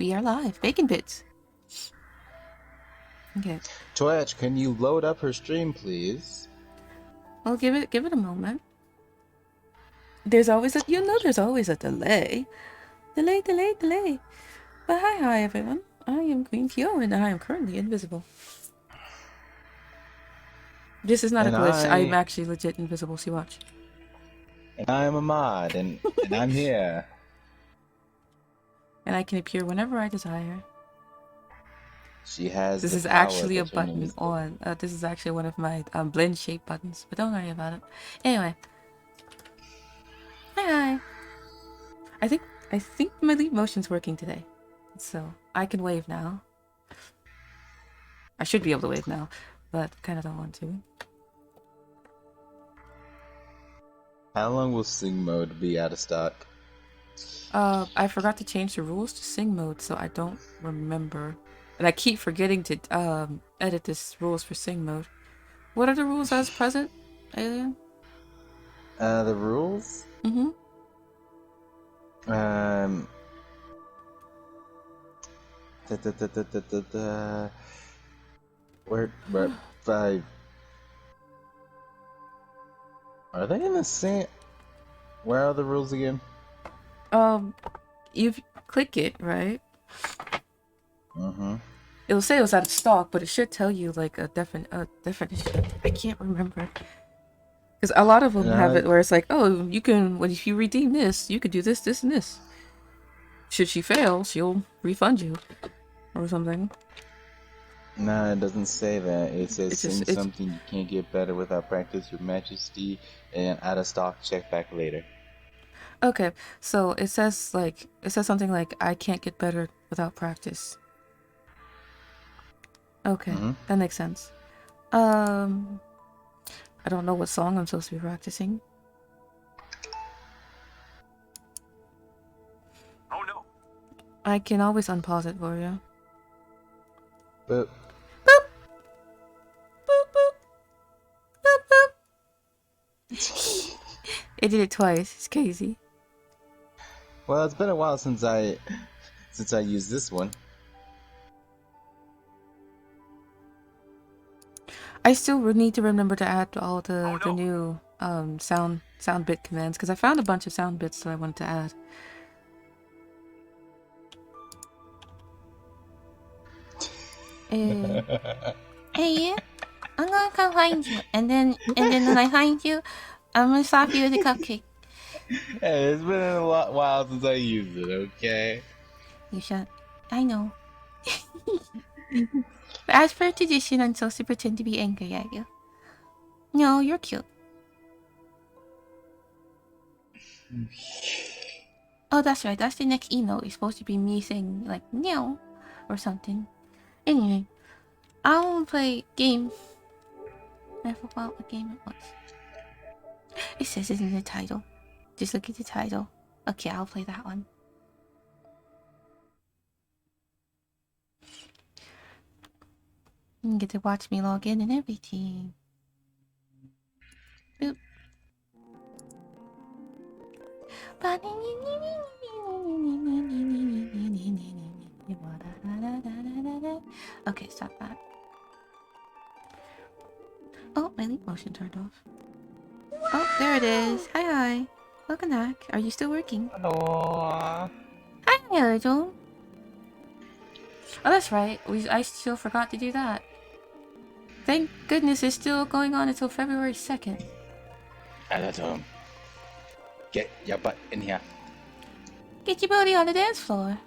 We are live. Bacon bits. Okay. Twitch, can you load up her stream, please? Well, give it a moment. There's always a there's always a delay. Delay. But hi everyone. I am Queen Kyo and I am currently invisible. This is not a glitch. I'm actually legit invisible. See, watch. And I am a mod, and I'm here. And I can appear whenever I desire. She has. This is actually a button on. This is actually one of my blend shape buttons, but don't worry about it. Anyway. Hi. I think my leap motion's working today, so I can wave now. I should be able to wave now, but kind of don't want to. How long will sing mode be out of stock? I forgot to change the rules to sing mode, so I don't remember. And I keep forgetting to edit this rules for sing mode. What are the rules as present, Alien? The rules? Mm-hmm. Where 5. Are they in the same? Where are the rules again? You click it, right? Mm-hmm. It'll say it was out of stock, but it should tell you like a definition. I can't remember. Because a lot of them have it where it's like, oh, you can, if you redeem this, you could do this, this, and this. Should she fail, she'll refund you. Or something. Nah, it doesn't say that. It says sing something you can't get better without practice, Your Majesty, and out of stock, check back later. Okay, so it says something like, I can't get better without practice. Okay, that makes sense. I don't know what song I'm supposed to be practicing. Oh no. I can always unpause it for you. Boop. Boop. Boop boop. Boop boop. It did it twice. It's crazy. Well, it's been a while since I used this one. I still need to remember to add all the new sound bit commands because I found a bunch of sound bits that I wanted to add. Hey, I'm gonna come find you, and then when I find you, I'm gonna slap you with a cupcake. Hey, it's been a while since I used it. Okay. You should. I know. But as per tradition, I'm supposed to pretend to be angry at you. No, you're cute. Oh, that's right. That's the next emo. It's supposed to be me saying like "meow" or something. Anyway, I want to play game. I forgot what game it was. It says it in the title. Just look at the title. Okay, I'll play that one. You get to watch me log in and everything. Boop. Okay, stop that. Oh, my leap motion turned off. Oh, there it is. Hi. Welcome back. Are you still working? Hello. Hi, Joe. Oh, that's right. I still forgot to do that. Thank goodness it's still going on until February 2nd. Get your butt in here. Get your booty on the dance floor.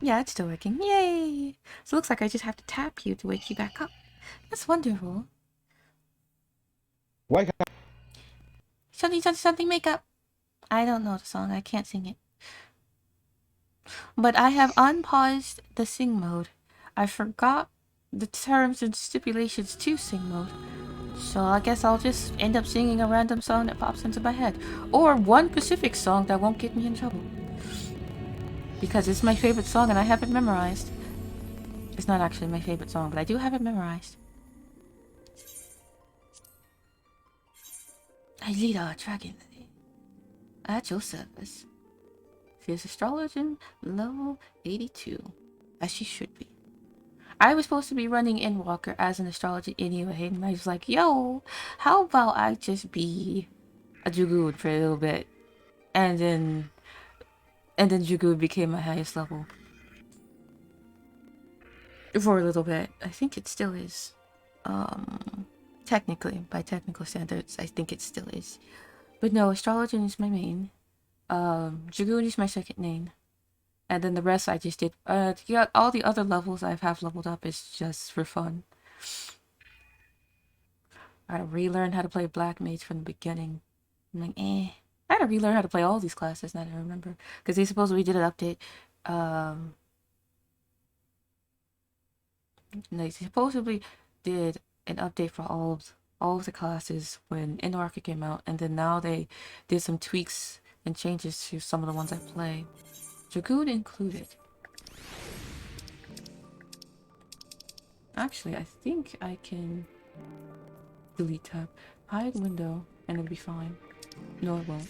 Yeah, it's still working. Yay! So it looks like I just have to tap you to wake you back up. That's wonderful. Wake up. Something makeup. I don't know the song. I can't sing it. But I have unpaused the sing mode. I forgot the terms and stipulations to sing mode. So I guess I'll just end up singing a random song that pops into my head. Or one specific song that won't get me in trouble. Because it's my favorite song and I have it memorized. It's not actually my favorite song, but I do have it memorized. I lead a dragon at your service. She is astrologer level 82, as she should be. I was supposed to be running Endwalker as an astrologer anyway, and I was like, yo, how about I just be a Dragoon for a little bit, and then Dragoon became my highest level. For a little bit. I think it still is. Technically, by technical standards, I think it still is. But no, astrologer is my main. Dragoon is my second name. And then the rest I just did. Yeah, all the other levels I have leveled up is just for fun. I had to relearn how to play Black Mage from the beginning. I'm like, I had to relearn how to play all these classes now that I remember. Because they supposedly did an update. They supposedly did an update for all of the classes when Endwalker came out. And then now they did some tweaks and changes to some of the ones I play. Dragoon included. Actually, I think I can delete tab, hide window, and it'll be fine. No, it won't.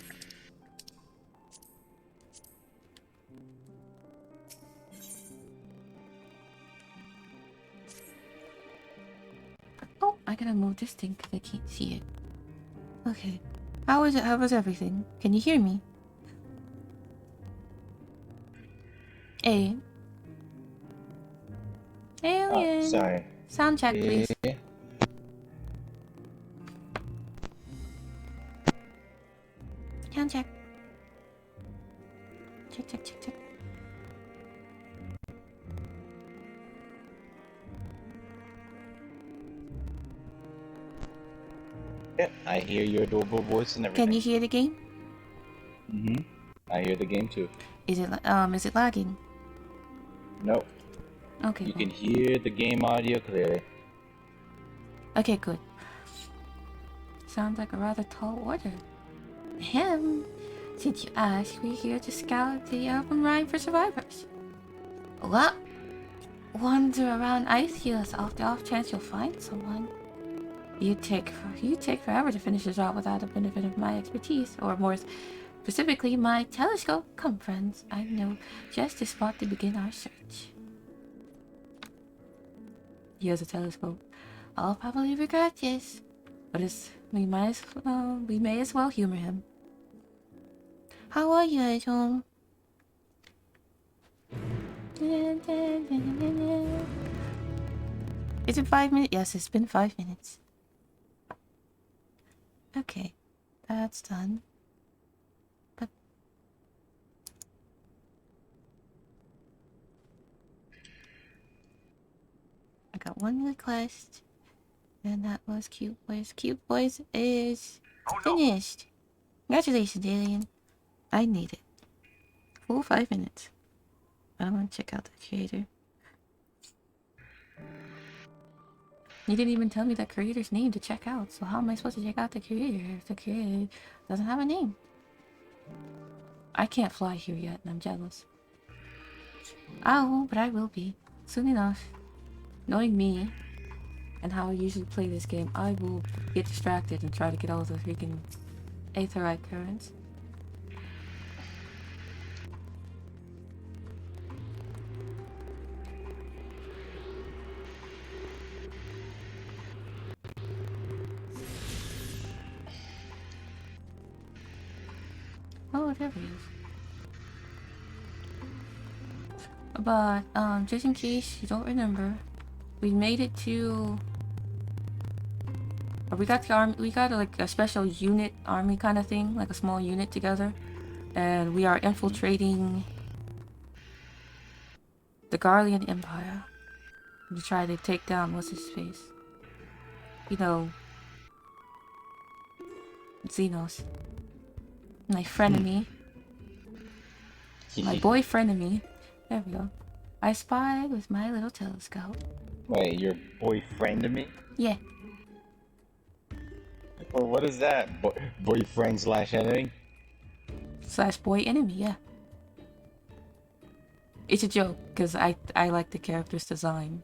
Oh, I gotta move this thing because I can't see it. Okay. How is it? How was everything? Can you hear me? Hey. Alien. Sorry. Sound check, please. Sound check. Check, check, check, check. Yeah, I hear your adorable voice and everything. Can you hear the game? I hear the game too. Is it lagging? Nope. Okay. You can hear the game audio clearly. Okay, good. Sounds like a rather tall order. Since you asked, we're here to scout the urban rhyme for survivors. Well, wander around ice hills off the off chance you'll find someone. You take forever to finish the job without the benefit of my expertise, or more specifically, my telescope. Come, friends, I know just the spot to begin our search. He has a telescope. I'll probably regret this, but we may as well humor him. How are you at home? Is it 5 minutes? Yes, it's been 5 minutes. Okay, that's done. But I got one request, and that was Cute Boys. Cute Boys is finished. Congratulations, Alien. I need it. Full 5 minutes. I want to check out the creator. You didn't even tell me the creator's name to check out, so how am I supposed to check out the creator if the creator doesn't have a name? I can't fly here yet, and I'm jealous. Oh, but I will be. Soon enough. Knowing me, and how I usually play this game, I will get distracted and try to get all the freaking aetheryte currents. Oh, there he is. But, just in case you don't remember, we made it to... We got the army, we got like a special unit army kind of thing, like a small unit together. And we are infiltrating the Garlean Empire to try to take down what's his face. You know, Xenos. My frenemy. My boy frenemy. There we go. I spy with my little telescope. Wait, your boyfriend to me? Yeah. Well, what is that? Boyfriend / enemy? / boy enemy, yeah. It's a joke, because I like the character's design.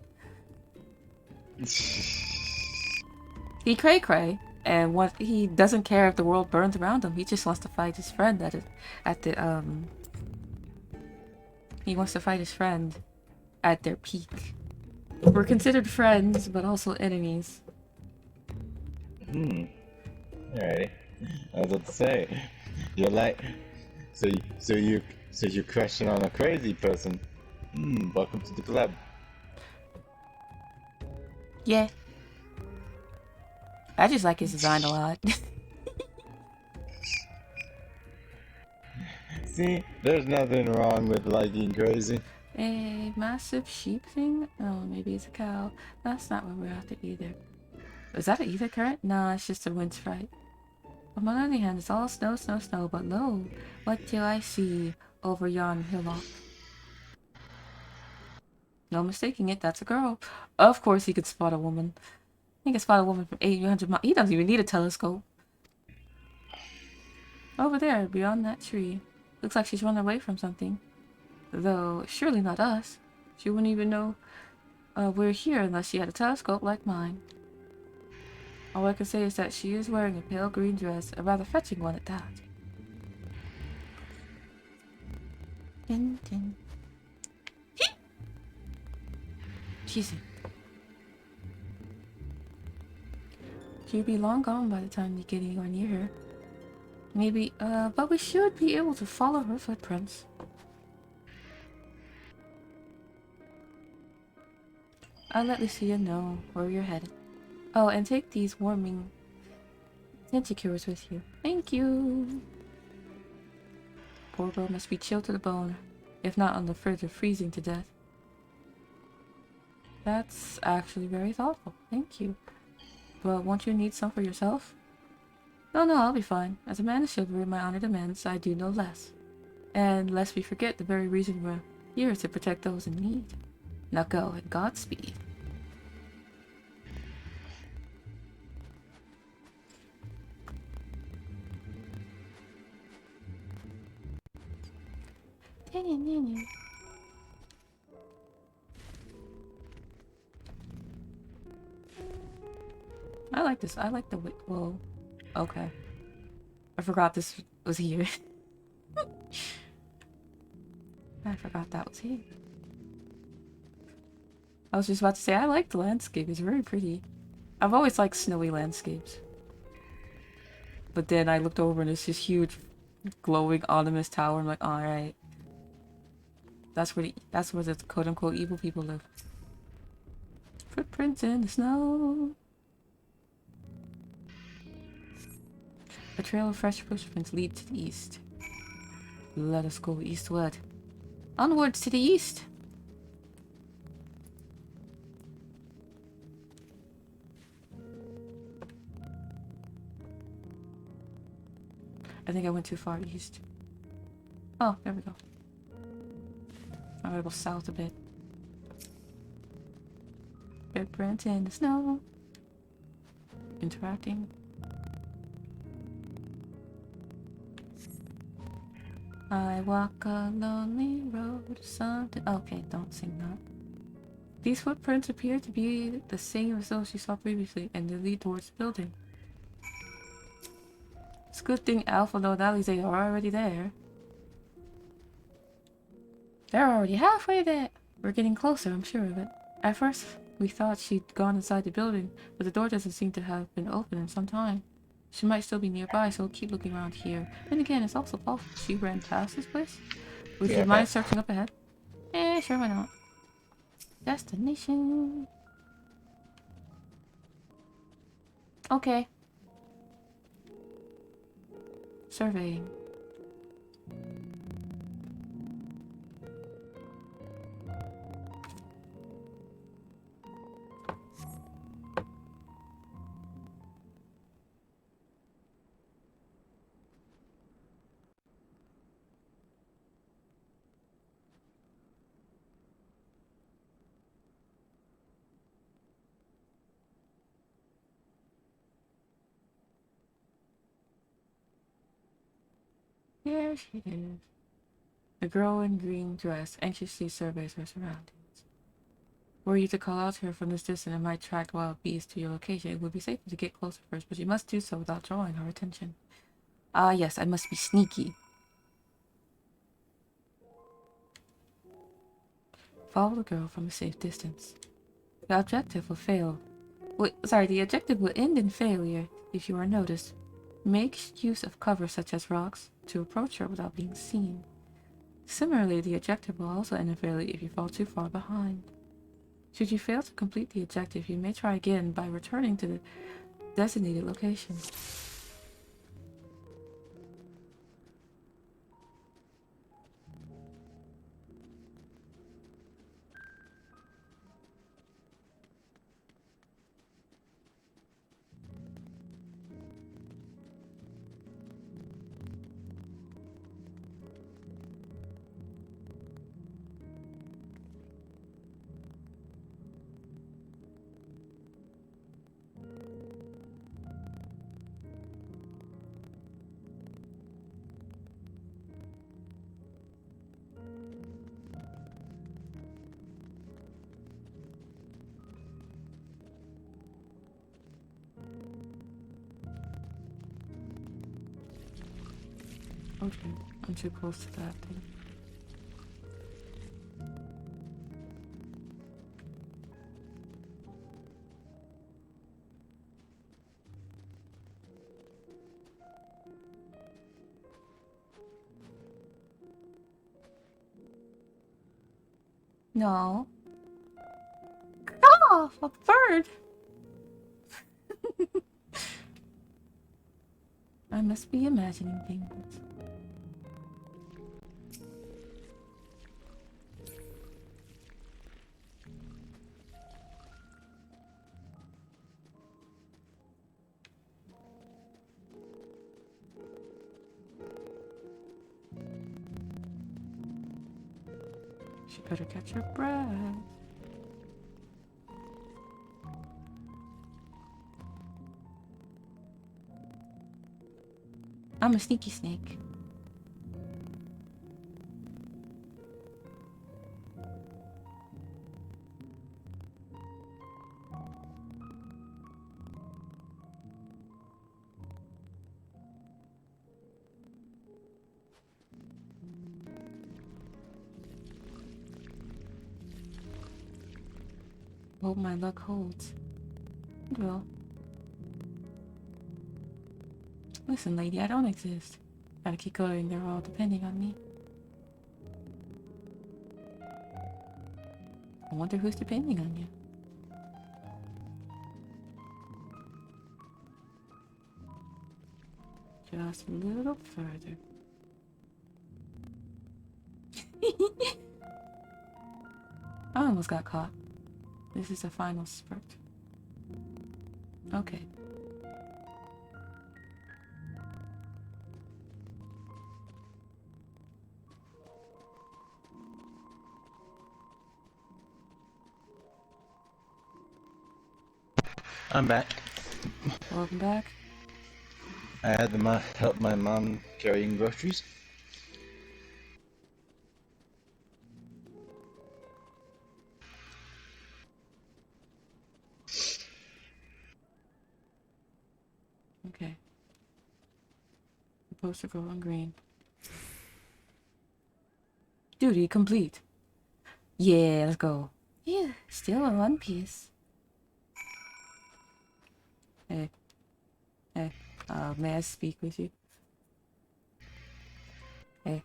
He cray cray. And what he doesn't care if the world burns around him. He just wants to fight his friend at the he wants to fight his friend at their peak. We're considered friends, but also enemies. Alrighty. I was about to say, you're like, you're crushing on a crazy person. Welcome to the club. Yeah. I just like his design a lot. See, there's nothing wrong with liking crazy. A massive sheep thing? Oh, maybe it's a cow. That's not what we're after either. Is that an ether current? Nah, it's just a wind sprite. On the other hand, it's all snow, snow, snow, but lo, what do I see over yon hillock? No mistaking it, that's a girl. Of course he could spot a woman. He can spot a woman from 800 miles. He doesn't even need a telescope. Over there, beyond that tree. Looks like she's running away from something. Though, surely not us. She wouldn't even know we're here unless she had a telescope like mine. All I can say is that she is wearing a pale green dress, a rather fetching one at that. Din, din. She'll be long gone by the time you get anywhere near her. Maybe, but we should be able to follow her footprints. I'll let Lucia know where you're headed. Oh, and take these warming Tentacures with you. Thank you! Poor girl must be chilled to the bone, if not on the verge of freezing to death. That's actually very thoughtful. Thank you. But won't you need some for yourself? No, I'll be fine. As a man of chivalry, my honor demands I do no less. And lest we forget the very reason we're here is to protect those in need. Now go, and Godspeed. I like this. I like the... Whoa. Okay. I forgot this was here. I forgot that was here. I was just about to say, I like the landscape. It's very pretty. I've always liked snowy landscapes. But then I looked over and it's this huge glowing ominous tower. I'm like, alright. That's where the quote-unquote evil people live. Footprints in the snow. A trail of fresh footprints lead to the east. Let us go eastward. Onwards to the east. I think I went too far east. Oh, there we go. I'm gonna go south a bit. Footprints in the snow. Interacting. I walk a lonely road. Something. Okay, don't sing that. These footprints appear to be the same as those you saw previously, and they lead towards the building. It's a good thing Alpha knows that they are already there. They're already halfway there. We're getting closer, I'm sure of it. At first, we thought she'd gone inside the building, but the door doesn't seem to have been open in some time. She might still be nearby, so we'll keep looking around here. And again, it's also possible she ran past this place. Would you mind searching up ahead? Sure, why not? Destination. Okay. Surveying. Here she is. The girl in green dress anxiously surveys her surroundings. Were you to call out to her from this distance and might attract wild beasts to your location, it would be safer to get closer first, but you must do so without drawing her attention. Ah, yes, I must be sneaky. Follow the girl from a safe distance. The objective will fail. The objective will end in failure if you are noticed. Make use of cover such as rocks to approach her without being seen. Similarly, the objective will also end in failure if you fall too far behind. Should you fail to complete the objective, you may try again by returning to the designated location. Okay, I'm too close to that thing. No. Ah, a bird! I must be imagining things. She better catch her breath. I'm a sneaky snake. Hope my luck holds. It will. Listen, lady, I don't exist. Gotta keep going, they're all depending on me. I wonder who's depending on you. Just a little further. I almost got caught. This is the final spurt. Okay. I'm back. Welcome back. I had to help my mom carrying groceries. Okay. The poster go on green. Duty complete. Yeah, let's go. Yeah, still in one piece. Hey. Hey. May I speak with you? Hey.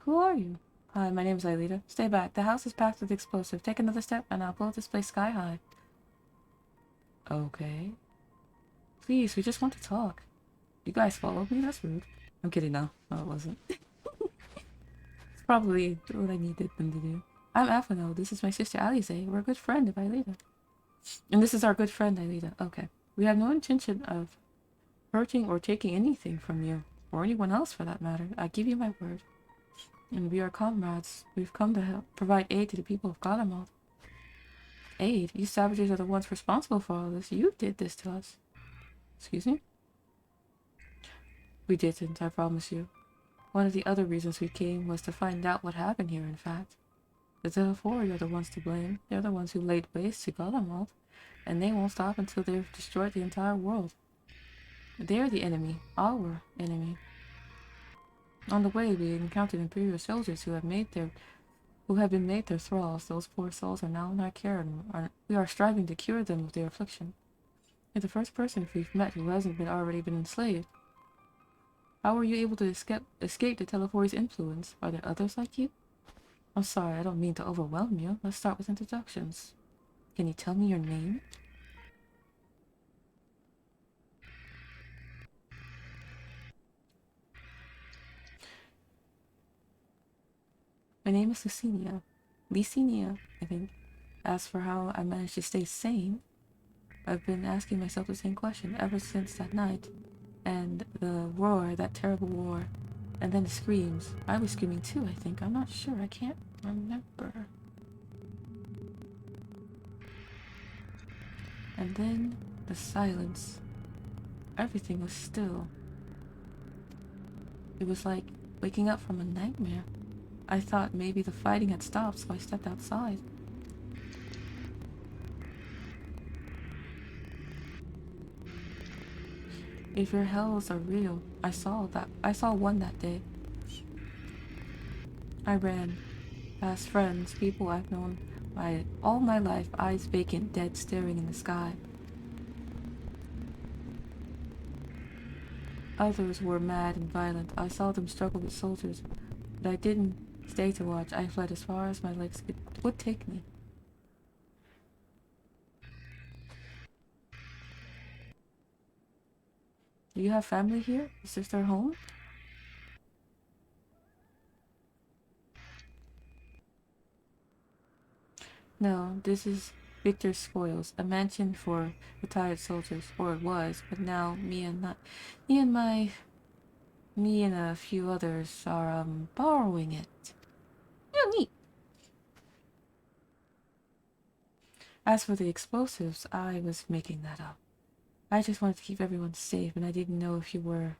Who are you? Hi, my name's Aelita. Stay back. The house is packed with explosive. Take another step and I'll blow this place sky high. Okay. Please, we just want to talk. You guys followed me? That's rude. I'm kidding now. No, it wasn't. It's probably what I needed them to do. I'm Aphano. This is my sister Alize. We're a good friend of Aelita. And this is our good friend Aelita. Okay. We have no intention of hurting or taking anything from you. Or anyone else for that matter. I give you my word. And we are comrades. We've come to help provide aid to the people of Galamoth. Aid? You savages are the ones responsible for all this. You did this to us. Excuse me? We didn't, I promise you. One of the other reasons we came was to find out what happened here, in fact. The Ps4 are the ones to blame. They're the ones who laid waste to Gothamalt, and they won't stop until they've destroyed the entire world. They're the enemy, our enemy. On the way, we encountered Imperial soldiers who have been made their thralls. Those poor souls are now in our care, and we are striving to cure them of their affliction. You're the first person we've met who hasn't already been enslaved. How were you able to escape the Telephor's influence? Are there others like you? I'm sorry, I don't mean to overwhelm you. Let's start with introductions. Can you tell me your name? My name is Lucinia. Lucinia, I think. As for how I managed to stay sane, I've been asking myself the same question ever since that night. And the roar, that terrible roar. And then the screams. I was screaming too, I think. I'm not sure. I can't remember. And then the silence. Everything was still. It was like waking up from a nightmare. I thought maybe the fighting had stopped, so I stepped outside. If your hells are real, I saw one that day. I ran past friends, people I've known all my life, eyes vacant, dead, staring in the sky. Others were mad and violent. I saw them struggle with soldiers, but I didn't stay to watch. I fled as far as my legs would take me. Do you have family here? Is this their home? No, this is Victor's Spoils, a mansion for retired soldiers, or it was, but now me and a few others are borrowing it. Yeah, neat. As for the explosives, I was making that up. I just wanted to keep everyone safe, and I didn't know if you were.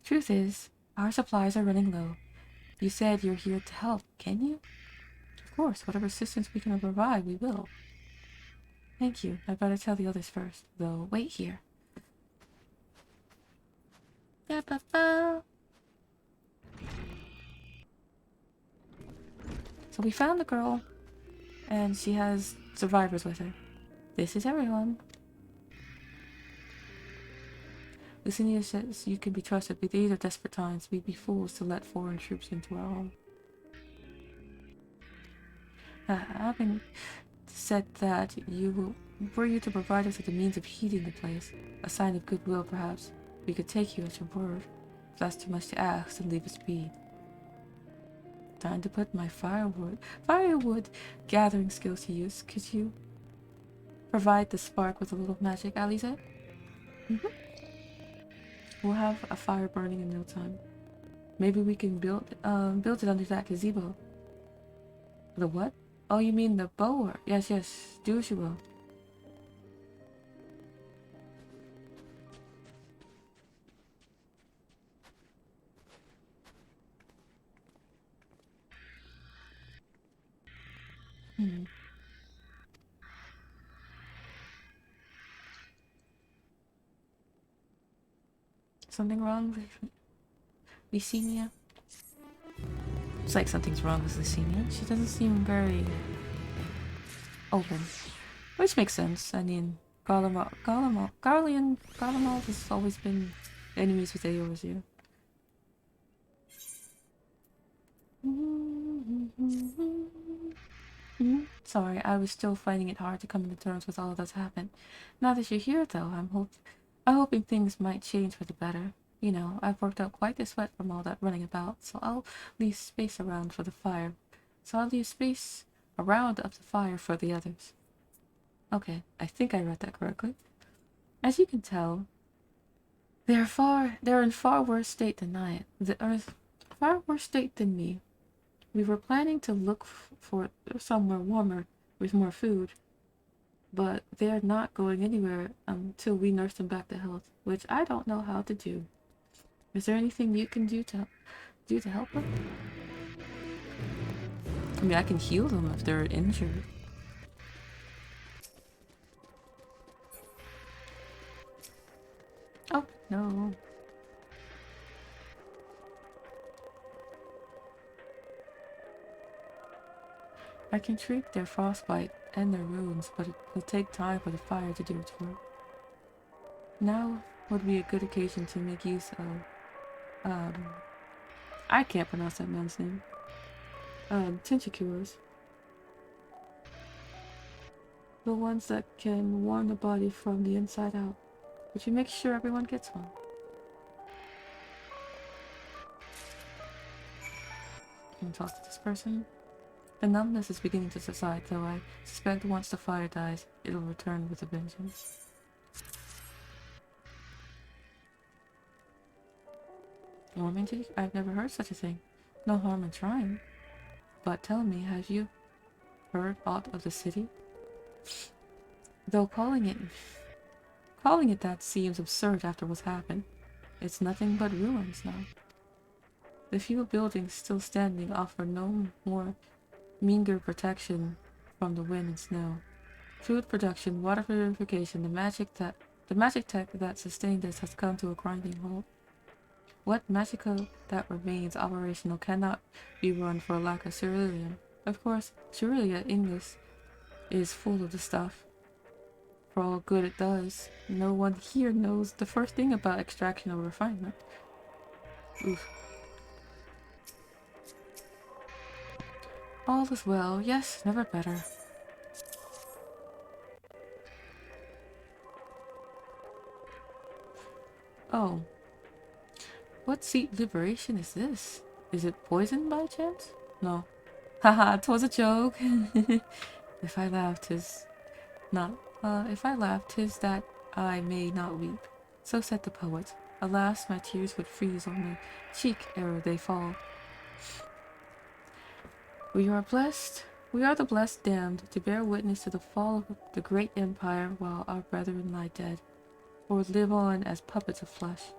Truth is, our supplies are running low. You said you're here to help, can you? Of course, whatever assistance we can provide, we will. Thank you. I'd better tell the others first, though. Wait here. So we found the girl, and she has survivors with her. This is everyone. Lucinia says you can be trusted, but these are desperate times. We'd be fools to let foreign troops into our home. Having said that, were you to provide us with the means of heating the place, a sign of goodwill perhaps, we could take you at your word. If that's too much to ask, then leave us be. Time to put my firewood gathering skills to use. Could you provide the spark with a little magic, Alize? We'll have a fire burning in no time. Maybe we can build it under that gazebo. The what? Oh, you mean the bower? Yes, do as you will. Something wrong with Lucinia? It's like something's wrong with Lucinia. She doesn't seem very open. Which makes sense. I mean, Garlemald has always been enemies with Eorzea. Sorry, I was still finding it hard to come to terms with all that's happened. Now that you're here, though, I'm hoping things might change for the better. You know, I've worked out quite the sweat from all that running about, so I'll leave space around for the fire. Up the fire for the others. Okay, I think I read that correctly. As you can tell, they're in far worse state than far worse state than me. We were planning to look for somewhere warmer with more food, but they're not going anywhere until we nurse them back to health, which I don't know how to do. Is there anything you can do to help them? I mean, I can heal them if they're injured. Oh, no. I can treat their frostbite and their wounds, but it will take time for the fire to do its work. Now would be a good occasion to make use of, I can't pronounce that man's name. Tinctures. The ones that can warm the body from the inside out. Would you make sure everyone gets one? Can I talk to this person? The numbness is beginning to subside, though I suspect once the fire dies, it'll return with a vengeance. Warming tea? I've never heard such a thing. No harm in trying. But tell me, have you heard aught of the city? Though calling it that seems absurd after what's happened. It's nothing but ruins now. The few buildings still standing offer no more meager protection from the wind and snow. Food production, water purification, the magic tech that sustained this has come to a grinding halt. What magical that remains operational cannot be run for lack of cerulean. Of course, cerulean English is full of the stuff. For all good it does, no one here knows the first thing about extraction or refinement. Oof. All is well, yes, never better. Oh. What sweet liberation is this? Is it poison by chance? No. Haha, 'twas a joke. If I laugh, 'tis not. If I laugh, 'tis that I may not weep. So said the poet. Alas, my tears would freeze on my cheek ere they fall. We are blessed. We are the blessed damned to bear witness to the fall of the great empire while our brethren lie dead, or live on as puppets of flesh.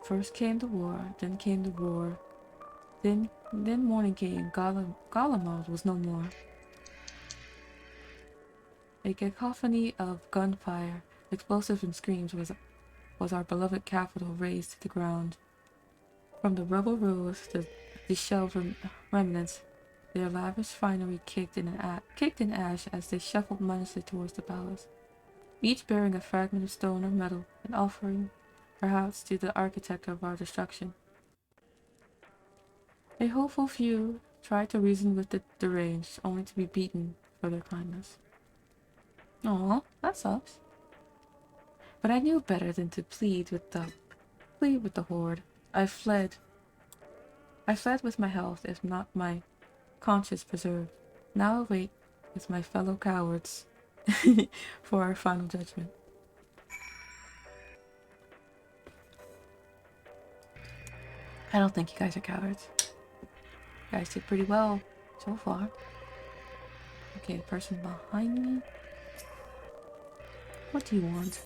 First came the war, then came the roar. Then morning came. Garlemald was no more. A cacophony of gunfire, explosives and screams was our beloved capital razed to the ground. From the rubble rose the disheveled remnants. Their lavish finery kicked in ash as they shuffled mindlessly towards the palace, each bearing a fragment of stone or metal, and offering perhaps to the architect of our destruction. A hopeful few tried to reason with the deranged, only to be beaten for their kindness. Aw, that sucks. But I knew better than to plead with the horde. I fled with my health, if not my conscience preserved. Now I wait with my fellow cowards for our final judgment. I don't think you guys are cowards. You guys did pretty well so far. Okay, the person behind me. What do you want?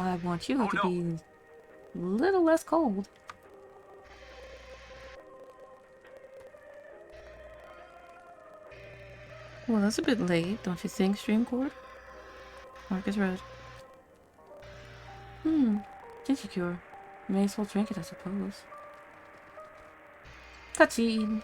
I want you to be a little less cold. Well, that's a bit late, don't you think, stream cord? Mark is red. Insecure. May as well drink it, I suppose. Cutscene!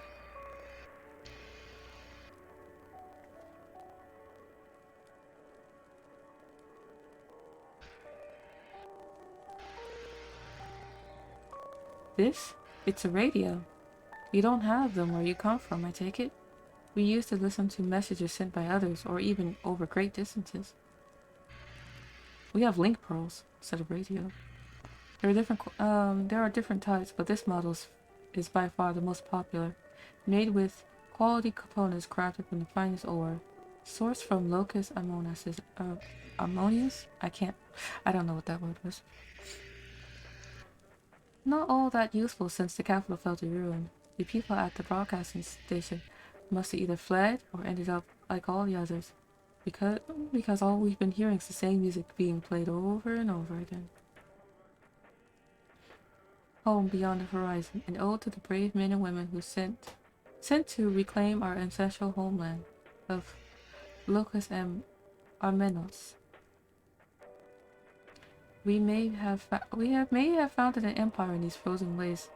This? It's a radio. You don't have them where you come from, I take it? We used to listen to messages sent by others, or even over great distances. We have link pearls instead of radio. There are different types, but this model is by far the most popular. Made with quality components crafted from the finest ore, sourced from Locus Ammonius? I don't know what that word was. Not all that useful since the capital fell to ruin. The people at the broadcasting station must have either fled or ended up like all the others, because all we've been hearing is the same music being played over and over again. home beyond the horizon, an ode to the brave men and women who sent to reclaim our ancestral homeland of Locus and Armenos. We may have founded an empire in these frozen wastes,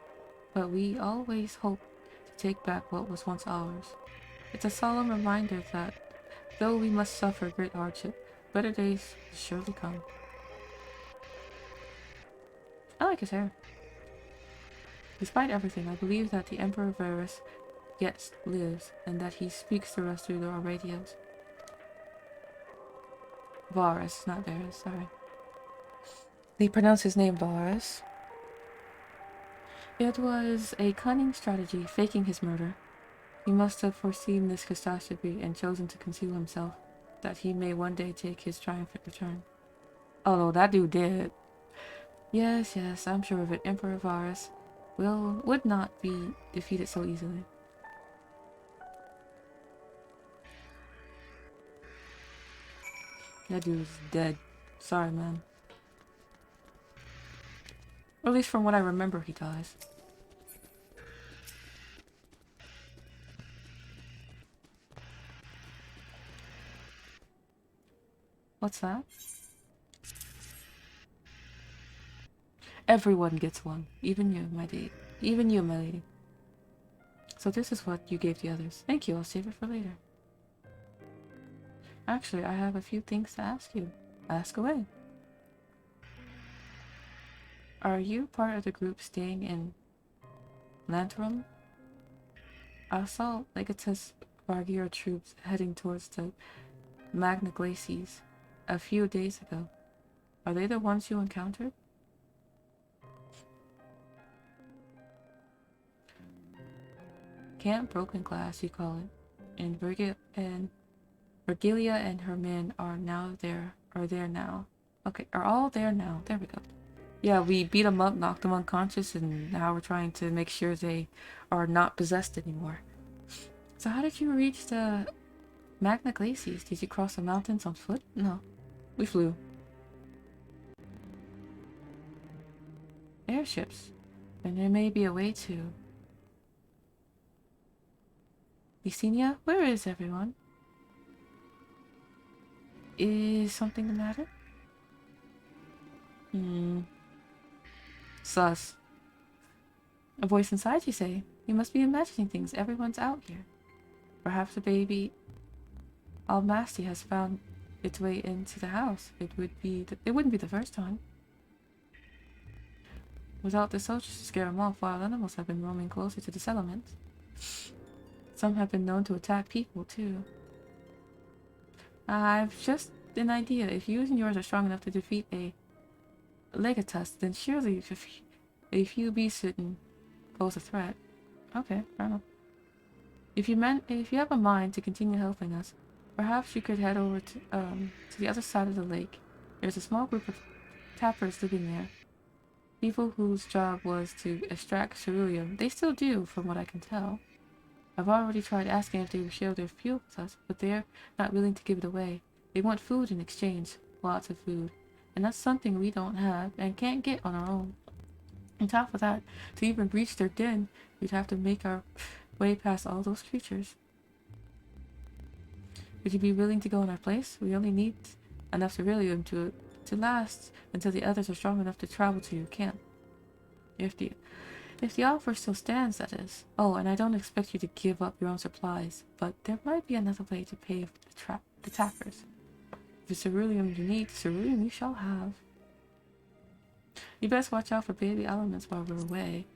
but we always hope to take back what was once ours. It's a solemn reminder that though we must suffer great hardship, better days will surely come. I like his hair. Despite everything, I believe that the Emperor Varus yet lives, and that he speaks to us through our radios. Varus, not Varus, sorry. They pronounce his name Varus. It was a cunning strategy, faking his murder. He must have foreseen this catastrophe and chosen to conceal himself, that he may one day take his triumphant return. Oh no, that dude did. Yes, I'm sure of it. Emperor Varus would not be defeated so easily. That dude's dead. Sorry, man. Or at least from what I remember, he dies. What's that? Everyone gets one. Even you, my lady. Even you, my lady. So this is what you gave the others. Thank you, I'll save it for later. Actually, I have a few things to ask you. Ask away. Are you part of the group staying in Lantrum? I saw Legatus Vargir troops heading towards the Magna Glacies a few days ago. Are they the ones you encountered? Camp Broken Glass, you call it. And Virgilia and her men are there now. Okay, are all there now. There we go. Yeah, we beat them up, knocked them unconscious, and now we're trying to make sure they are not possessed anymore. So how did you reach the Magna Glacies? Did you cross the mountains on foot? No, we flew. Airships. And there may be a way to... Yesenia, where is everyone? Is something the matter? Sus. A voice inside you say, you must be imagining things. Everyone's out here. Perhaps the baby Almasty has found its way into the house. It wouldn't be the first time. Without the soldiers to scare them off, wild animals have been roaming closer to the settlements. Some have been known to attack people, too. I've just an idea. If you and yours are strong enough to defeat a Legatus, then surely if you be certain pose a threat. Okay, fair enough. If you have a mind to continue helping us, perhaps you could head over to the other side of the lake. There's a small group of tappers living there. People whose job was to extract ceruleum. They still do, from what I can tell. I've already tried asking if they would share their fuel with us, but they're not willing to give it away. They want food in exchange. Lots of food. And that's something we don't have and can't get on our own. On top of that, to even reach their den, we'd have to make our way past all those creatures. Would you be willing to go in our place? We only need enough ceruleum to last until the others are strong enough to travel to your camp. If the offer still stands, that is. Oh, and I don't expect you to give up your own supplies, but there might be another way to pay the tappers. If it's ceruleum you need, ceruleum you shall have. You best watch out for baby elements while we're away.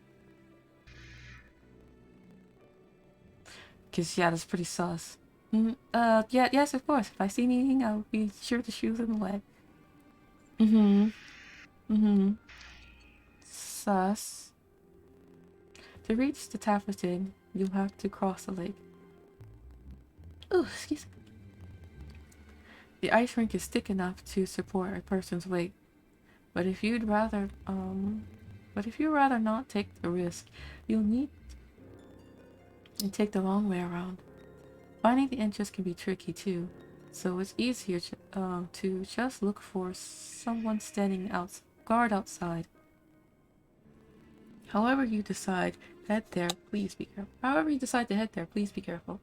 Cause yeah, that's pretty sus. Yes, of course. If I see anything, I'll be sure to shoo them away. Sus. To reach the Tapper's Den, you'll have to cross the lake. Ooh, excuse me. The ice rink is thick enough to support a person's weight. But if you'd rather not take the risk, you'll need to take the long way around. Finding the entrance can be tricky too, so it's easier to just look for someone standing guard outside. However you decide, head there, please be careful. However you decide to head there, please be careful.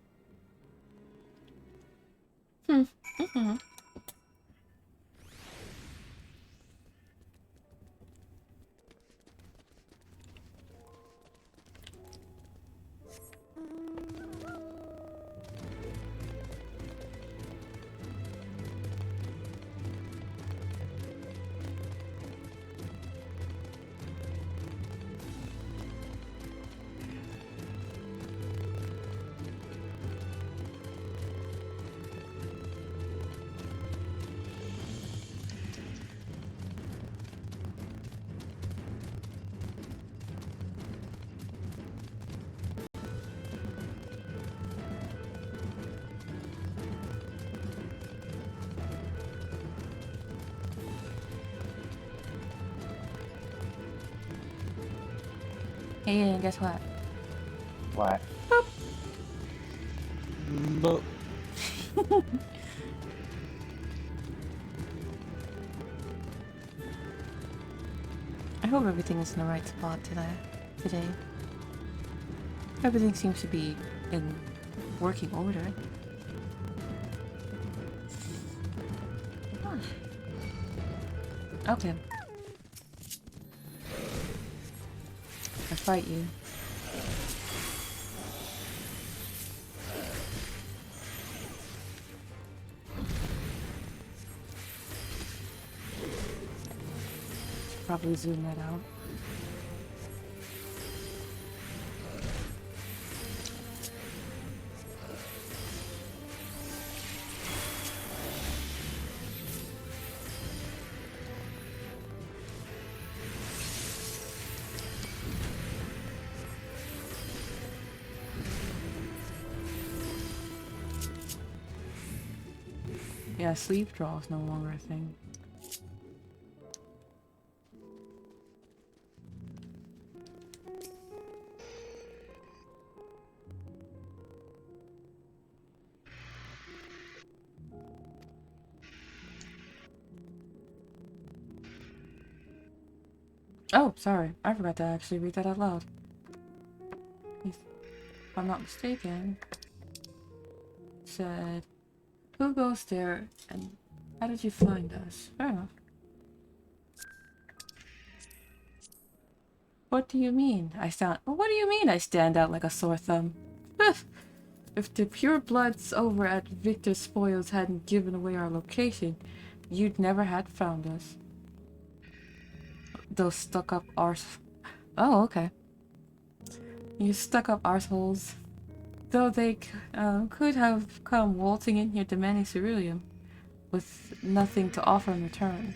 Hey, and guess what? What? Boop. Boop. I hope everything is in the right spot today. Everything seems to be in working order. Okay. I fight you. Should probably zoom that out. Yeah, sleep draw is no longer a thing. Oh, sorry. I forgot to actually read that out loud. If I'm not mistaken, it said, who goes there and how did you find us? Fair enough. What do you mean? What do you mean I stand out like a sore thumb? If the pure bloods over at Victor Spoils hadn't given away our location, you'd never had found us. Those stuck-up arse... Oh, okay. You stuck-up arseholes. Though they could have come waltzing in here demanding ceruleum, with nothing to offer in return.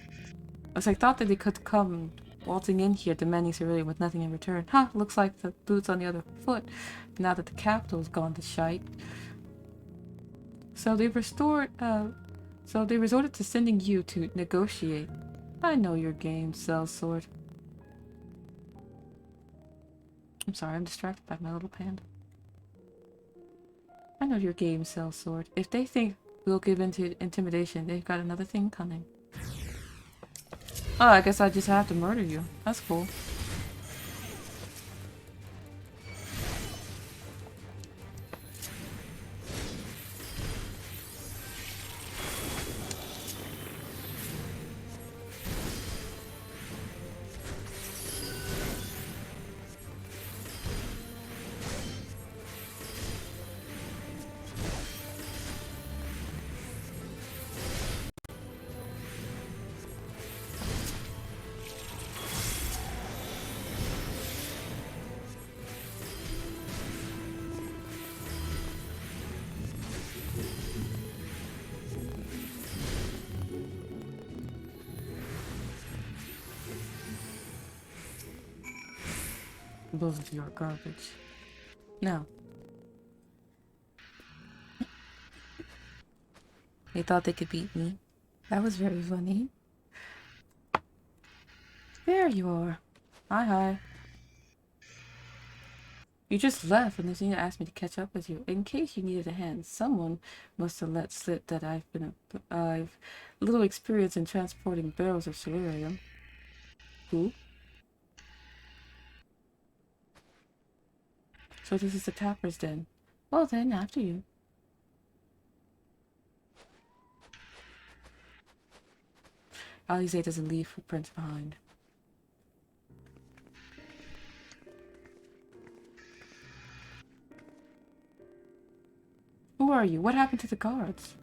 As I thought that they could come waltzing in here demanding ceruleum with nothing in return. Looks like the boot's on the other foot, now that the capital's gone to shite. So they resorted to sending you to negotiate. I know your game, sellsword. I'm sorry, I'm distracted by my little panda. I know your game, sellsword. If they think we'll give in to intimidation, they've got another thing coming. Oh, I guess I just have to murder you. That's cool. Both of you are garbage. No. They thought they could beat me. That was very funny. There you are. Hi. You just left and then asked me to catch up with you. In case you needed a hand, someone must have let slip that I've little experience in transporting barrels of solarium. Who? So this is the tapper's den. Well then, after you. Alize doesn't leave footprints behind. Who are you? What happened to the guards?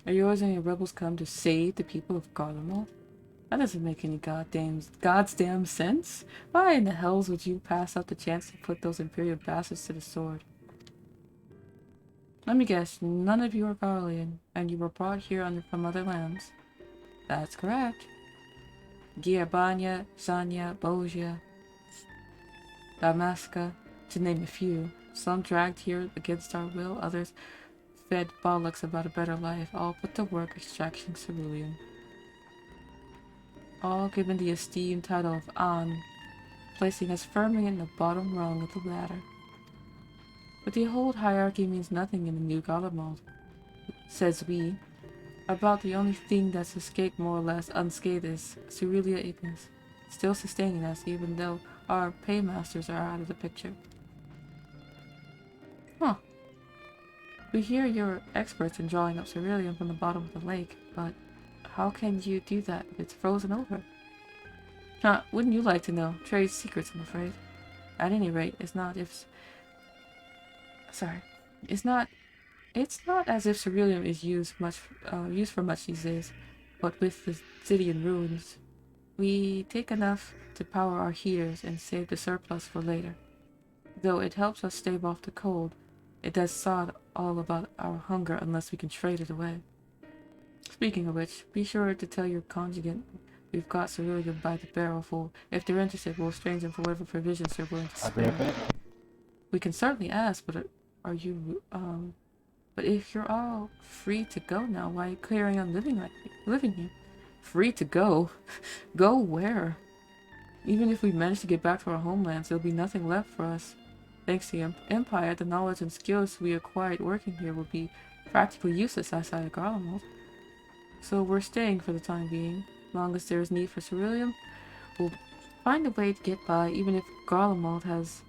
Are yours any rebels come to save the people of Garlemald? That doesn't make any goddamn sense. Why in the hells would you pass up the chance to put those Imperial bastards to the sword? Let me guess, none of you are Garlean, and you were brought here from other lands. That's correct. Giarbania, Zanya, Bosia, Damaska, to name a few. Some dragged here against our will, others fed bollocks about a better life, all put to work extracting cerulean. All given the esteemed title of An, placing us firmly in the bottom rung of the ladder. But the old hierarchy means nothing in the new Garlemald, says we. About the only thing that's escaped more or less unscathed is Cerulia Ignis, still sustaining us even though our paymasters are out of the picture. Huh. We hear you're experts in drawing up cerulean from the bottom of the lake, but how can you do that if it's frozen over? Huh, wouldn't you like to know? Trade secrets, I'm afraid. At any rate, it's not as if cerulean is used for much these days, but with the city in ruins, we take enough to power our heaters and save the surplus for later. Though it helps us stave off the cold, it does sod all about our hunger unless we can trade it away. Speaking of which, be sure to tell your conjugate we've got cerulean by the barrelful. If they're interested, we'll exchange them for whatever provisions they're willing to spare. We can certainly ask, but but if you're all free to go now, why are you carrying on living here? Free to go? Go where? Even if we manage to get back to our homelands, there'll be nothing left for us. Thanks to the Empire, the knowledge and skills we acquired working here will be practically useless outside of Garlemald. So we're staying for the time being. As long as there's need for cerulean, we'll find a way to get by, even if Garlemald has...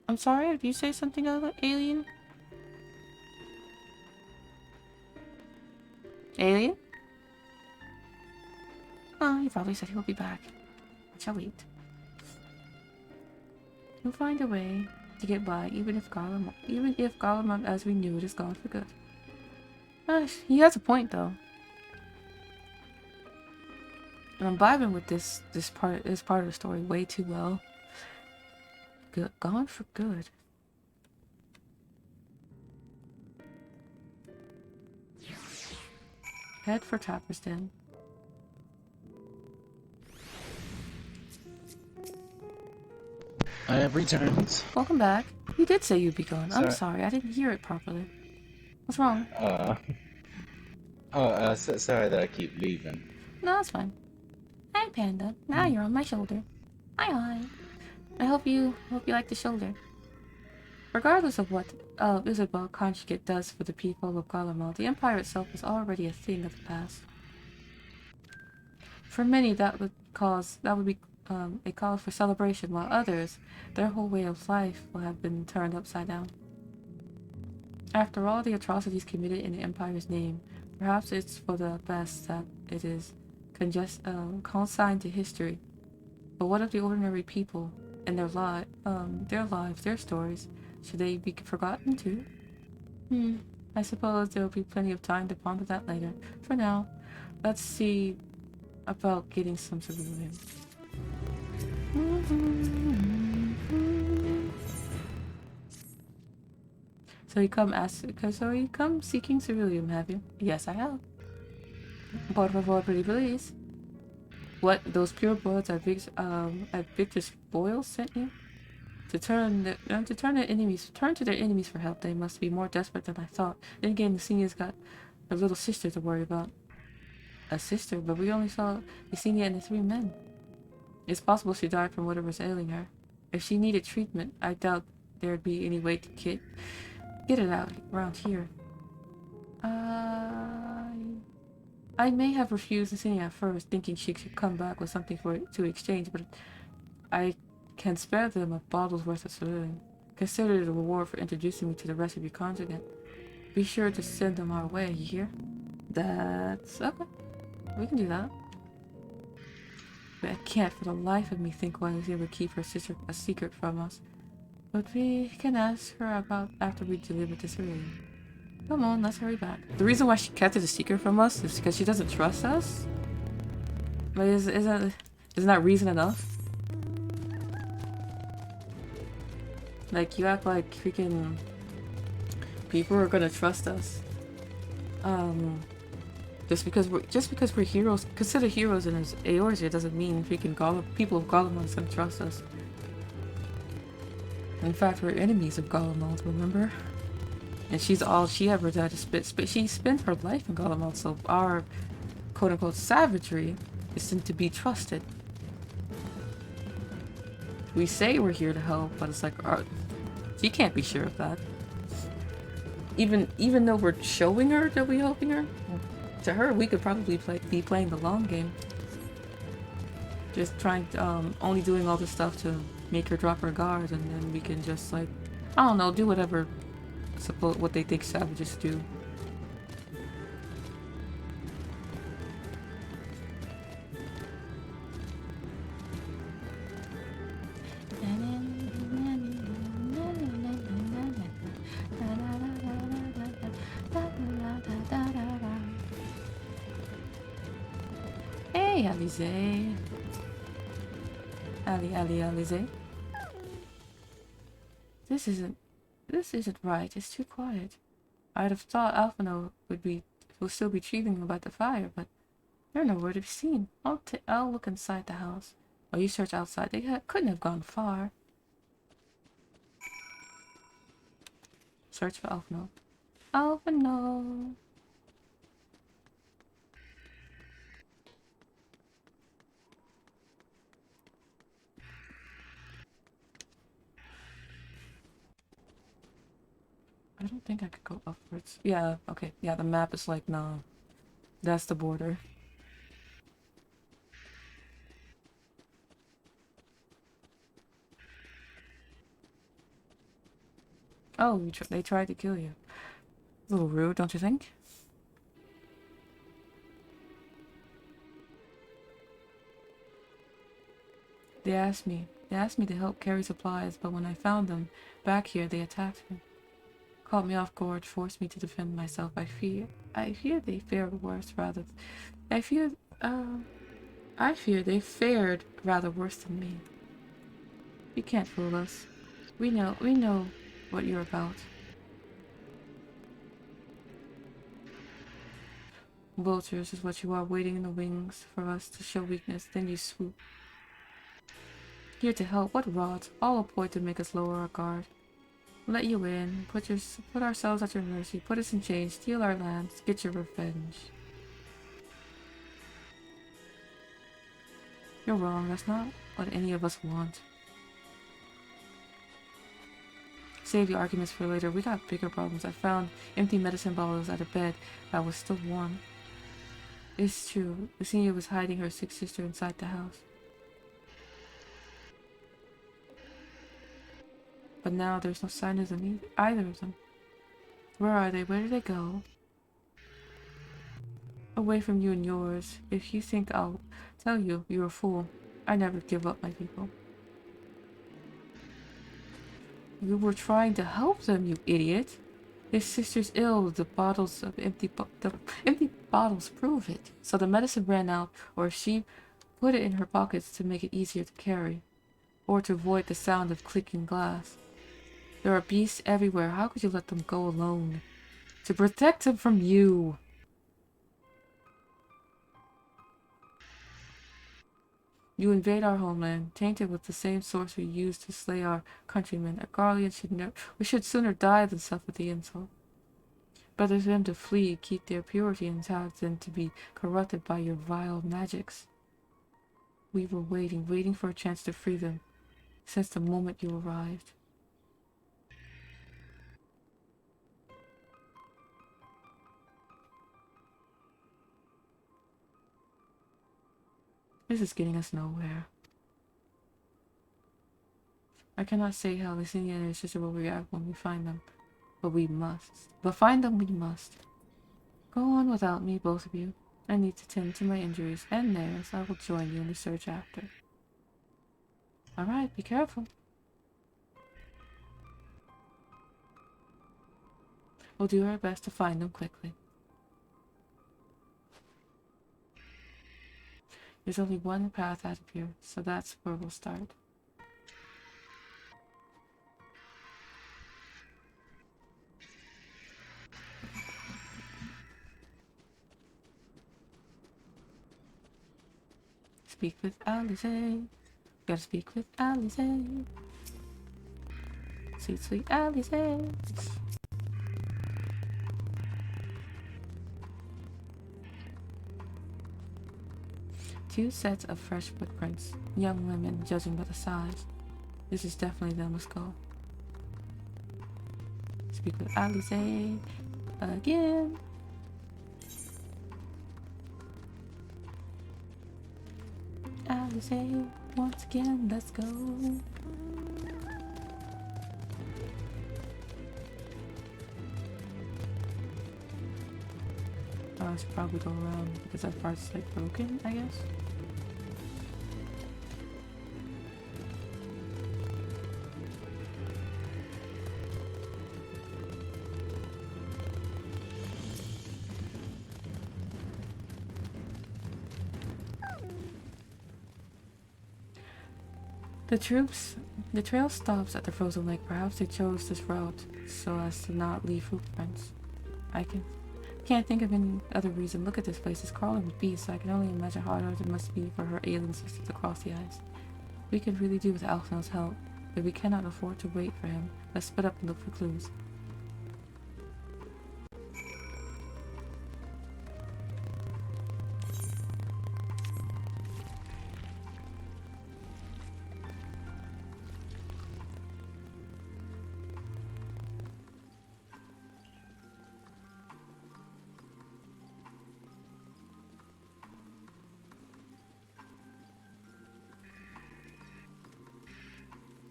I'm sorry, did you say something, alien? Alien? Oh, he probably said he'll be back. I shall wait. We'll find a way to get by, even if Garlemald as we knew it is gone for good. He has a point, though. And I'm vibing with this part of the story way too well. Good, gone for good. Head for Tapper's Den. I have returned. Welcome back. You did say you'd be gone. Sorry. I'm sorry, I didn't hear it properly. What's wrong? Sorry that I keep leaving. No, it's fine. Hi, Panda. Now you're on my shoulder. Hi. I hope you like the shoulder. Regardless of what Isabel Conjugate does for the people of Garlemald, the Empire itself is already a thing of the past. For many, that would be a cause for celebration, while others, their whole way of life will have been turned upside down. After all the atrocities committed in the Empire's name, perhaps it's for the best that it is consigned to history. But what of the ordinary people and their lives, their stories? Should they be forgotten too? I suppose there will be plenty of time to ponder that later. For now, let's see about getting some cerulean. So you come seeking cerulean, have you? Yes, I have. Por favor, pretty please. What, those purebloods at Victor's Spoils sent you? To turn to their enemies for help. They must be more desperate than I thought. Then again, Yesenia's got a little sister to worry about. A sister? But we only saw Yesenia and the 3 men. It's possible she died from whatever's ailing her. If she needed treatment, I doubt there'd be any way to get it out around here. I may have refused Lucinia at first, thinking she could come back with something to exchange, but I can spare them a bottle's worth of cerulean. Consider it a reward for introducing me to the rest of your contingent. Be sure to send them our way, you hear? That's okay. We can do that. But I can't for the life of me think why Lucia would keep her sister a secret from us. But we can ask her about after we deliver the cerulean. Come on, let's hurry back. The reason why she kept it a secret from us is because she doesn't trust us? But isn't that reason enough? Like, you act like freaking people are gonna trust us. Just because we're heroes, considered heroes in Eorzea doesn't mean freaking people of Garlemald is gonna trust us. In fact, we're enemies of Garlemald, remember? And she's all she ever did is she spent her life in Garlemald, so our quote-unquote savagery isn't to be trusted. We say we're here to help, but it's like, she can't be sure of that. Even though we're showing her that we're helping her, to her we could probably be playing the long game. Just trying to, only doing all this stuff to make her drop her guard, and then we can just like, I don't know, do whatever, what they think savages do. Hey, Alize. Alize. This isn't right. It's too quiet. I'd have thought Alphino will still be treating about the fire, but they're nowhere to be seen. I'll look inside the house. Oh, you search outside. They couldn't have gone far. Search for Alphino. Alphino. I don't think I could go upwards. Yeah, okay. Yeah, the map is like, no. That's the border. Oh, they tried to kill you. A little rude, don't you think? They asked me to help carry supplies, but when I found them back here, they attacked me. Caught me off guard, forced me to defend myself. I fear they fared worse rather. I fear they fared rather worse than me. You can't fool us. We know what you're about. Vultures is what you are, waiting in the wings for us to show weakness, then you swoop. Here to help, what rot, all a ploy to make us lower our guard. Let you in, put ourselves at your mercy, put us in chains, steal our lands, get your revenge. You're wrong, that's not what any of us want. Save the arguments for later, we got bigger problems. I found empty medicine bottles at a bed that was still warm. It's true, Lucinia was hiding her sick sister inside the house. But now there's no sign of them either of them. Where are they? Where did they go? Away from you and yours. If you think I'll tell you, you're a fool. I never give up my people. You were trying to help them, you idiot. His sister's ill. The empty bottles prove it. So the medicine ran out, or she put it in her pockets to make it easier to carry, or to avoid the sound of clicking glass. There are beasts everywhere. How could you let them go alone? To protect them from you. You invade our homeland, tainted with the same source we used to slay our countrymen. A Garlean we should sooner die than suffer the insult. Better for them to flee, keep their purity intact, than to be corrupted by your vile magics. We were waiting for a chance to free them, since the moment you arrived. This is getting us nowhere. I cannot say how Lucinia and her sister will react when we find them, but we must. But find them we must. Go on without me, both of you. I need to tend to my injuries and theirs. I will join you in the search after. Alright, be careful. We'll do our best to find them quickly. There's only one path out of here, so that's where we'll start. Speak with Alize. Gotta speak with Alize. Sweet, sweet Alize. Two sets of fresh footprints. Young women, judging by the size. This is definitely them. Let's go. Speak with Alize again. Alize, once again, let's go. I should probably go around because that part's like broken, I guess. The trail stops at the frozen lake. Perhaps they chose this route so as to not leave footprints. I can't think of any other reason. Look at this place. It's crawling with beasts. I can only imagine how hard it must be for her alien sister to cross the ice. We could really do with Alknell's help, but we cannot afford to wait for him. Let's split up and look for clues.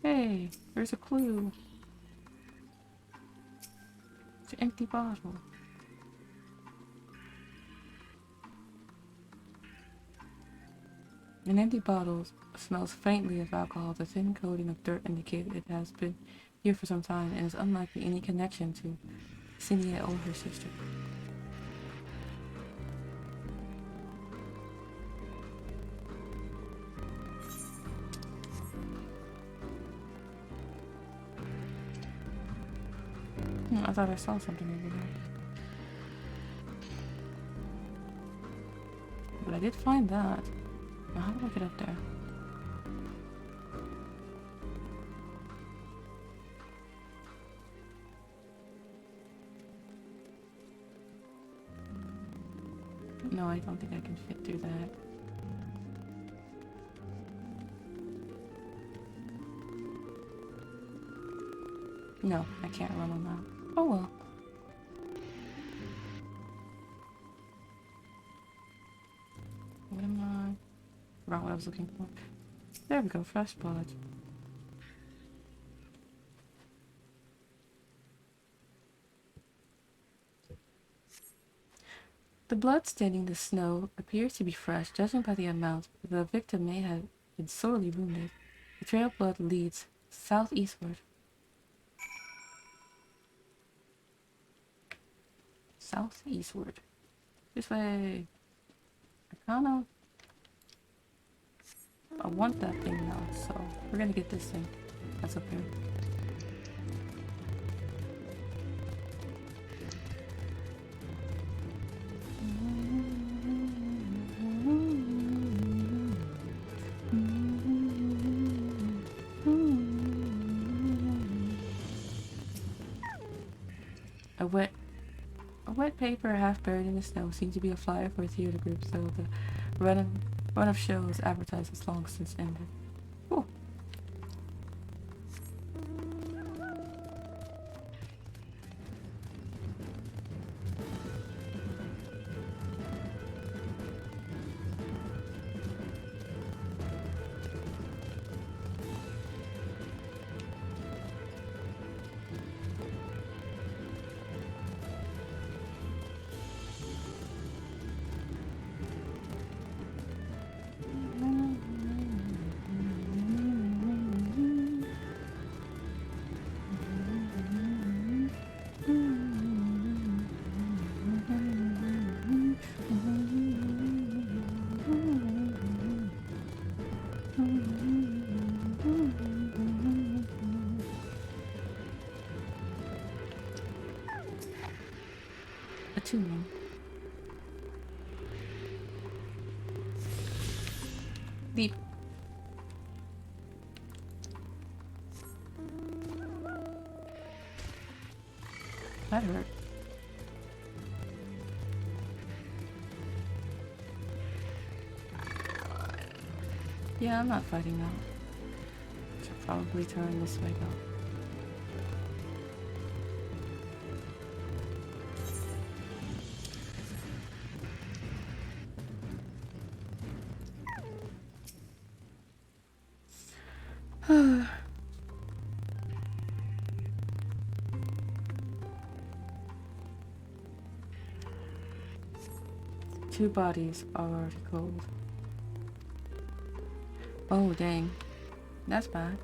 Hey, there's a clue. It's an empty bottle. An empty bottle smells faintly of alcohol. The thin coating of dirt indicates it has been here for some time and is unlikely any connection to Cynthia or her sister. I thought I saw something over there. But I did find that. Now how do I get up there? No, I don't think I can fit through that. No, I can't run on that. Oh well. What am I? Forgot what I was looking for. There we go, fresh blood. The blood staining the snow appears to be fresh, judging by the amount. The victim may have been sorely wounded. The trail of blood leads southeastward. Southeastward. This way. I want that thing now, so we're gonna get this thing. That's up here. A wet paper half buried in the snow seemed to be a flyer for a theater group, so the run of shows advertised has long since ended. Cool. Attunement. Deep. That hurt. Yeah, I'm not fighting now. Should probably turn this way though. 2 bodies are already cold. Oh, dang. That's bad.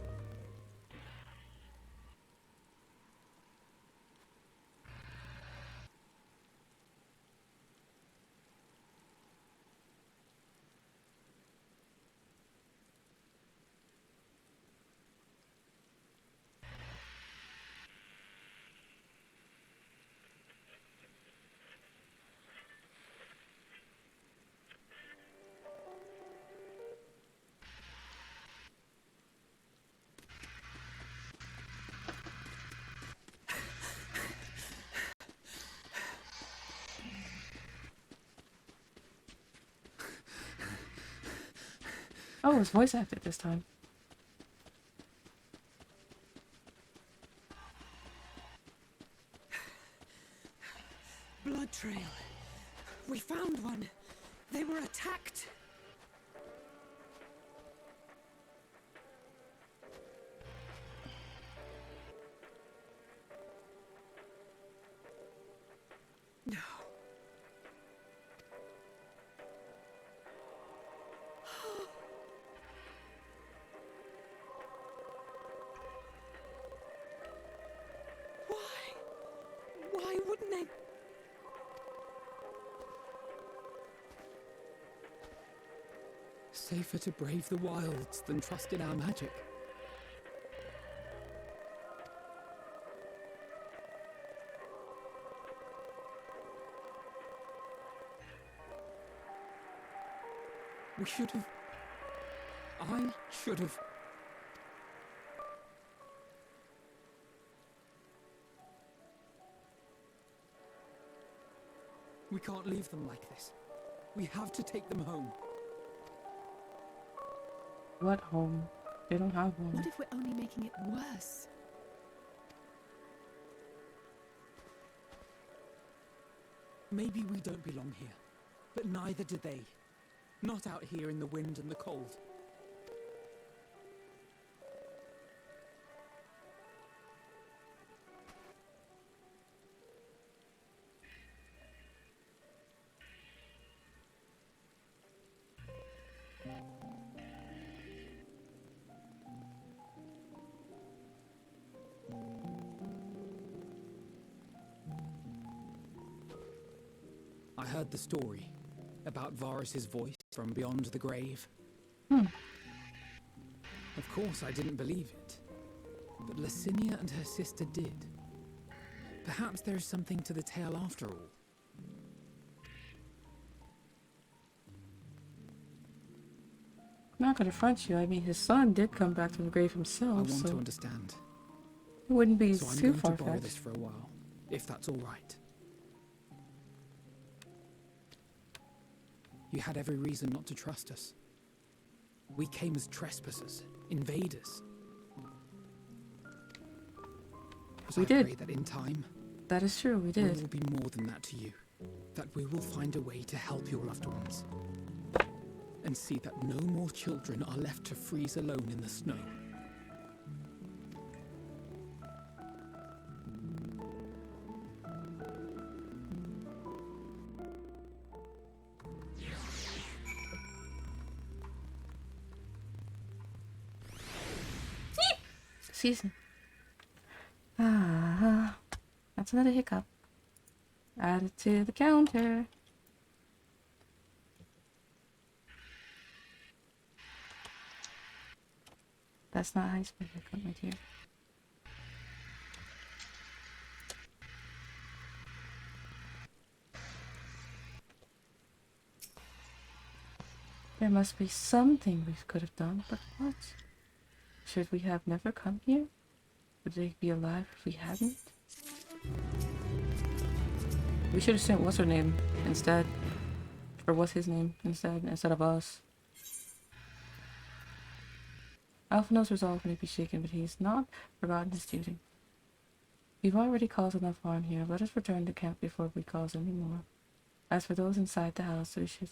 Oh, it was voice acted this time. Blood trail. We found one. They were attacked. No. Why? Why wouldn't they? Safer to brave the wilds than trust in our magic. We should have... I should have... We can't leave them like this. We have to take them home. What home? They don't have one. What if we're only making it worse? Maybe we don't belong here, but neither do they. Not out here in the wind and the cold. I heard the story about Varus's voice from beyond the grave. Of course, I didn't believe it, but Licinia and her sister did. Perhaps there is something to the tale after all. I'm not gonna front you. I mean, his son did come back from the grave I himself, want so to understand. it wouldn't be So I'm too going to borrow this far-fetched. for a while, if that's all right. You had every reason not to trust us. We came as trespassers, invaders. But We I did. pray that in time, That is true, we we did. will be more than that to you. That we will find a way to help your loved ones. And see that no more children are left to freeze alone in the snow. Season. Ah, that's another hiccup. Add it to the counter. That's not high-speed equipment here. There must be something we could have done, but what? Should we have never come here? Would they be alive if we hadn't? We should have sent what's her name instead. Or what's his name instead of us. Alphinaud's resolve may be shaken, but he has not forgotten his duty. We've already caused enough harm here. Let us return to camp before we cause any more. As for those inside the house, we should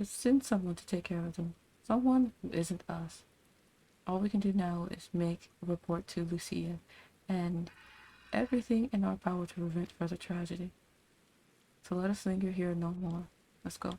send someone to take care of them. Someone who isn't us. All we can do now is make a report to Lucia and everything in our power to prevent further tragedy. So let us linger here no more. Let's go.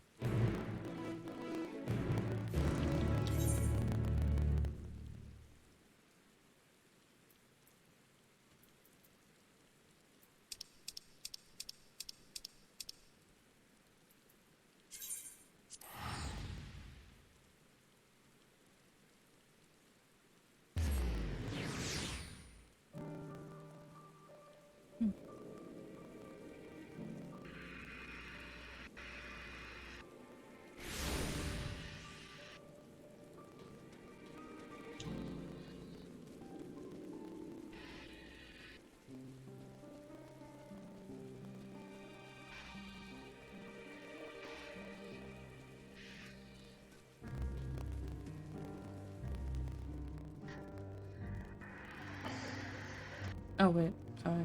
Oh wait, sorry.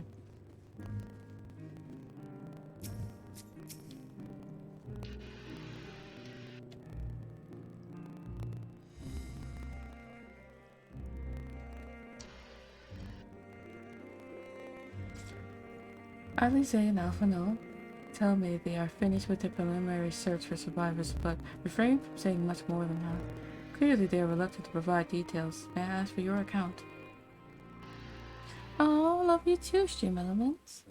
Alize and Alphinaud tell me they are finished with their preliminary search for survivors, but refrain from saying much more than that. Clearly they are reluctant to provide details. May I ask for your account? Oh, love you too, Stream Elements.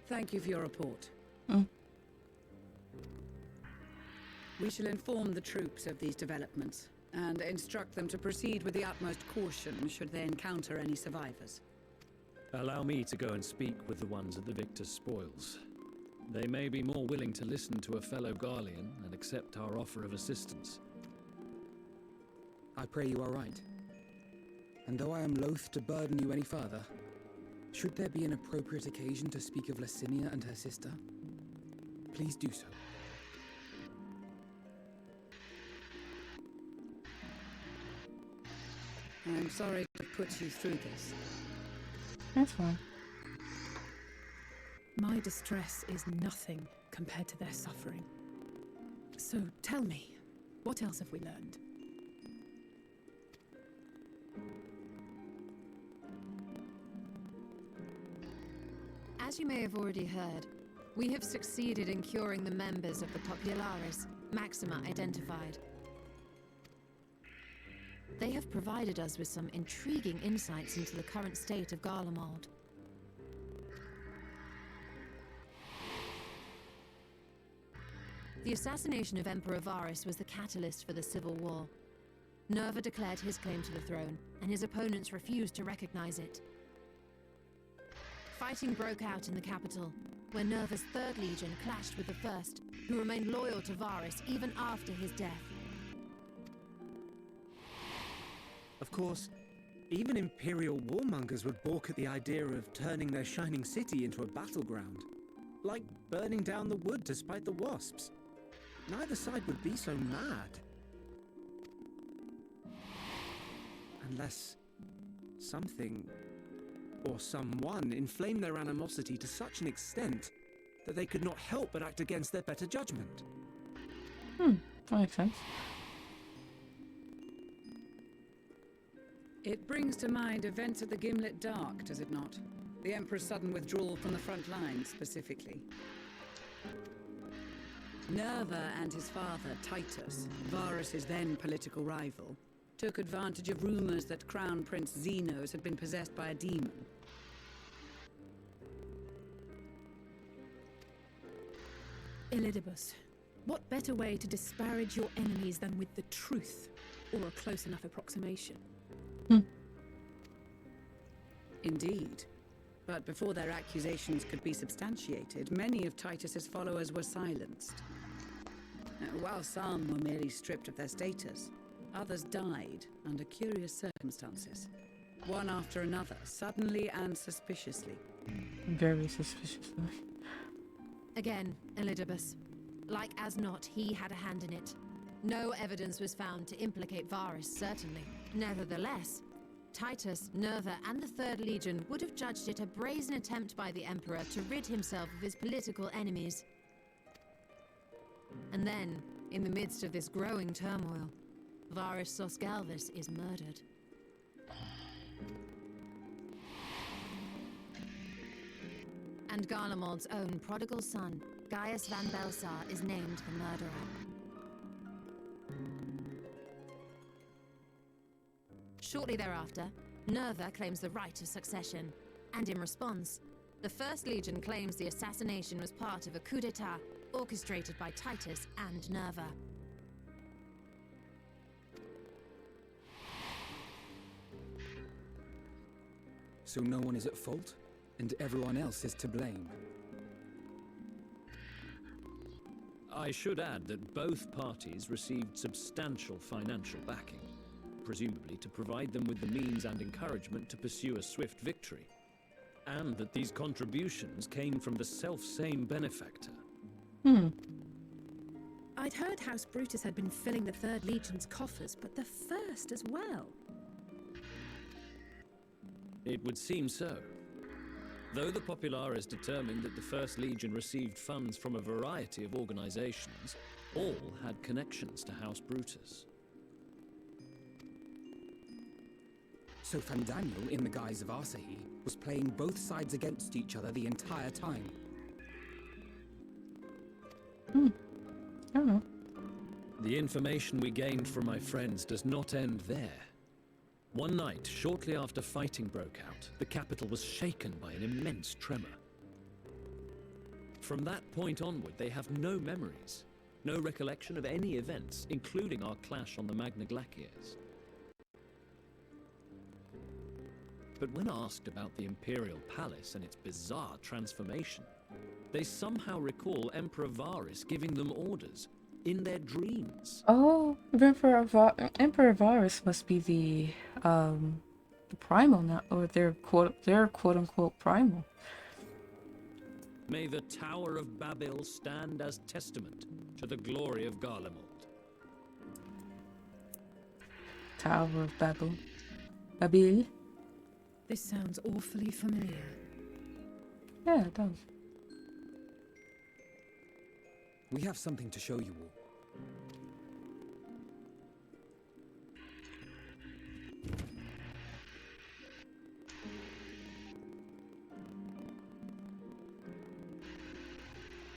Thank you for your report. Mm. We shall inform the troops of these developments and instruct them to proceed with the utmost caution should they encounter any survivors. Allow me to go and speak with the ones at the victor's spoils. They may be more willing to listen to a fellow Garlean and accept our offer of assistance. I pray you are right. And though I am loath to burden you any further, should there be an appropriate occasion to speak of Licinia and her sister, please do so. I'm sorry to put you through this. That's fine. My distress is nothing compared to their suffering. So tell me, what else have we learned? As you may have already heard, we have succeeded in curing the members of the Popularis, Maxima identified. They have provided us with some intriguing insights into the current state of Garlemald. The assassination of Emperor Varus was the catalyst for the civil war. Nerva declared his claim to the throne, and his opponents refused to recognize it. Fighting broke out in the capital, where Nerva's 3rd Legion clashed with the 1st, who remained loyal to Varus even after his death. Of course, even Imperial warmongers would balk at the idea of turning their shining city into a battleground. Like burning down the wood to spite the wasps. Neither side would be so mad. Unless something or someone inflamed their animosity to such an extent that they could not help but act against their better judgment. That makes sense. It brings to mind events at the Gimlet Dark, does it not? The Emperor's sudden withdrawal from the front line, specifically. Nerva and his father, Titus, Varus's then political rival, took advantage of rumors that Crown Prince Zenos had been possessed by a demon. Elidibus, what better way to disparage your enemies than with the truth, or a close enough approximation? Indeed. But before their accusations could be substantiated, many of Titus's followers were silenced. While some were merely stripped of their status, others died under curious circumstances. One after another, suddenly and suspiciously. Very suspiciously. Again, Elidibus. Like as not, he had a hand in it. No evidence was found to implicate Varus, certainly. Nevertheless, Titus, Nerva, and the Third Legion would have judged it a brazen attempt by the Emperor to rid himself of his political enemies. And then, in the midst of this growing turmoil, Varus Sosgalvis is murdered. And Garlemald's own prodigal son, Gaius van Belsar, is named the murderer. Shortly thereafter, Nerva claims the right of succession, and in response, the First Legion claims the assassination was part of a coup d'etat orchestrated by Titus and Nerva. So no one is at fault, and everyone else is to blame. I should add that both parties received substantial financial backing, presumably to provide them with the means and encouragement to pursue a swift victory, and that these contributions came from the self-same benefactor. I'd heard House Brutus had been filling the Third Legion's coffers, but the First as well. It would seem so. Though the Populares determined that the First Legion received funds from a variety of organizations, all had connections to House Brutus. So Fandaniel, in the guise of Asahi, was playing both sides against each other the entire time. I don't know. The information we gained from my friends does not end there. One night, shortly after fighting broke out, the capital was shaken by an immense tremor. From that point onward, they have no memories, no recollection of any events, including our clash on the Magna Glaciers. But when asked about the Imperial Palace and its bizarre transformation, they somehow recall Emperor Varus giving them orders in their dreams. Oh, Emperor Varus must be the primal now, or their quote unquote primal. May the Tower of Babel stand as testament to the glory of Garlemald. Tower of Babel. Babil. This sounds awfully familiar. Yeah, it does. We have something to show you all.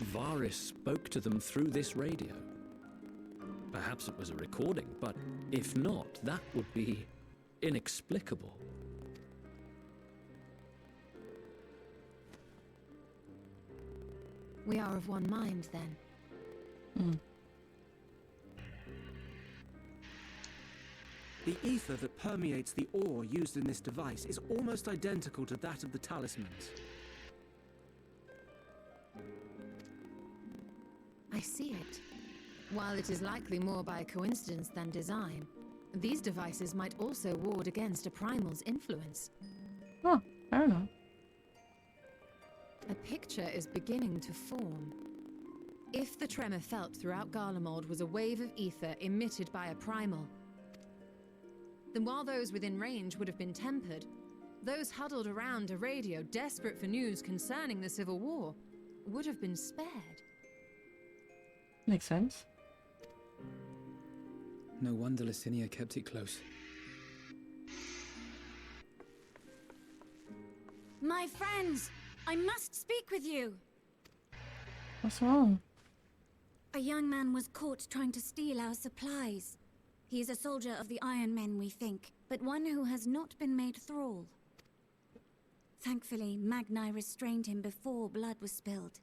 Varus spoke to them through this radio. Perhaps it was a recording, but if not, that would be inexplicable. We are of one mind, then. The ether that permeates the ore used in this device is almost identical to that of the talismans. I see it. While it is likely more by coincidence than design, these devices might also ward against a primal's influence. Oh, I don't know. A picture is beginning to form. If the tremor felt throughout Garlemald was a wave of ether emitted by a primal, then while those within range would have been tempered, those huddled around a radio desperate for news concerning the Civil War would have been spared. Makes sense. No wonder Licinia kept it close. My friends, I must speak with you. What's wrong? A young man was caught trying to steal our supplies. He is a soldier of the Iron Men, we think, but one who has not been made thrall. Thankfully, Magni restrained him before blood was spilled.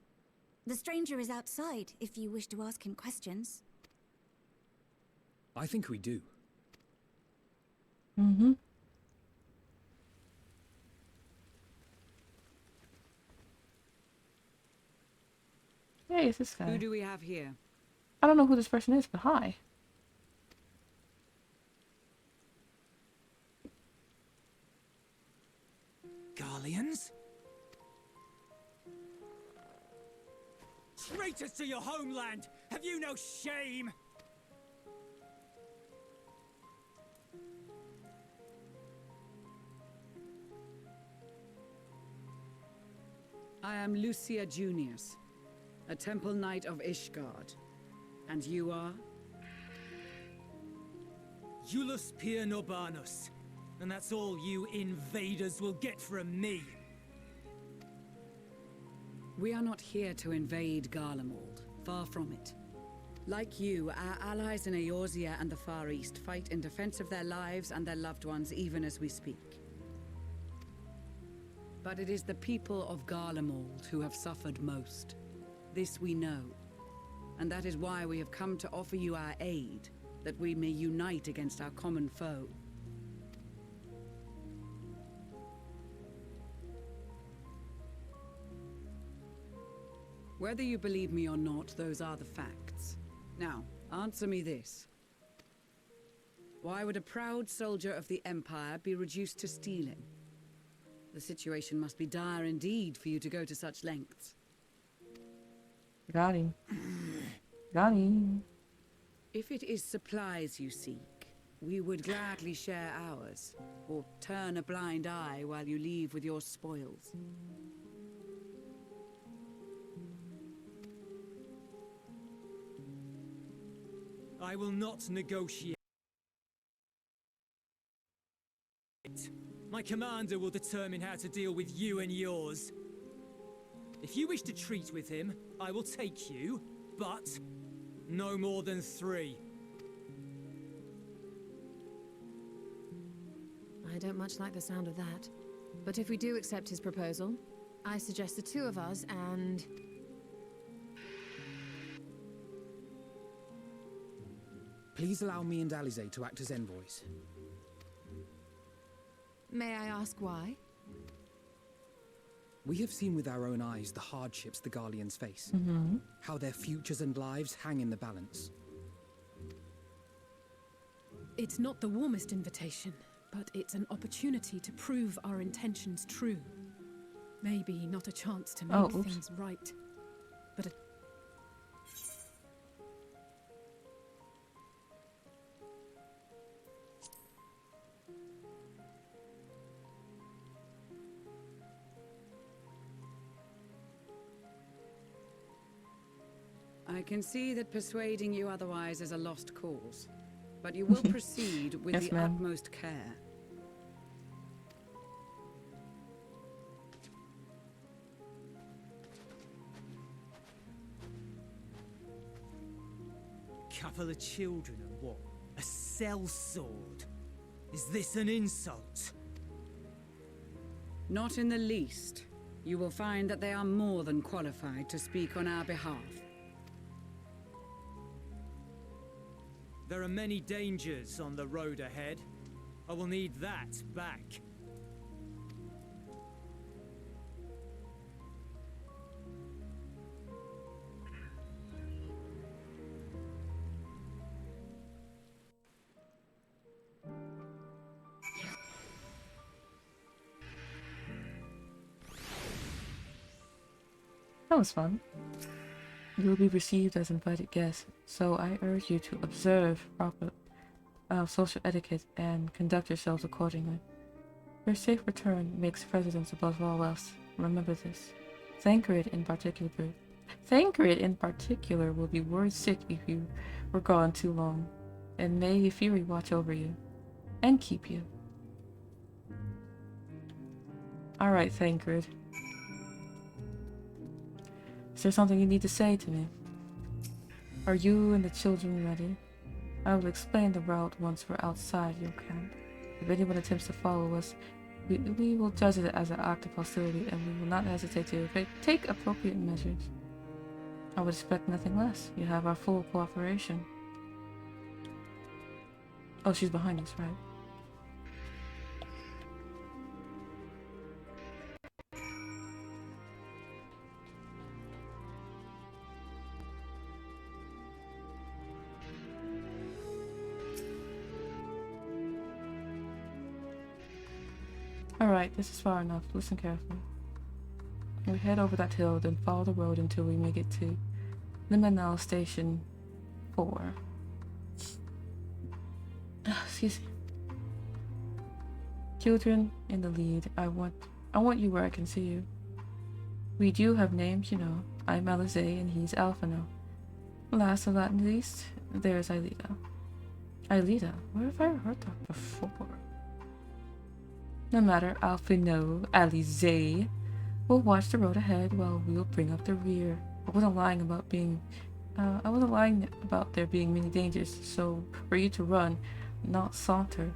The stranger is outside, if you wish to ask him questions. I think we do. Mm-hmm. Hey, it's this guy. Who do we have here? I don't know who this person is, but hi. Garleans? Traitors to your homeland! Have you no shame? I am Lucia Junius, a temple knight of Ishgard. And you are? Iulus Pier Norbanus. And that's all you invaders will get from me. We are not here to invade Garlemald. Far from it. Like you, our allies in Eorzea and the Far East fight in defense of their lives and their loved ones even as we speak. But it is the people of Garlemald who have suffered most. This we know. And that is why we have come to offer you our aid, that we may unite against our common foe. Whether you believe me or not, those are the facts. Now, answer me this. Why would a proud soldier of the Empire be reduced to stealing? The situation must be dire indeed for you to go to such lengths. Got him. Got him. If it is supplies you seek, we would gladly share ours, or turn a blind eye while you leave with your spoils. I will not negotiate. My commander will determine how to deal with you and yours. If you wish to treat with him, I will take you, but no more than 3. I don't much like the sound of that. But if we do accept his proposal, I suggest the 2 of us and... Please allow me and Alize to act as envoys. May I ask why? We have seen with our own eyes the hardships the Garleans face. How their futures and lives hang in the balance. It's not the warmest invitation, but it's an opportunity to prove our intentions true. Maybe not a chance to make things right, but a... I can see that persuading you otherwise is a lost cause, but you will proceed with Yes, the ma'am. utmost care. Couple of children and what? A sellsword? Is this an insult? Not in the least. You will find that they are more than qualified to speak on our behalf. There are many dangers on the road ahead. I will need that back. That was fun. You will be received as invited guests, so I urge you to observe proper social etiquette and conduct yourselves accordingly. Your safe return makes precedence above all else. Remember this. Thancred in particular will be worried sick if you were gone too long, and may Fury watch over you and keep you. Alright, Thancred. Is there something you need to say to me? Are you and the children ready? I will explain the route once we're outside your camp. If anyone attempts to follow us, we will judge it as an act of hostility, and we will not hesitate to take appropriate measures. I would expect nothing less. You have our full cooperation. Oh, she's behind us, right? Alright, this is far enough. Listen carefully. We head over that hill, then follow the road until we make it to Liminal Station 4. Excuse me. Children in the lead. I want you where I can see you. We do have names, you know. I'm Alize and he's Alphino. Last but not least, there's Aelita. Aelita? Where have I heard that before? No matter, Alphino, Alize. We'll watch the road ahead while we'll bring up the rear. I wasn't lying about there being many dangers, so for you to run, not saunter.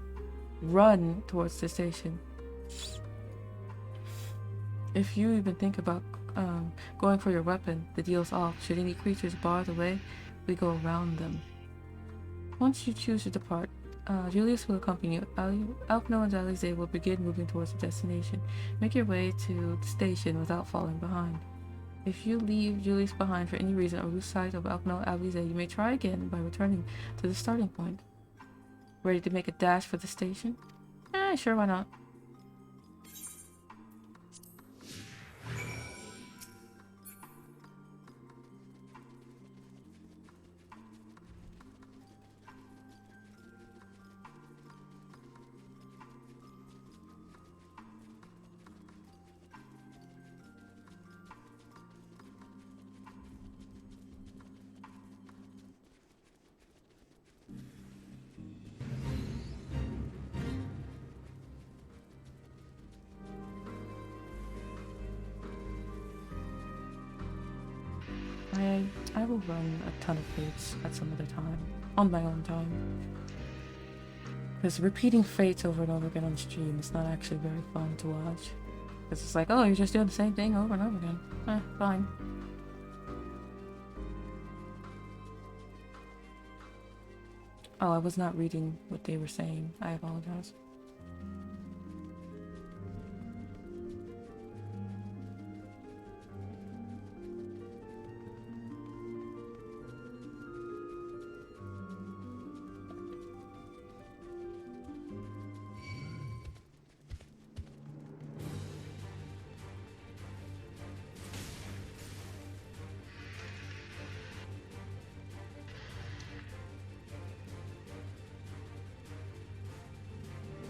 Run towards the station. If you even think about going for your weapon, the deal's off. Should any creatures bar the way, we go around them. Once you choose to depart, Julius will accompany you. Alphino and Alize will begin moving towards the destination. Make your way to the station without falling behind. If you leave Julius behind for any reason or lose sight of Alphino and Alize, you may try again by returning to the starting point. Ready to make a dash for the station? Sure, why not? I will run a ton of fates at some other time, on my own time. Because repeating fates over and over again on stream is not actually very fun to watch. Because it's like, oh, you're just doing the same thing over and over again. Fine. Oh, I was not reading what they were saying. I apologize.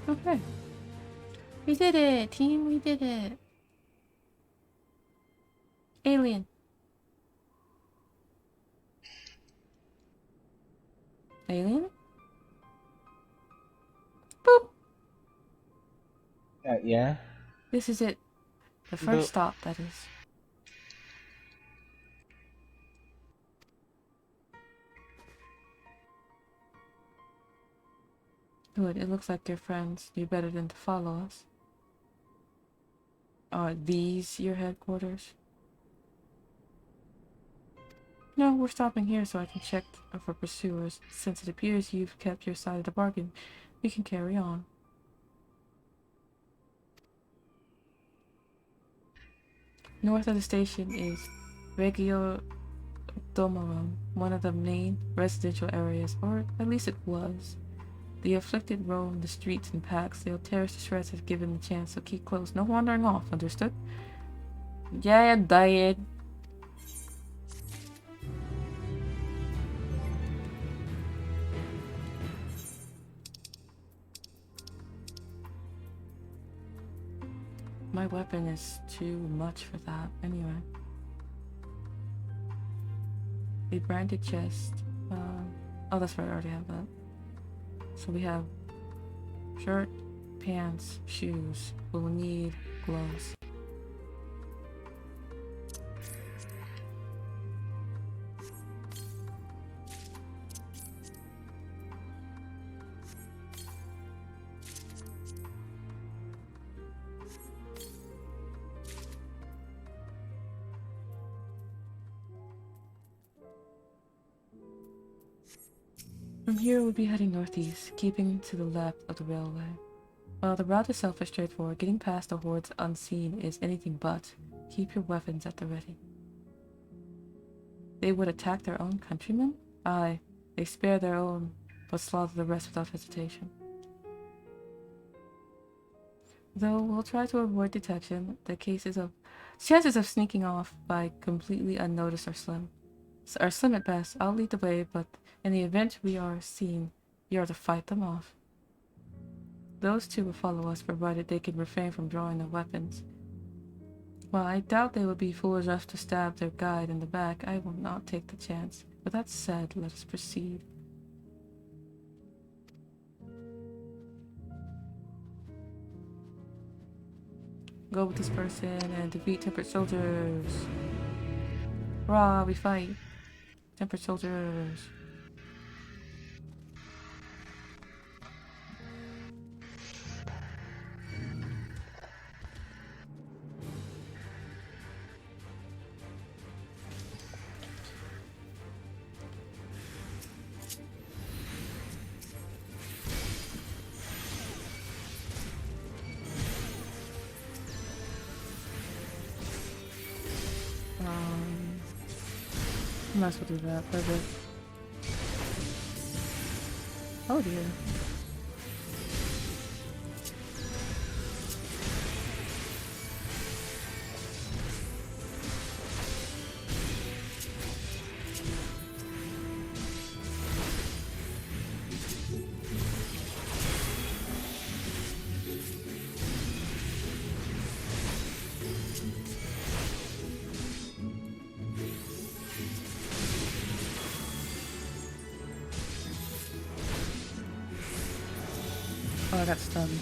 Okay. We did it, team. We did it. Alien. Alien? Boop. Yeah. This is it. The first stop, that is. Good, it looks like your friends knew better than to follow us. Are these your headquarters? No, we're stopping here so I can check for pursuers. Since it appears you've kept your side of the bargain, we can carry on. North of the station is Regio Domorum, one of the main residential areas, or at least it was. The afflicted roam the streets in packs. They'll tear us to shreds if given the chance, so keep close. No wandering off, understood? Yeah, diet. My weapon is too much for that, anyway. A branded chest. Oh, that's right, I already have that. So we have shirt, pants, shoes. We'll need gloves. From here, we'll be heading northeast, keeping to the left of the railway. While the route itself is straightforward, getting past the hordes unseen is anything but. Keep your weapons at the ready. They would attack their own countrymen? Aye, they spare their own, but slaughter the rest without hesitation. Though we'll try to avoid detection, the chances of sneaking off by completely unnoticed are slim. Are slim at best. I'll lead the way, but in the event we are seen, you are to fight them off. Those two will follow us, provided they can refrain from drawing their weapons. While I doubt they would be foolish enough to stab their guide in the back, I will not take the chance. With that said, let us proceed. Go with this person and defeat tempered soldiers. Hurrah, we fight. Tempered soldiers. I might as well do that. Perfect. Oh dear. Oh, I got stunned.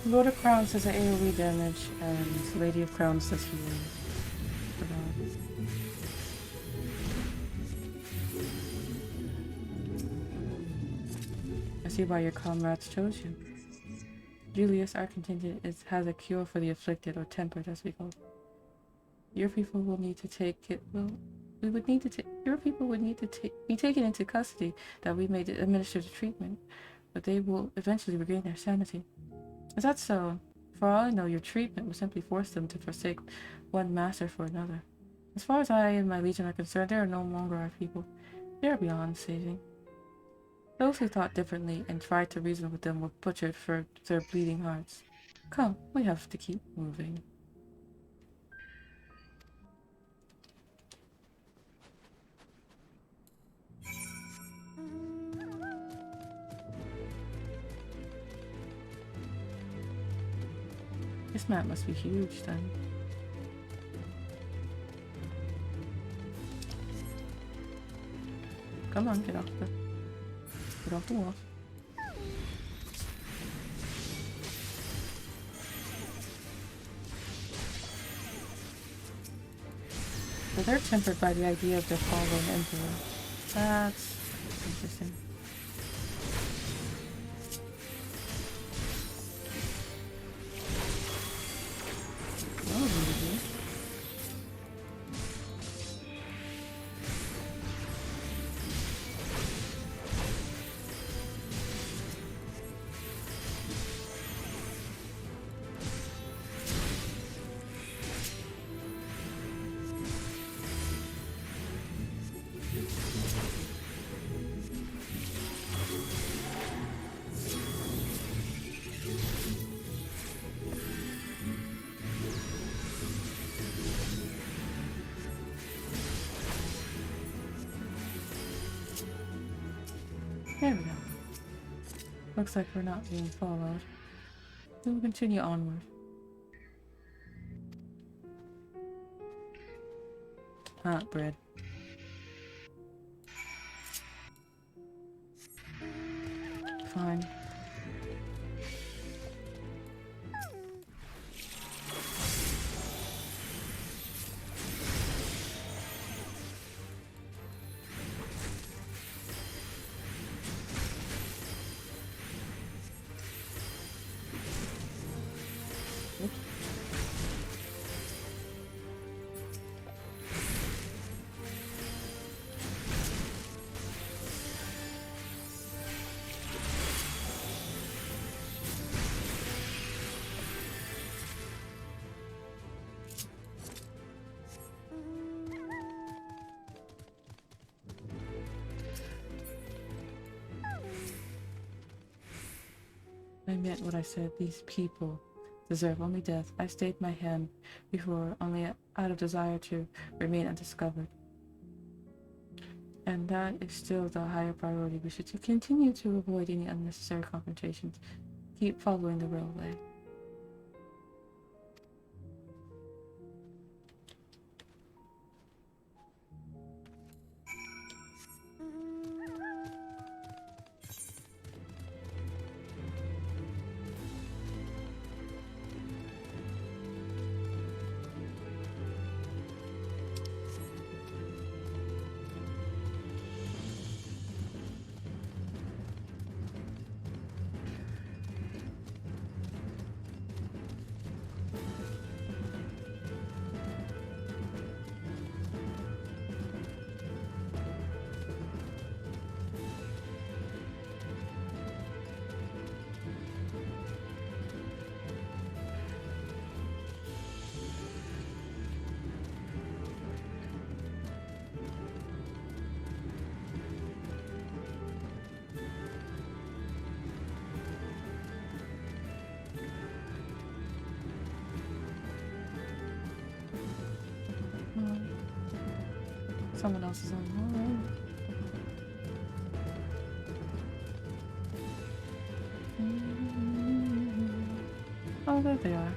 Lord of Crowns does AoE damage, and Lady of Crowns does healing. I see why your comrades chose you. Julius, our contingent, has a cure for the afflicted, or tempered as we call it. Your people will need to take it. Your people would need to be taken into custody that we may administer the treatment, but they will eventually regain their sanity. Is that so? For all I know, your treatment will simply force them to forsake one master for another. As far as I and my legion are concerned, they are no longer our people. They are beyond saving. Those who thought differently and tried to reason with them were butchered for their bleeding hearts. Come, we have to keep moving. This map must be huge then. Come on, get off the wall. So they're tempered by the idea of their fallen emperor. That's interesting. There we go. Looks like we're not being followed. We will continue onward. Hot bread. Fine. I meant what I said. These people deserve only death. I stayed my hand before only out of desire to remain undiscovered. And that is still the higher priority. We should continue to avoid any unnecessary confrontations. Keep following the railway. Someone else is online. Oh, there they are.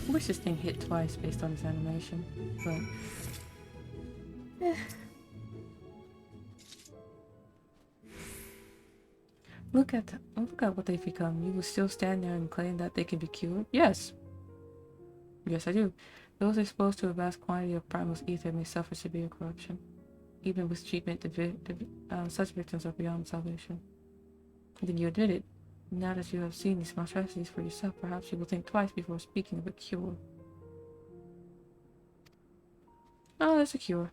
I wish this thing hit twice based on its animation, but look at what they've become. You will still stand there and claim that they can be cured? Yes. Yes, I do. Those exposed to a vast quantity of primal's ether may suffer severe corruption. Even with treatment, such victims are beyond salvation. Then you admit it. Now that you have seen these monstrosities for yourself, perhaps you will think twice before speaking of a cure. Oh, that's a cure.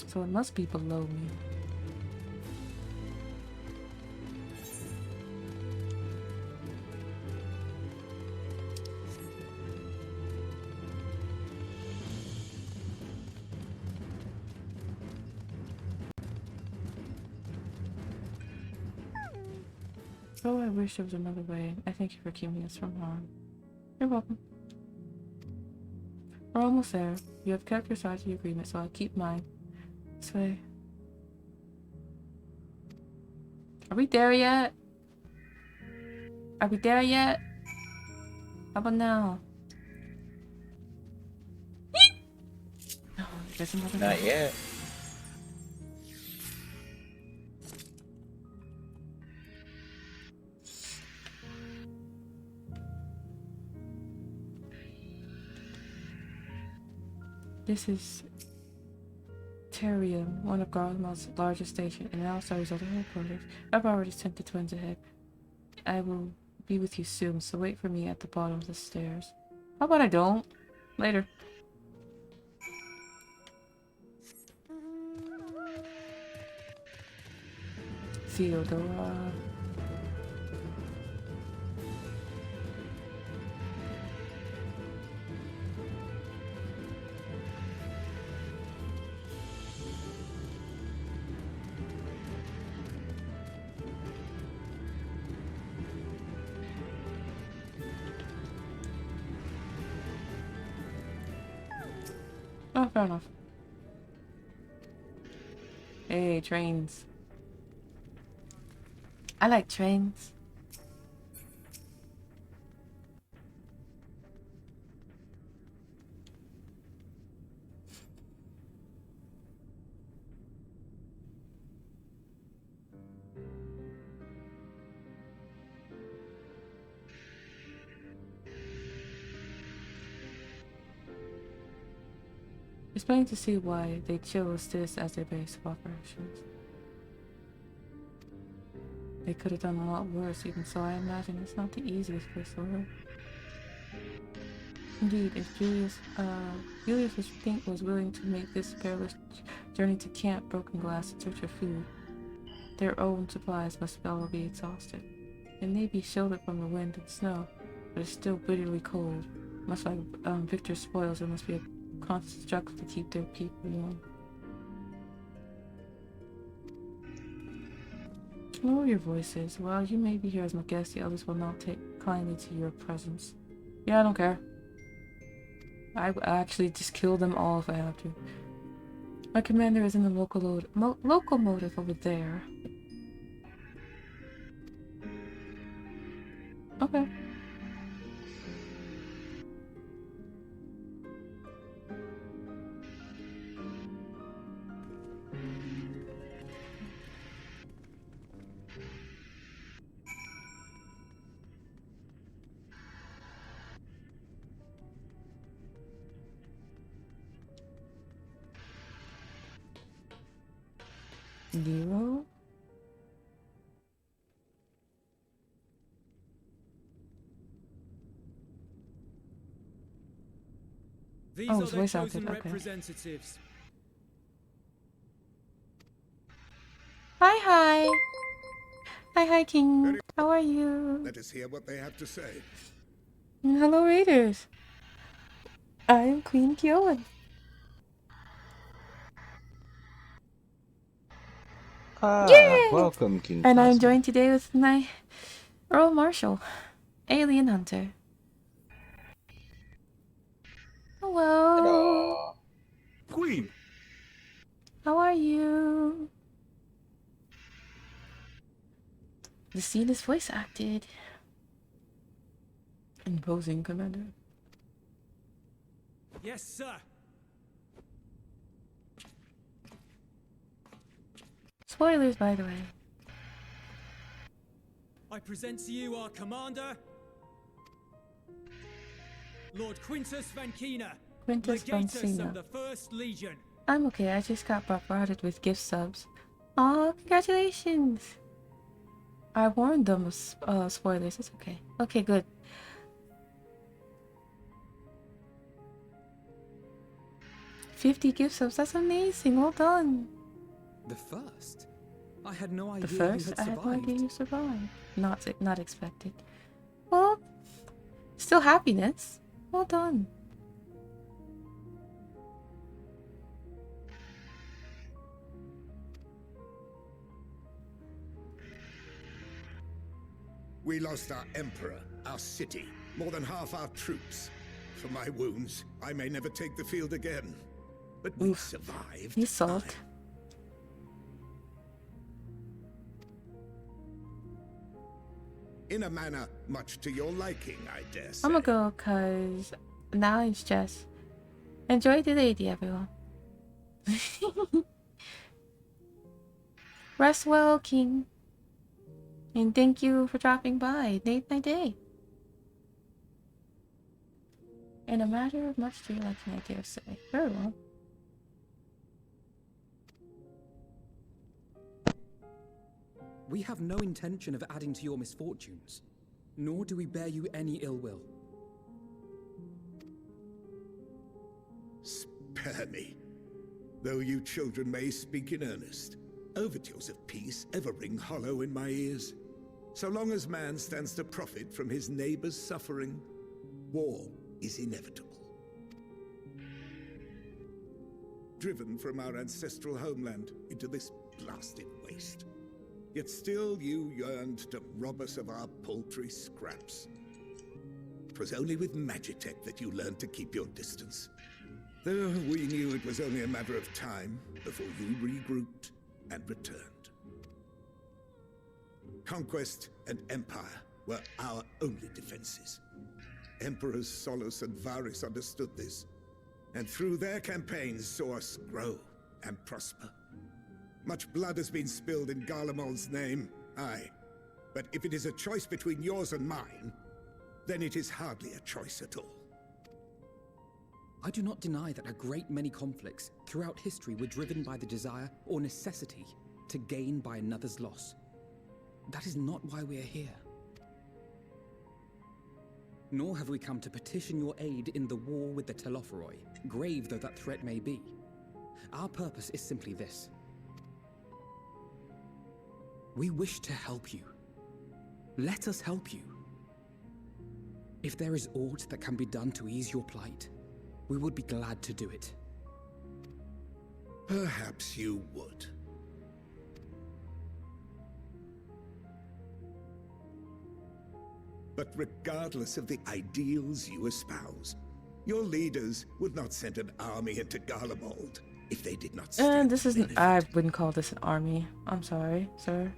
So it must be below me. Oh, I wish there was another way. I thank you for keeping us from harm. You're welcome. We're almost there. You have kept your side of the agreement, so I'll keep mine. This way. Are we there yet? Are we there yet? How about now? No, there's another Not way. yet. This is Terrium, one of Garlemald's largest stations, and now serves other headquarters. I've already sent the twins ahead. I will be with you soon, so wait for me at the bottom of the stairs. How about I don't? Later. Theodora. Oh, fair enough. Hey, trains. I like trains. It's plain to see why they chose this as their base of operations. They could have done a lot worse, even so I imagine it's not the easiest place to live. Indeed, if Julius was willing to make this perilous journey to Camp Broken Glass in search of food, their own supplies must all be exhausted. It may be sheltered from the wind and snow, but it's still bitterly cold. Much like Victor's spoils, it must be a constant struggle to keep their people warm. Lower your voices. While you may be here as my guest, the others will not take kindly to your presence. Yeah, I don't care. I actually just kill them all if I have to. My commander is in the locomotive over there. Okay. Zero. These Oh, are it's the voice chosen acted. Okay. representatives. Hi. Hi, King. How are you? Let us hear what they have to say. Hello, Raiders. I am Queen Kyoan. Yay! Welcome, King And I'm Cosmo. joined today with my Earl Marshal, Alien Hunter. Hello. Hello. Queen! How are you? The scene is voice acted. Imposing, Commander. Yes, sir. Spoilers, by the way. I present to you our commander, Lord Quintus Van Kina, Quintus Van Legatus Kina. of the First Legion. I'm okay, I just got bombarded with gift subs. Aw, congratulations! I warned them of spoilers, it's okay. Okay, good. $50 gift subs, that's amazing, well done! The first? I had no idea The first? you had I had no survived. idea you survived. Not expected. Well, still happiness. Well done. We lost our emperor, our city, more than half our troops. For my wounds, I may never take the field again. But we survived. You salt. In a manner much to your liking, I dare say. I'm gonna go cause now it's just enjoy the lady, everyone. Rest well, King. And thank you for dropping by. Made my day. In a matter of much daylight, can I dare say. Very well. We have no intention of adding to your misfortunes, nor do we bear you any ill will. Spare me. Though you children may speak in earnest, overtures of peace ever ring hollow in my ears. So long as man stands to profit from his neighbor's suffering, war is inevitable. Driven from our ancestral homeland into this blasted waste. Yet still you yearned to rob us of our paltry scraps. 'Twas only with Magitech that you learned to keep your distance. Though we knew it was only a matter of time before you regrouped and returned. Conquest and empire were our only defenses. Emperors Solus and Varys understood this, and through their campaigns saw us grow and prosper. Much blood has been spilled in Garlemald's name, aye. But if it is a choice between yours and mine, then it is hardly a choice at all. I do not deny that a great many conflicts throughout history were driven by the desire or necessity to gain by another's loss. That is not why we are here. Nor have we come to petition your aid in the war with the Telophoroi, grave though that threat may be. Our purpose is simply this. We wish to help you. Let us help you. If there is aught that can be done to ease your plight, we would be glad to do it. Perhaps you would. But regardless of the ideals you espouse, your leaders would not send an army into Garlemald if they did not stand this isn't. I wouldn't call this an army. I'm sorry, sir.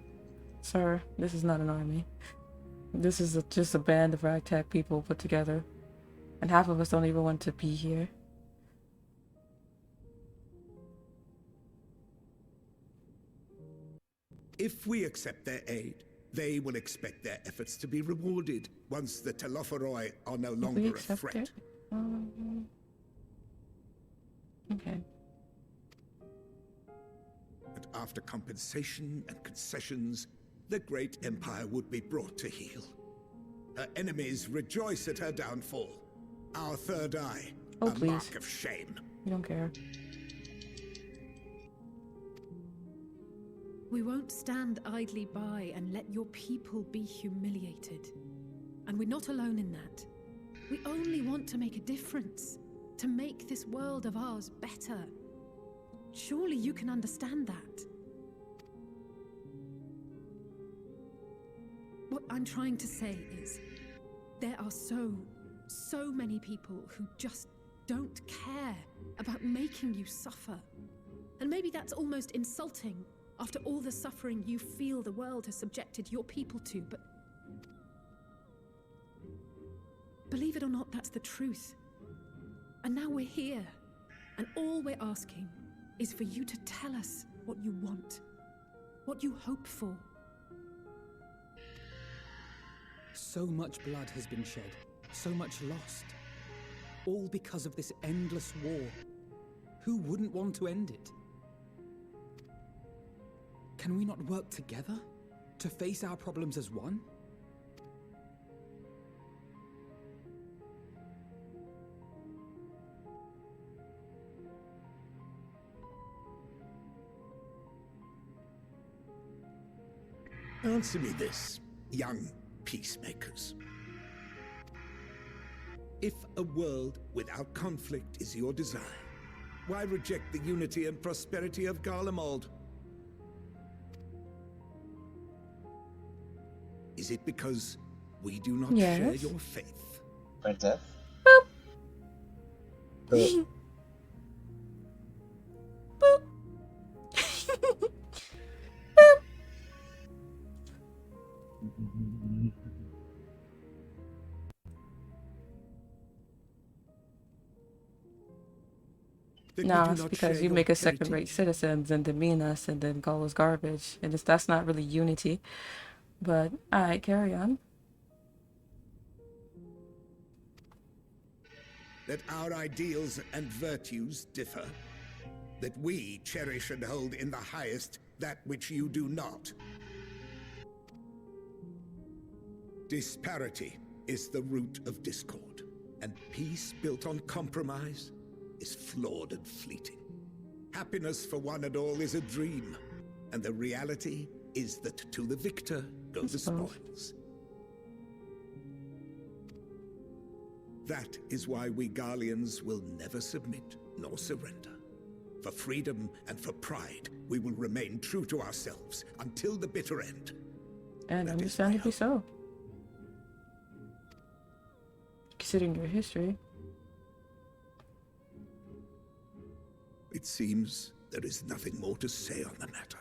Sir, this is not an army. This is just a band of ragtag people put together. And half of us don't even want to be here. If we accept their aid, they will expect their efforts to be rewarded once the Telophoroi are no longer a threat. Okay. And after compensation and concessions, the great empire would be brought to heel. Her enemies rejoice at her downfall. Our third eye, a mark of shame. You don't care. We won't stand idly by and let your people be humiliated. And we're not alone in that. We only want to make a difference, to make this world of ours better. Surely you can understand that. What I'm trying to say is, there are so many people who just don't care about making you suffer. And maybe that's almost insulting after all the suffering you feel the world has subjected your people to, but believe it or not, that's the truth. And now we're here, and all we're asking is for you to tell us what you want, what you hope for. So much blood has been shed, so much lost. All because of this endless war. Who wouldn't want to end it? Can we not work together to face our problems as one? Answer me this, young peacemakers. If a world without conflict is your desire, why reject the unity and prosperity of Garlemald? Is it because we do not share your faith? Princess? Boop. Boop. Boop. No, it's because you make us second-rate citizens and demean us and then call us garbage. And that's not really unity. But, alright, carry on. that our ideals and virtues differ, that we cherish and hold in the highest that which you do not. Disparity is the root of discord, and peace built on compromise is flawed and fleeting. Happiness for one and all is a dream, and the reality is that to the victor go the spoils. That is why we Garleans will never submit nor surrender. For freedom and for pride, we will remain true to ourselves until the bitter end. And understandably so. Considering your history. It seems there is nothing more to say on the matter.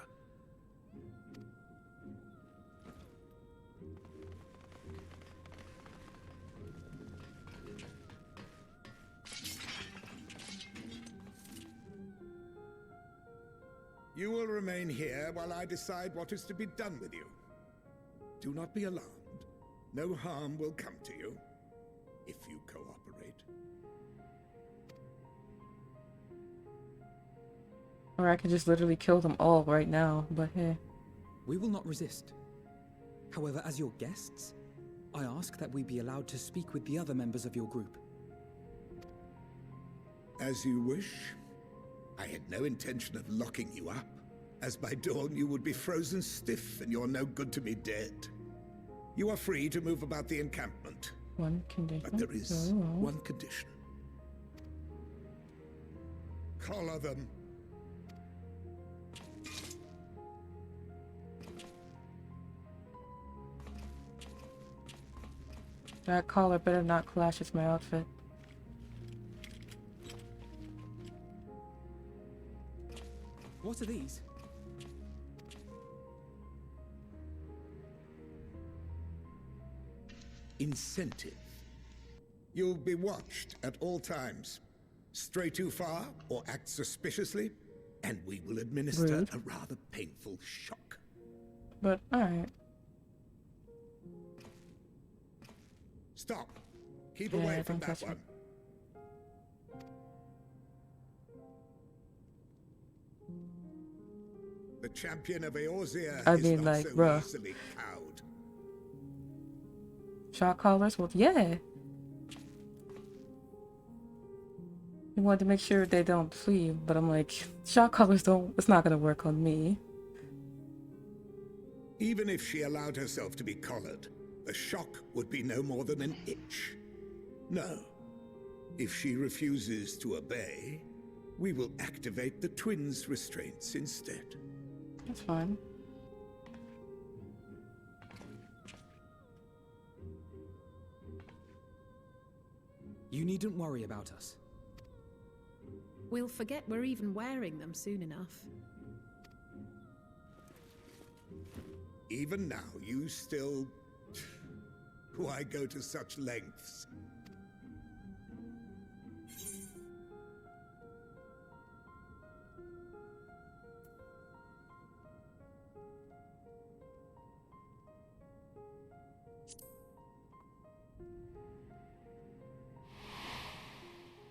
You will remain here while I decide what is to be done with you. Do not be alarmed. No harm will come to you if you cooperate. Or I could just literally kill them all right now, but hey. We will not resist. However, as your guests, I ask that we be allowed to speak with the other members of your group. As you wish. I had no intention of locking you up, as by dawn you would be frozen stiff and you're no good to me dead. You are free to move about the encampment. One condition. But there is one condition. Collar them. That collar better not clash with my outfit. What are these? Incentive. You'll be watched at all times. Stray too far or act suspiciously, and we will administer a rather painful shock. But, alright. Stop. Keep away from that one. The champion of Eorzea is not so easily cowed. Shock collars? Well, yeah. We wanted to make sure they don't flee, but I'm like, shock collars don't, it's not gonna work on me. Even if she allowed herself to be collared, the shock would be no more than an itch. No. If she refuses to obey, we will activate the twins' restraints instead. That's fine. You needn't worry about us. We'll forget we're even wearing them soon enough. Even now, you still... Why go to such lengths?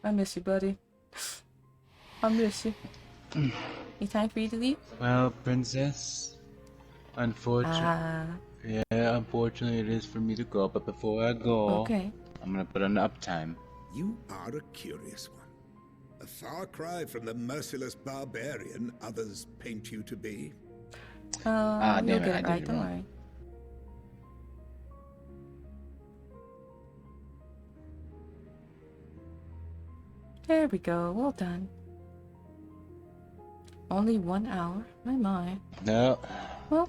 I miss you, buddy. I miss you. It's time for you to leave? Well, princess, unfortunately, unfortunately it is for me to go, but before I go, I'm gonna put on uptime. You are a curious one. A far cry from the merciless barbarian others paint you to be. You'll get it right, don't worry. There we go, well done. Only 1 hour? My. No. Well.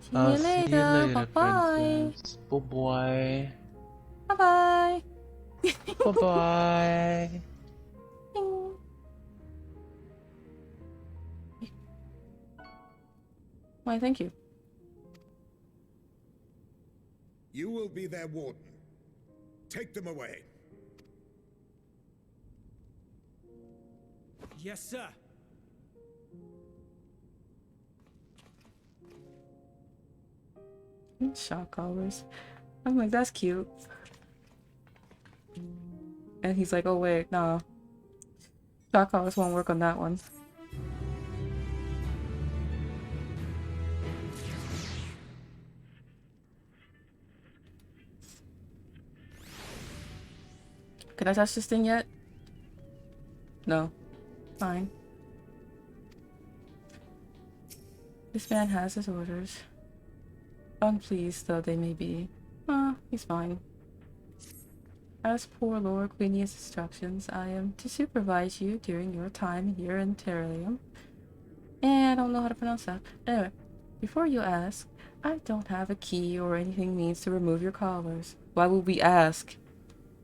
See you later. Bye-bye. Bye-bye. Bye-bye. Bye-bye. Why, thank you. You will be their warden. Take them away. Yes, sir. Shock collars. I'm like, that's cute. And he's like, oh wait, nah. Shock collars won't work on that one. Can I touch this thing yet? No. Fine. This man has his orders. Unpleased though they may be. He's fine. As poor Lord Queenia's instructions, I am to supervise you during your time here in Terrarium. And I don't know how to pronounce that. Anyway, before you ask, I don't have a key or anything means to remove your collars. Why would we ask?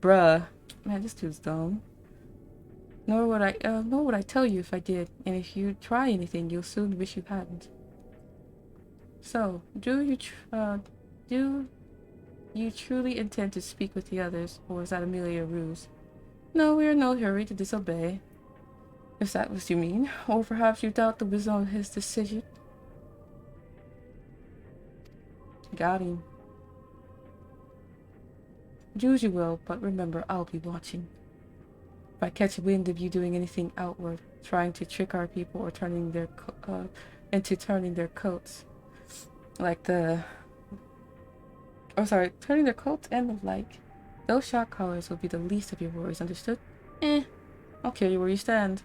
Bruh. Man, this dude's dumb. Nor would I tell you if I did, and if you try anything, you'll soon wish you hadn't. So, do you truly intend to speak with the others, or is that merely a ruse? No, we are in no hurry to disobey, if that was you mean, or perhaps you doubt the wisdom of his decision. Got him. Do as you will, but remember, I'll be watching. If I catch wind of you doing anything outward, trying to trick our people or turning their coats, like the... Oh, sorry, turning their coats and the like, those shock collars will be the least of your worries, understood? I'll kill you where you stand.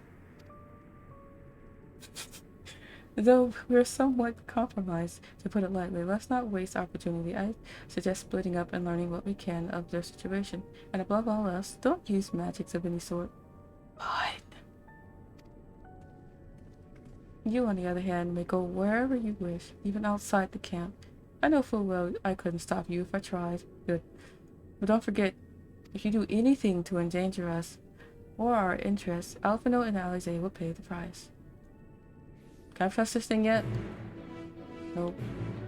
Though we're somewhat compromised, to put it lightly, let's not waste opportunity. I suggest splitting up and learning what we can of their situation. And above all else, don't use magics of any sort. Fine. You, on the other hand, may go wherever you wish, even outside the camp. I know full well I couldn't stop you if I tried. Good. But don't forget, if you do anything to endanger us or our interests, Alphino and Alize will pay the price. Can I press this thing yet? Nope.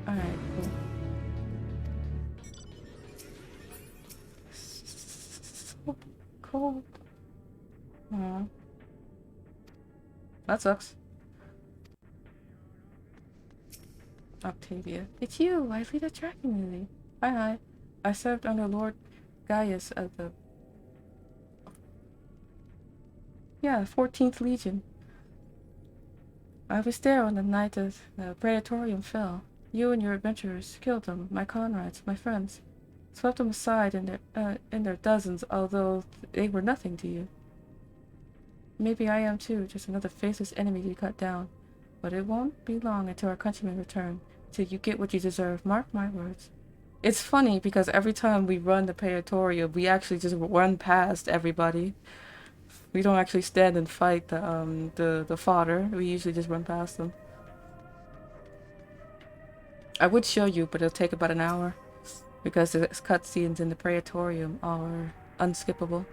Alright, cool. So cold. Aw. That sucks. Octavia. It's you! I lead a tracking lily. Hi. I served under Lord Gaius of the... Yeah, 14th Legion. I was there on the night of the Praetorium fell. You and your adventurers killed them, my comrades, my friends. Swept them aside in their dozens, although they were nothing to you. Maybe I am too, just another faceless enemy to cut down. But it won't be long until our countrymen return, till you get what you deserve, mark my words. It's funny because every time we run the Praetorium, we actually just run past everybody. We don't actually stand and fight the fodder. We usually just run past them. I would show you, but it'll take about an hour because the cutscenes in the Praetorium are unskippable.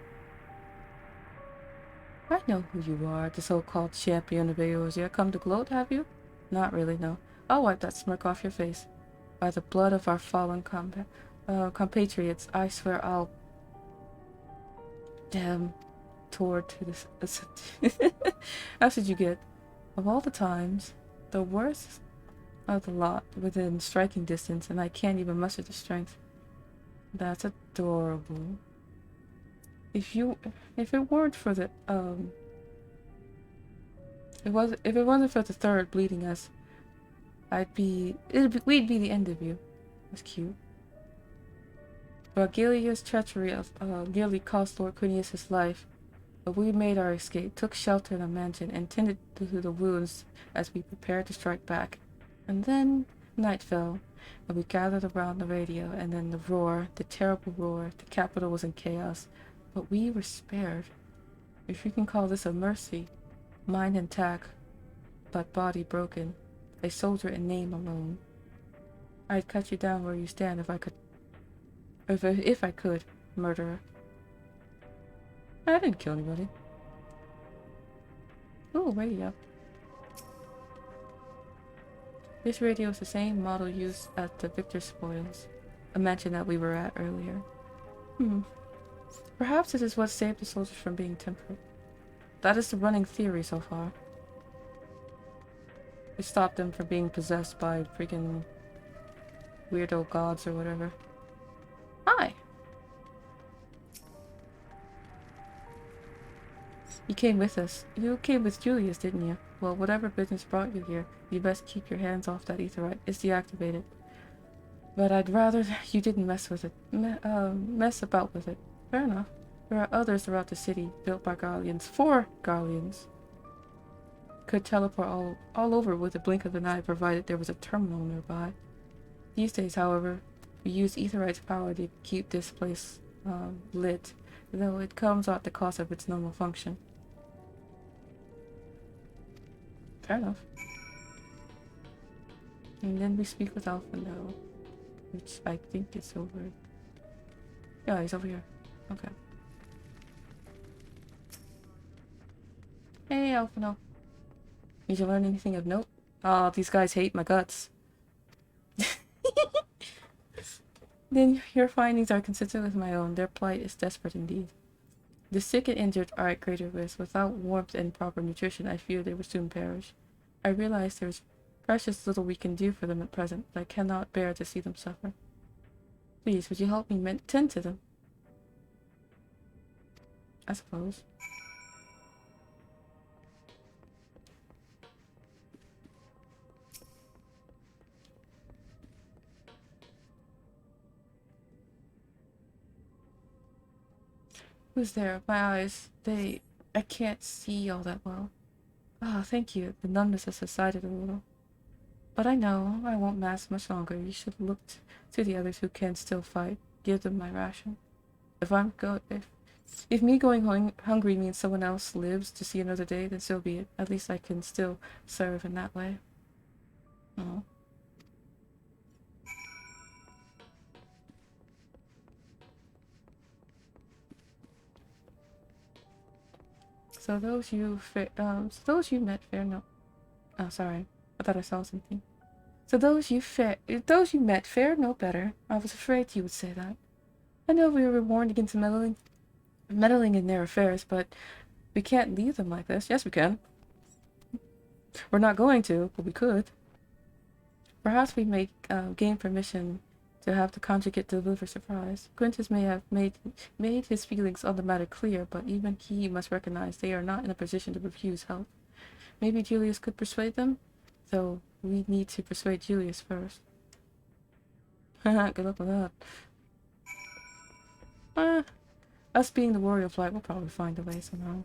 I know who you are, the so-called champion of Eorzea. Come to gloat, have you? Not really, no. I'll wipe that smirk off your face. By the blood of our fallen compatriots, I swear I'll... Damn. Toward to this. How should you get? Of all the times, the worst of the lot within striking distance, and I can't even muster the strength. That's adorable. If it weren't for the if it wasn't for the third bleeding us, we'd be the end of you. That's cute. Gilia's treachery nearly cost Lord Quinius his life. But we made our escape, took shelter in a mansion, and tended to the wounds as we prepared to strike back. And then night fell, and we gathered around the radio, and then the roar, the terrible roar. The capital was in chaos, but we were spared. If you can call this a mercy, mind intact, but body broken, a soldier in name alone. I'd cut you down where you stand if I could. If I could, murderer. I didn't kill anybody. Ooh, radio. This radio is the same model used at the Victor Spoils, a mansion that we were at earlier. Perhaps this is what saved the soldiers from being tempered. That is the running theory so far. It stopped them from being possessed by freaking weirdo gods or whatever. Hi. You came with us. You came with Julius, didn't you? Well, whatever business brought you here, you best keep your hands off that aetherite. It's deactivated. But I'd rather you didn't mess with it. Mess about with it. Fair enough. There are others throughout the city, built by Garleans. 4 Garleans. Could teleport all over with a blink of an eye, provided there was a terminal nearby. These days, however, we use aetherite's power to keep this place lit, though it comes at the cost of its normal function. Fair enough. And then we speak with Alpha now, which I think is over. Yeah, he's over here. Okay. Hey, Alpha, no. Did you learn anything of note? Oh, these guys hate my guts. Then your findings are consistent with my own. Their plight is desperate indeed. The sick and injured are at greater risk. Without warmth and proper nutrition, I fear they will soon perish. I realize there is precious little we can do for them at present, but I cannot bear to see them suffer. Please, would you help me tend to them? I suppose. Who's there? My eyes, I can't see all that well. Ah, thank you. The numbness has subsided a little. But I know I won't last much longer. You should look to the others who can still fight. Give them my ration. If me going hungry means someone else lives to see another day, then so be it. At least I can still serve in that way. Oh. So those you met fare no. Oh, sorry. I thought I saw something. So those you met fared no better. I was afraid you would say that. I know we were warned against meddling in their affairs, but we can't leave them like this. Yes, we can. We're not going to, but we could. Perhaps we may gain permission to have the conjugate deliver surprise. Quintus may have made his feelings on the matter clear, but even he must recognize they are not in a position to refuse help. Maybe Julius could persuade them, though we need to persuade Julius first. Good luck with that. Us being the warrior flight, we'll probably find a way somehow.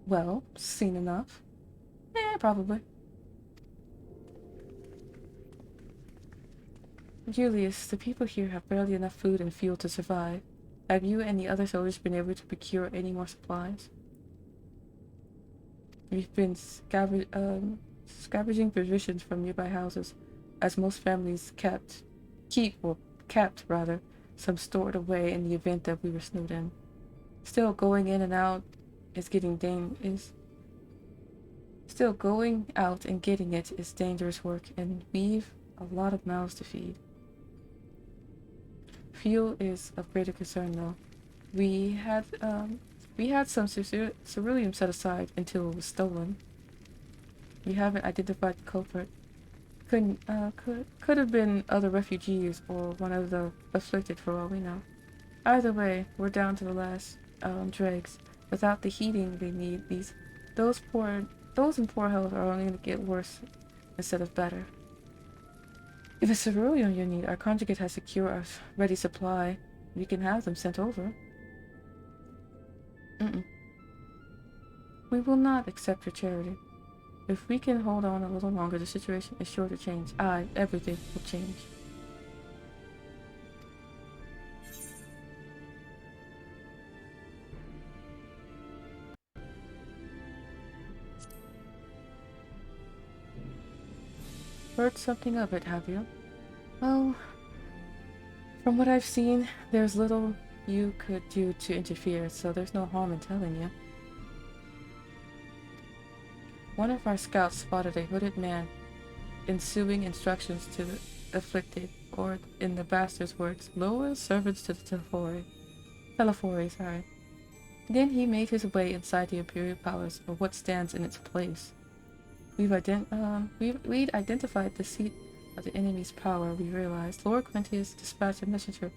Well, seen enough. Probably. Julius, the people here have barely enough food and fuel to survive. Have you and the other soldiers been able to procure any more supplies? We've been scavenging provisions from nearby houses, as most families kept some stored away in the event that we were snowed in. Still, going in and out Still, going out and getting it is dangerous work, and we've a lot of mouths to feed. Fuel is of greater concern, though. We had some ceruleum set aside until it was stolen. We haven't identified the culprit. Could have been other refugees or one of the afflicted, for all we know. Either way, we're down to the last dregs. Without the heating they need, those in poor health are only going to get worse instead of better. If it's ceruleum you need, our conjugate has secured a ready supply. We can have them sent over. We will not accept your charity. If we can hold on a little longer, the situation is sure to change. Everything will change. Heard something of it, have you? Well, from what I've seen, there's little you could do to interfere, so there's no harm in telling you. One of our scouts spotted a hooded man ensuing instructions to the afflicted, or in the bastard's words, loyal servants to the Telephori. Then he made his way inside the Imperial Palace, or what stands in its place. we'd identified the seat of the enemy's power. We realized Lord Quintius dispatched a messenger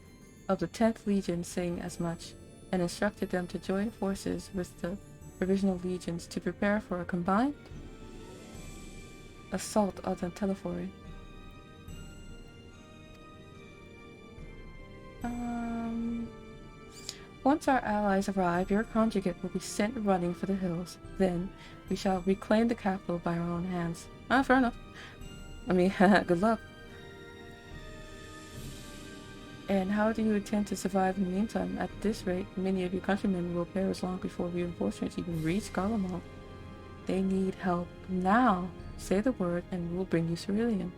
of the 10th Legion saying as much, and instructed them to join forces with the provisional legions to prepare for a combined assault on the Telephory. Once our allies arrive, your conjugate will be sent running for the hills. Then, we shall reclaim the capital by our own hands. Ah, fair enough. I mean, good luck. And how do you intend to survive in the meantime? At this rate, many of your countrymen will perish long before reinforcements even reach Garlemald. They need help now. Say the word and we'll bring you cerulean.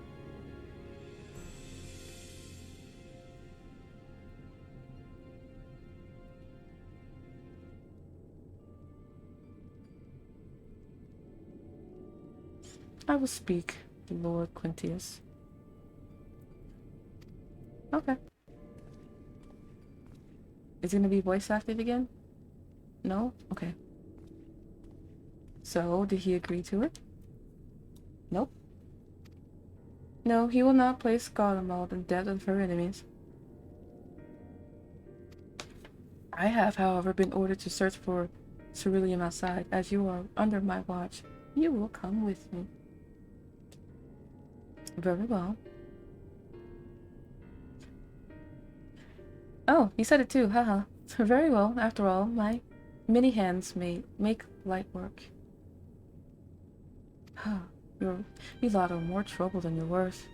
I will speak, Lord Quintius. Okay. Is it gonna be voice active again? No? Okay. So, did he agree to it? Nope. No, he will not place Garlemald in debt of her enemies. I have, however, been ordered to search for cerulean outside. As you are under my watch, you will come with me. Very well. Oh, you said it too, haha. Very well, after all, my many hands may make light work. You lot are more trouble than you're worth.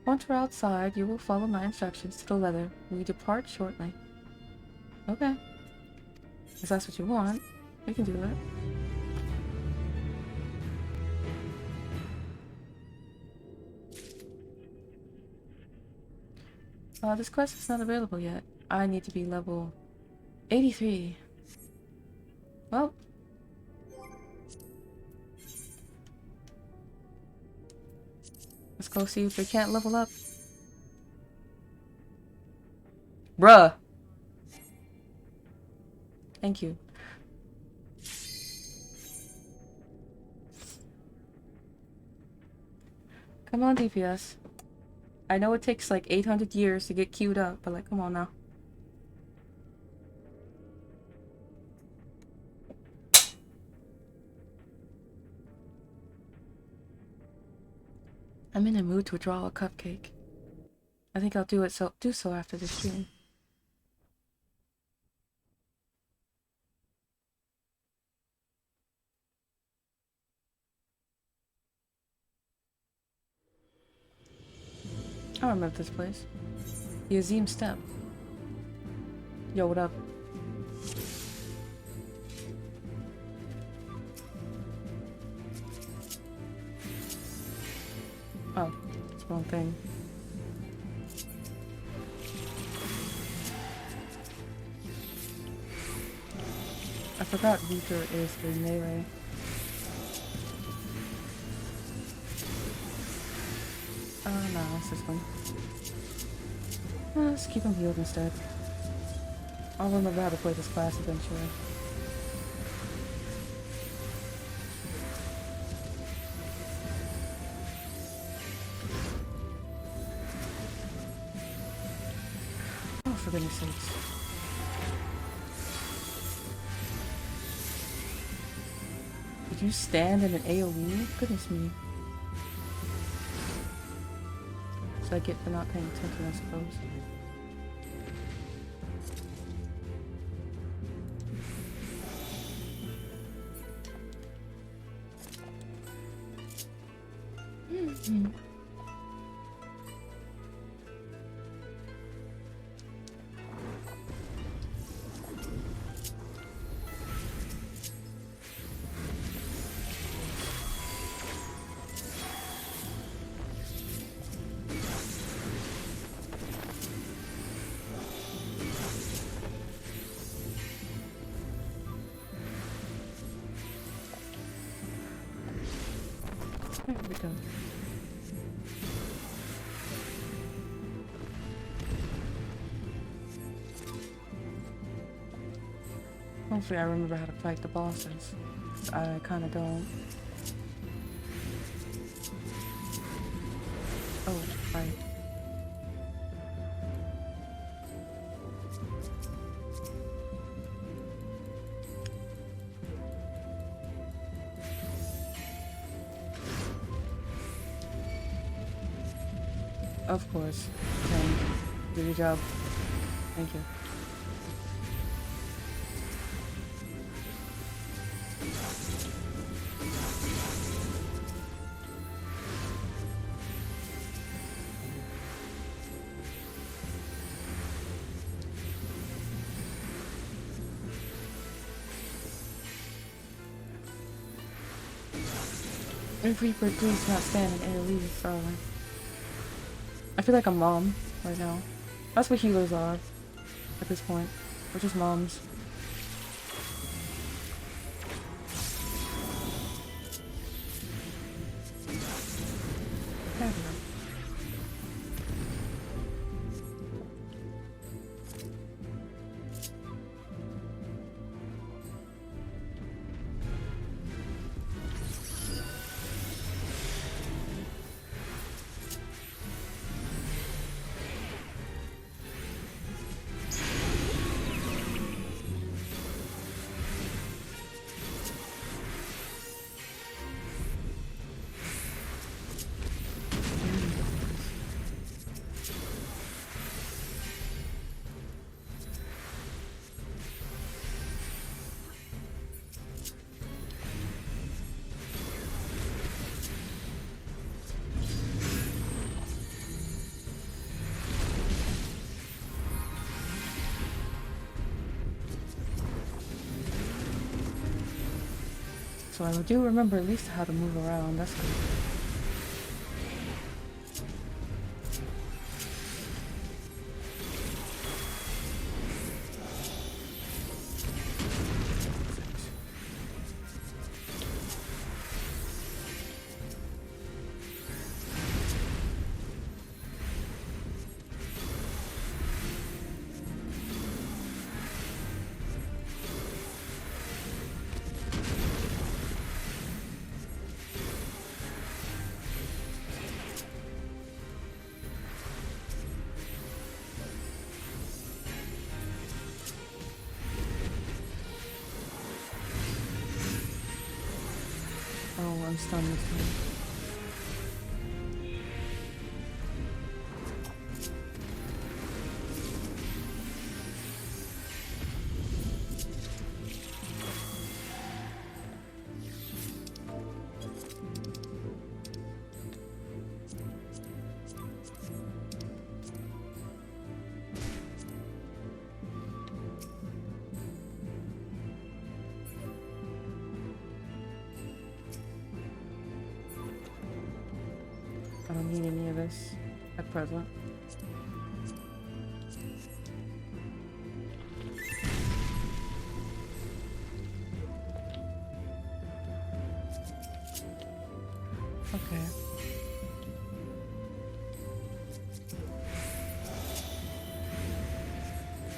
Once we're outside, you will follow my instructions to the letter. We depart shortly. Okay. If that's what you want, we can do it. This quest is not available yet. I need to be level 83. Well. Let's go see if we can't level up. Bruh! Thank you. Come on, DPS. I know it takes like 800 years to get queued up, but like, come on now. I'm in a mood to draw a cupcake. I think I'll do so after this stream. I remember this place. The Azim Step. Yo, what up? Oh, it's the wrong thing. I forgot Reaper is the melee. No, it's this one. Let's keep him healed instead. I'll remember how to play this class eventually. Oh, for goodness sakes. Did you stand in an AoE? Goodness me. I get for not paying attention, I suppose. There we go. Hopefully I remember how to fight the bosses. I kinda don't. Oh, right. Of course. Thank you. Do your job. Thank you. If Reaper, please not stand in AoE, darling. I feel like a mom right now. That's what healers are at this point. We're just moms. There we go. So I do remember at least how to move around. That's good. Oh, I'm stunned this time. I don't need any of this at present. Okay.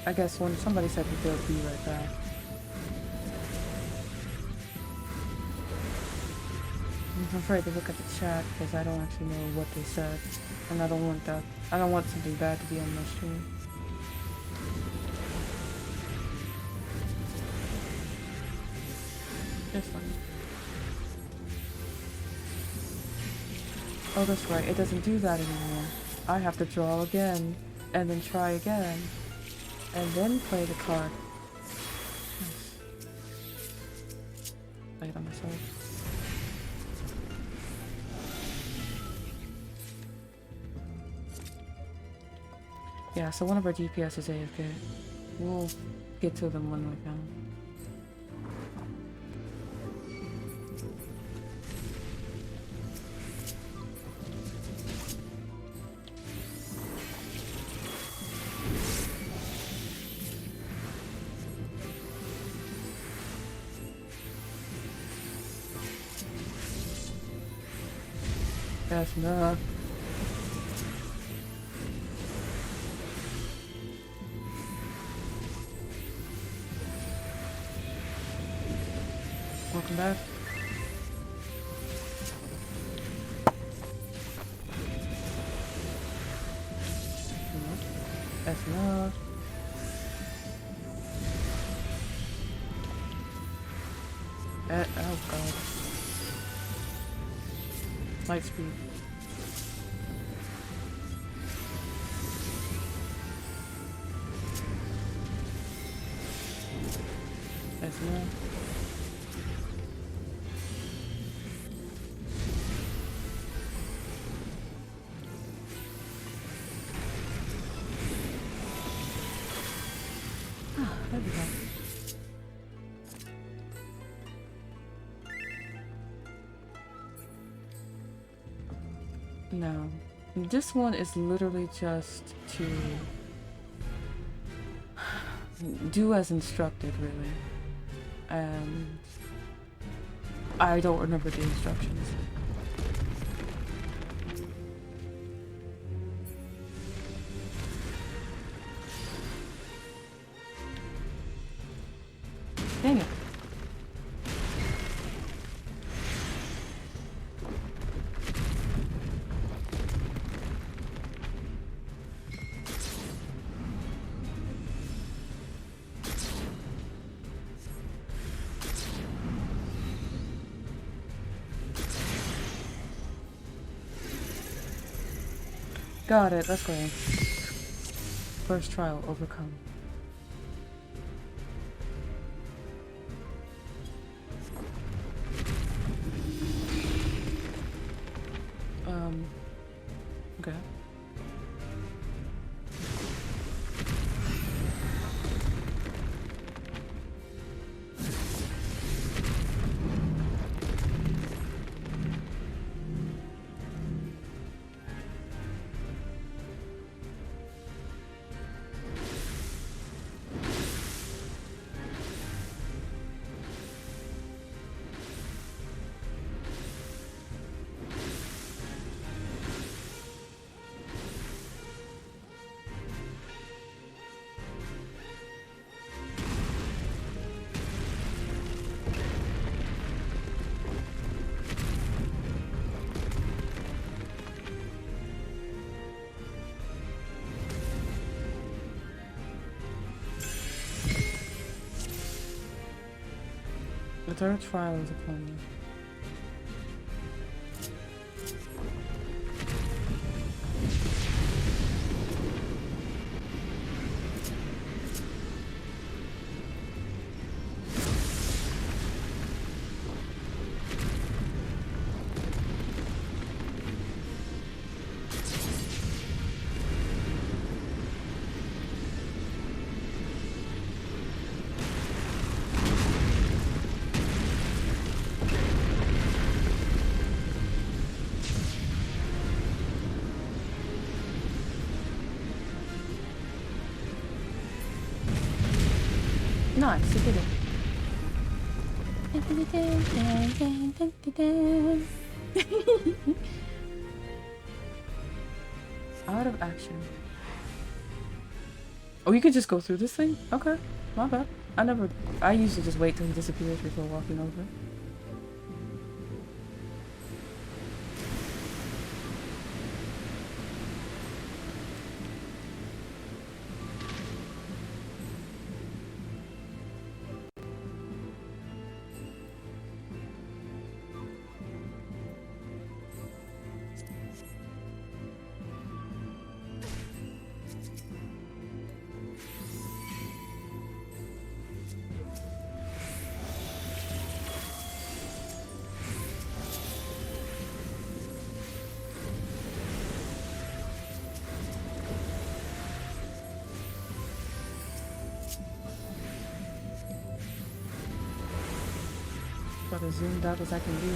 I guess when somebody said that they'll be right back. I'm afraid to look at the chat because I don't actually know what they said, and I don't want that. I don't want something bad to be on my stream. It's fine. Oh, that's right. It doesn't do that anymore. I have to draw again, and then try again, and then play the card. Nice. Play it on myself. Yeah, so one of our DPS is AFK. We'll get to them when we can. That's enough. Bad. That's not. Oh god. Light speed. That's not. There we go. No. This one is literally just to do as instructed, really. And I don't remember the instructions. Dang it. Got it, let's go. First trial overcome. Okay. The third trial is upon me. Nice, you did it. Out of action. Oh, you could just go through this thing? Okay, my bad. I usually just wait till he disappears before walking over. About as zoomed out as I can be.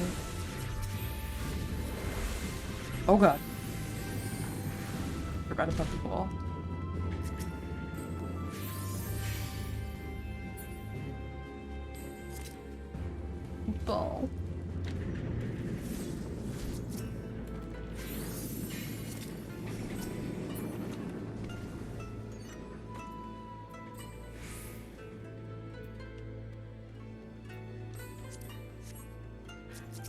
Oh god. Forgot about the ball. Ball.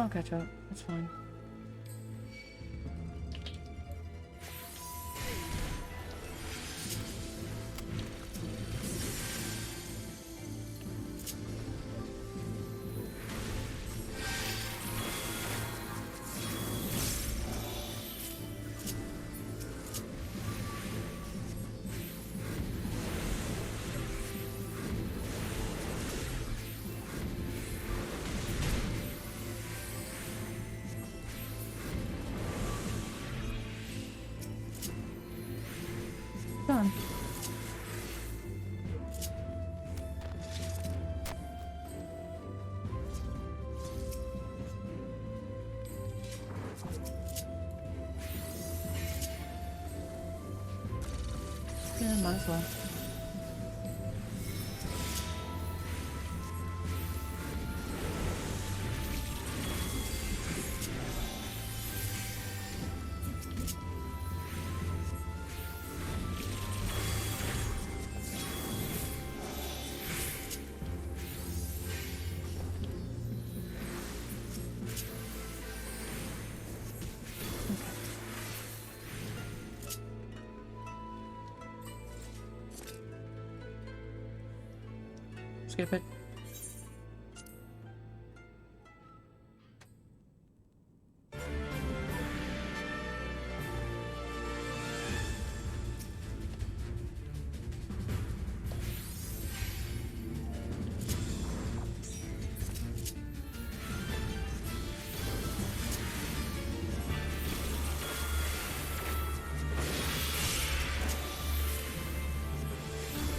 I'll catch up. That's fine. Done. Yeah, might as well. Skip it.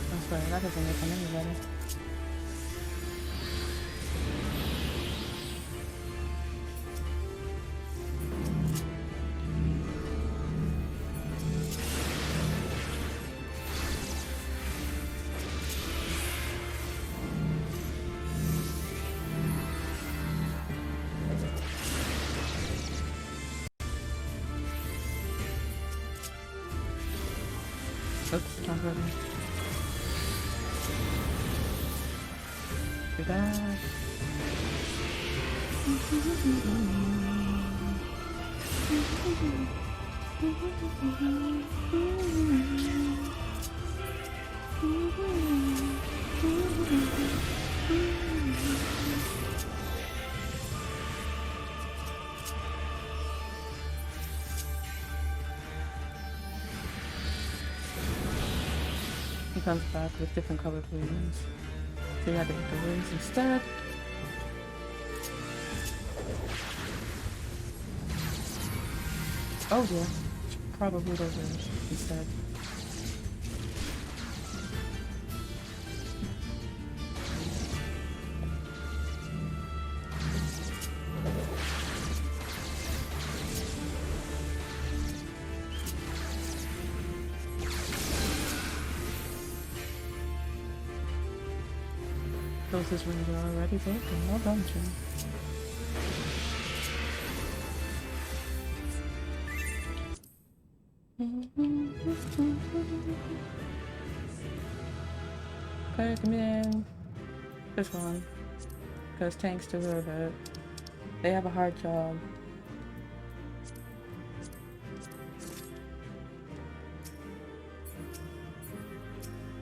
I swear, that doesn't make them any better. Oops, not ready. Do that. He comes back with different colored wings. So you had to hit the wings instead. Oh dear. Probably those wings instead. Those wings are already broken. Well done, Jim. Okay, come in. This one. Because tanks deserve it. They have a hard job.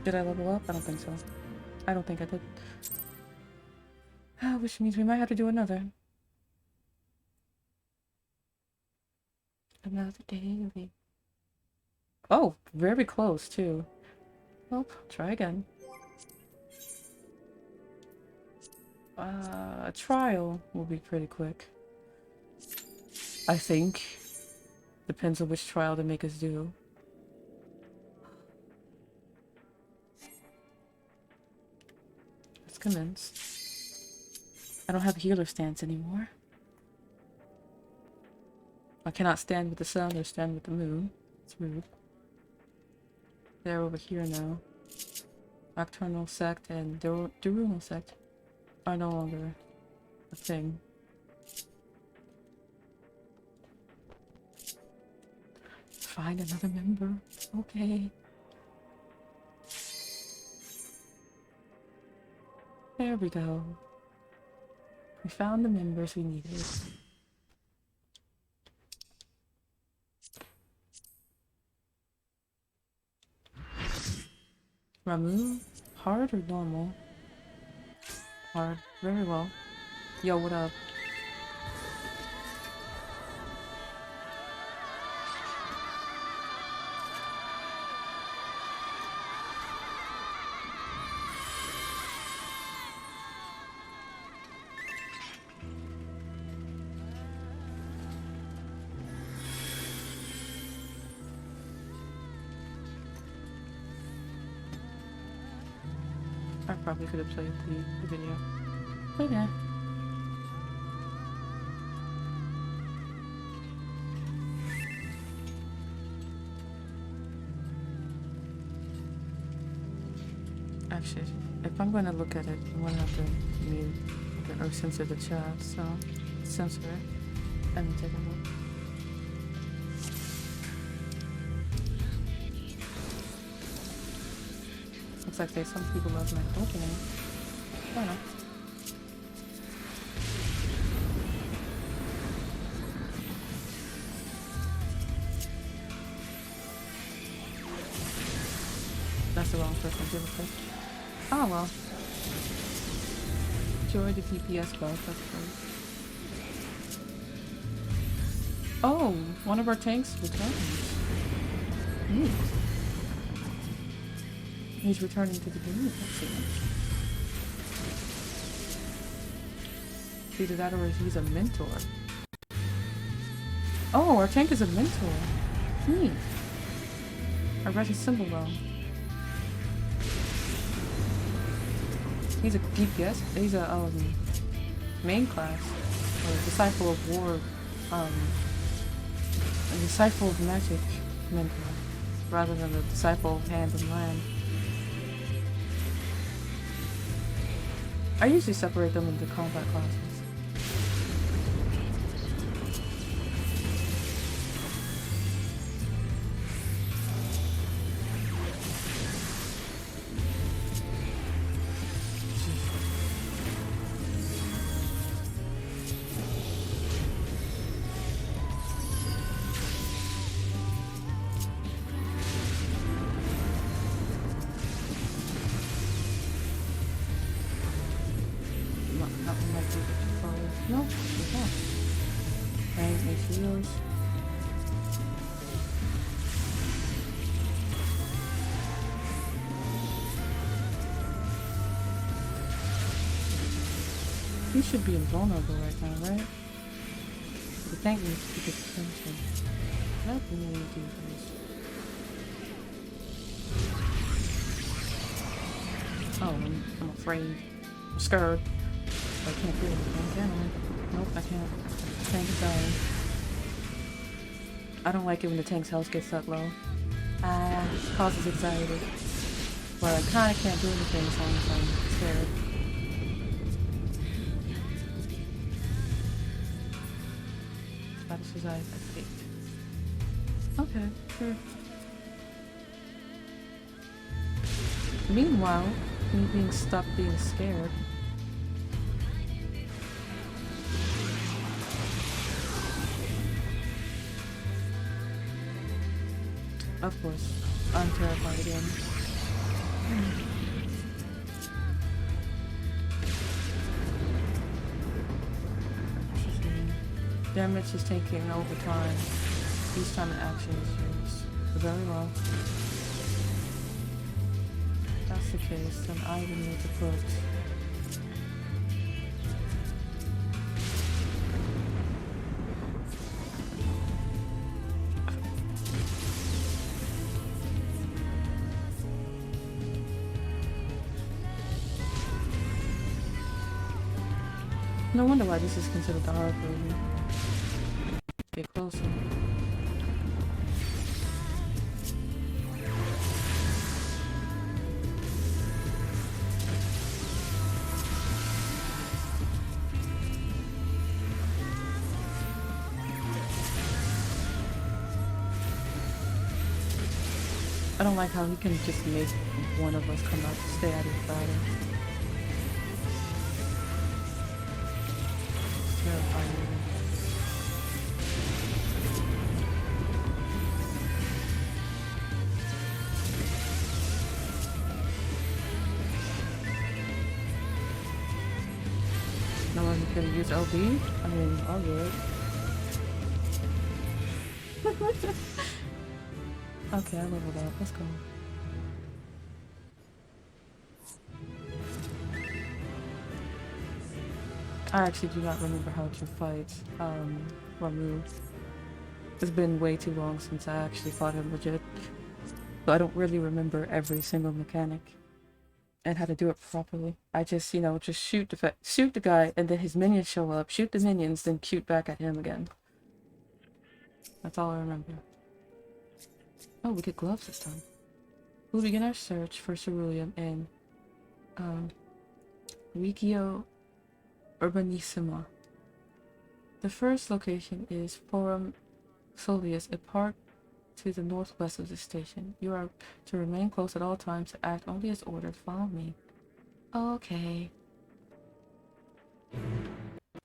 Did I level up? I don't think so. I don't think I did. Which means we might have to do another. Another daily. Oh, very close too. Well, try again. A trial will be pretty quick. I think. Depends on which trial they make us do. Let's commence. I don't have a healer stance anymore. I cannot stand with the sun or stand with the moon. It's rude. They're over here now. Nocturnal sect and Diurnal sect are no longer a thing. Find another member. Okay. There we go. We found the members we needed. Ramu? Hard or normal? Hard. Very well. Yo, what up? I probably could have played the video. But yeah. Actually, if I'm gonna look at it, I'm gonna have to mute or censor the chat, so censor it and take a look. Looks like there's some people love my opening. I don't know. That's the wrong person to give a click. Oh well. Enjoy the PPS buff, that's great. Oh, one of our tanks returns. Neat. He's returning to the game. Excellent. Either that or he's a mentor. Oh, our tank is a mentor. Neat. I read his symbol wrong. He's a DPS. He's a main class, or a disciple of war, a disciple of magic mentor, rather than a disciple of hand and land. I usually separate them into combat classes. No, it's not. Bang my shields. He should be invulnerable right now, right? The tank needs to get attention. That really do this. Oh, I'm afraid. I'm scared. I can't do anything, can I? Nope, I can't. The tank is dying. I don't like it when the tank's health gets that low. It causes anxiety. But I kinda can't do anything as long as I'm scared. Status resides at 8. Okay, sure. Meanwhile, me being stuck being scared. Of course, I'm terrified again. Damage is taking over time. Each time an action is used. Very well. If that's the case, then I will need to put no wonder why this is considered the hard version. Get closer. I don't like how he can just make one of us come out to stay out of the battle. terrifying. No one's gonna use LB? I mean, I'll do it. Okay, I leveled up. Let's go. I actually do not remember how to fight Ramu. It's been way too long since I actually fought him legit. So I don't really remember every single mechanic and how to do it properly. I just, you know, just shoot the guy and then his minions show up, shoot the minions, then shoot back at him again. That's all I remember. Oh, we get gloves this time. We'll begin our search for ceruleum in Regio Urbanissima. The first location is Forum Solius, a park to the northwest of the station. You are to remain close at all times, to act only as ordered. Follow me. Okay.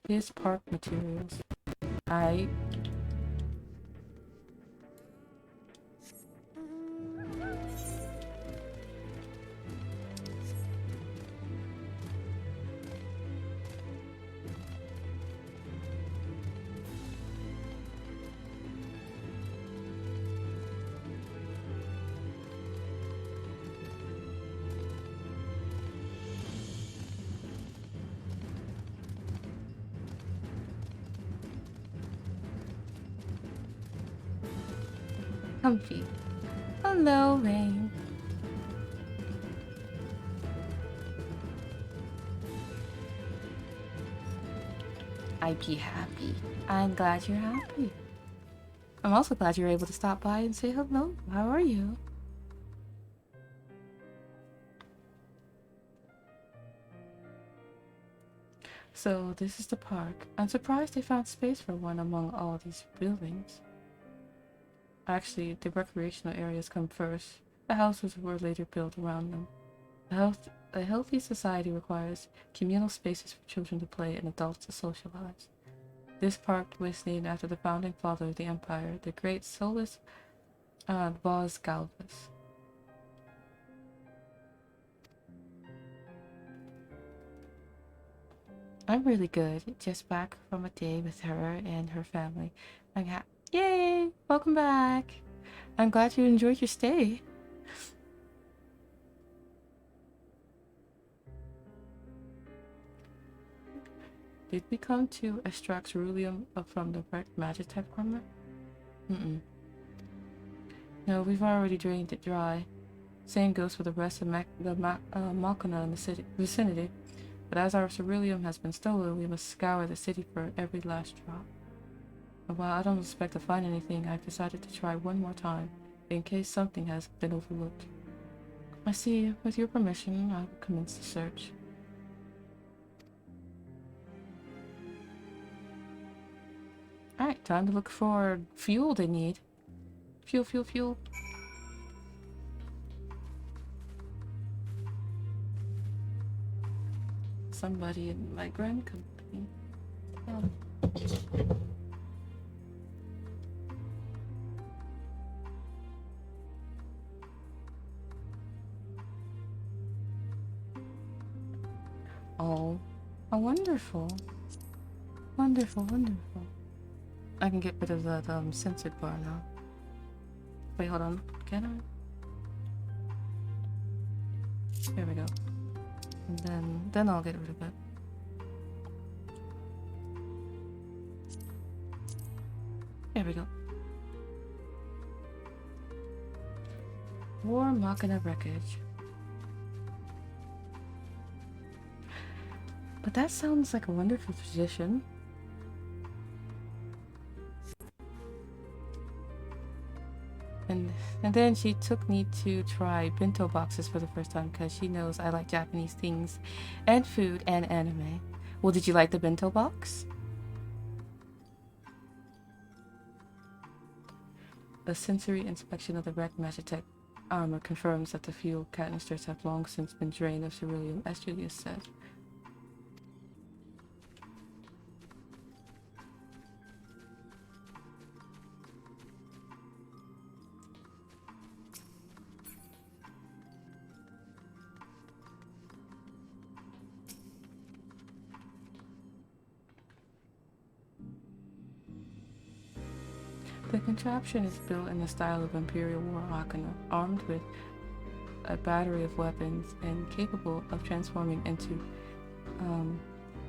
Here's park materials. Comfy. Hello, Rain. I'd be happy. I'm glad you're happy. I'm also glad you're able to stop by and say hello. How are you? So, this is the park. I'm surprised they found space for one among all these buildings. Actually, the recreational areas come first. The houses were later built around them. A healthy society requires communal spaces for children to play and adults to socialize. This park was named after the founding father of the empire, the great Solus Vos Galvus. I'm really good. Just back from a day with her and her family. Yay! Welcome back. I'm glad you enjoyed your stay. Did we come to extract ceruleum from the wrecked Magitech armor? No, we've already drained it dry. Same goes for the rest of the Machina in the vicinity. But as our ceruleum has been stolen, we must scour the city for every last drop. And while I don't expect to find anything, I've decided to try one more time, in case something has been overlooked. I see. With your permission, I will commence the search. Alright, time to look for fuel they need. Fuel, fuel, fuel. Somebody in my grand company. Oh, wonderful. Wonderful, wonderful. I can get rid of that censored bar now. Wait, hold on. Can I? There we go. And then I'll get rid of it. There we go. War Machina wreckage. But that sounds like a wonderful position. And then she took me to try bento boxes for the first time because she knows I like Japanese things and food and anime. Well, did you like the bento box? A sensory inspection of the wrecked Magitech armor confirms that the fuel canisters have long since been drained of ceruleum, as Julius said. The contraption is built in the style of Imperial War Arcana, armed with a battery of weapons and capable of transforming into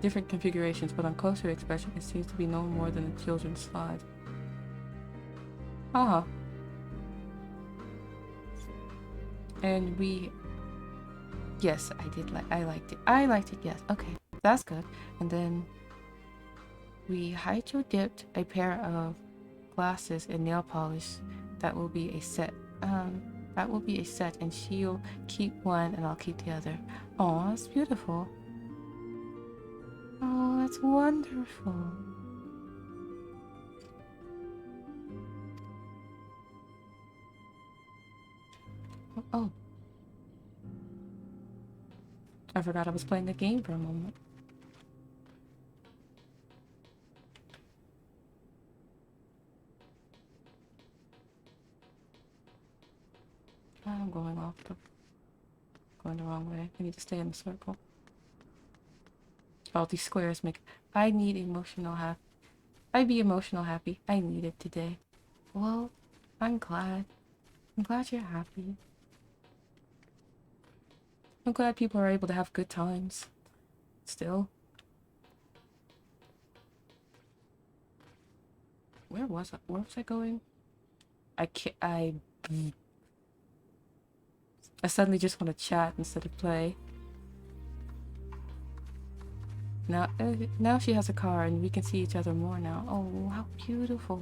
different configurations, but on closer inspection it seems to be no more than a children's slide. And yes, I liked it, yes, okay, that's good. And then we hydro-dipped a pair of glasses and nail polish. That will be a set. And she'll keep one and I'll keep the other. Oh, that's beautiful. Oh, that's wonderful. Oh. I forgot I was playing the game for a moment. I'm going going the wrong way. I need to stay in the circle. All these squares make... I need emotional happy. I'd be emotional happy. I need it today. Well, I'm glad. I'm glad you're happy. I'm glad people are able to have good times. Still. Where was I going? I suddenly just want to chat instead of play. Now she has a car and we can see each other more now. Oh, how beautiful.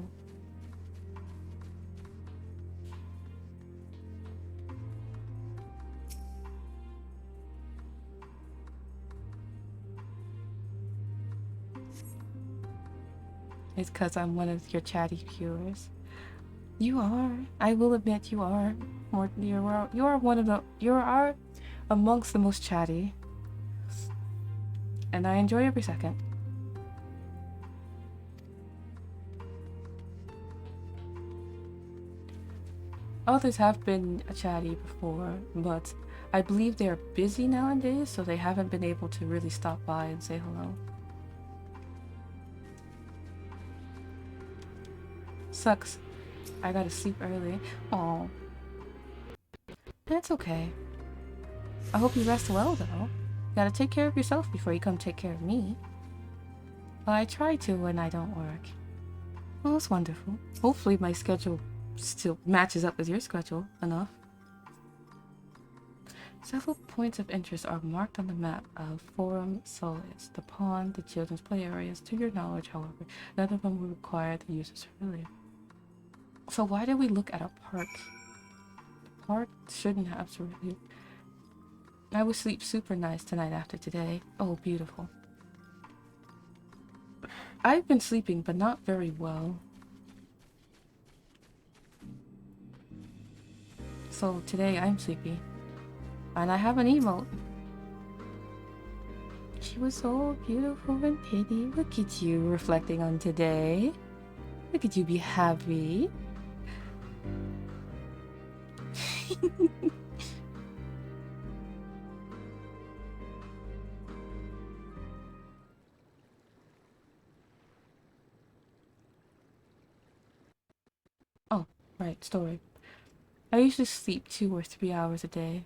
It's because I'm one of your chatty viewers. You are. I will admit you are. You are one of the... You are amongst the most chatty. And I enjoy every second. Others have been chatty before, but I believe they are busy nowadays, so they haven't been able to really stop by and say hello. Sucks. I gotta sleep early. Oh. That's okay. I hope you rest well, though. You gotta take care of yourself before you come take care of me. Well, I try to when I don't work. Well, it's wonderful. Hopefully my schedule still matches up with your schedule enough. Several points of interest are marked on the map of Forum Solis, the pond, the children's play areas. To your knowledge, however, none of them will require the use of cerulean. So why did we look at a park? The park shouldn't have cerulean. I will sleep super nice tonight after today. Oh, beautiful. I've been sleeping, but not very well. So today I'm sleepy. And I have an emote. She was so beautiful and pretty. Look at you reflecting on today. Look at you be happy. Oh, right, story. I usually sleep 2 or 3 hours a day.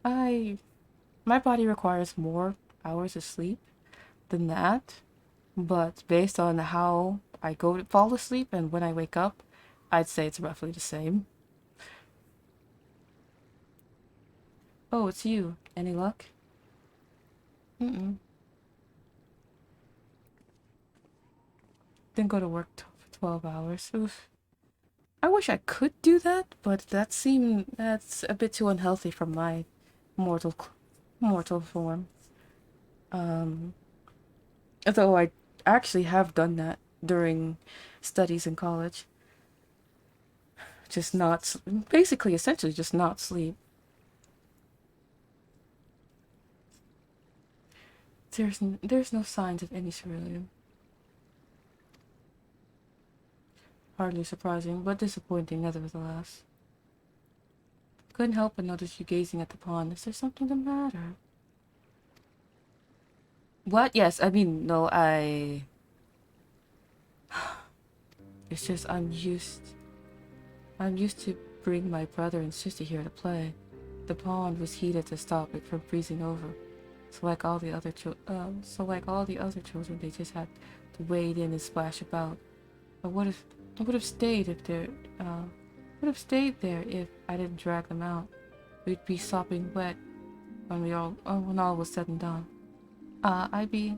My body requires more hours of sleep than that, but based on how I go to fall asleep and when I wake up, I'd say it's roughly the same. Oh, it's you. Any luck? Mm-mm. Didn't go to work for 12 hours. Oof. I wish I could do that, but that's a bit too unhealthy for my mortal form. Though I actually have done that during studies in college. Just not, basically, essentially just not sleep. There's no signs of any cerulean. Hardly surprising, but disappointing nevertheless. Couldn't help but notice you gazing at the pond. Is there something the matter? What? Yes, I mean, no, It's just I'm used to bring my brother and sister here to play. The pond was heated to stop it from freezing over. So like all the other children, they just had to wade in and splash about. I would have stayed there if I didn't drag them out. We'd be sopping wet when all was said and done. I'd be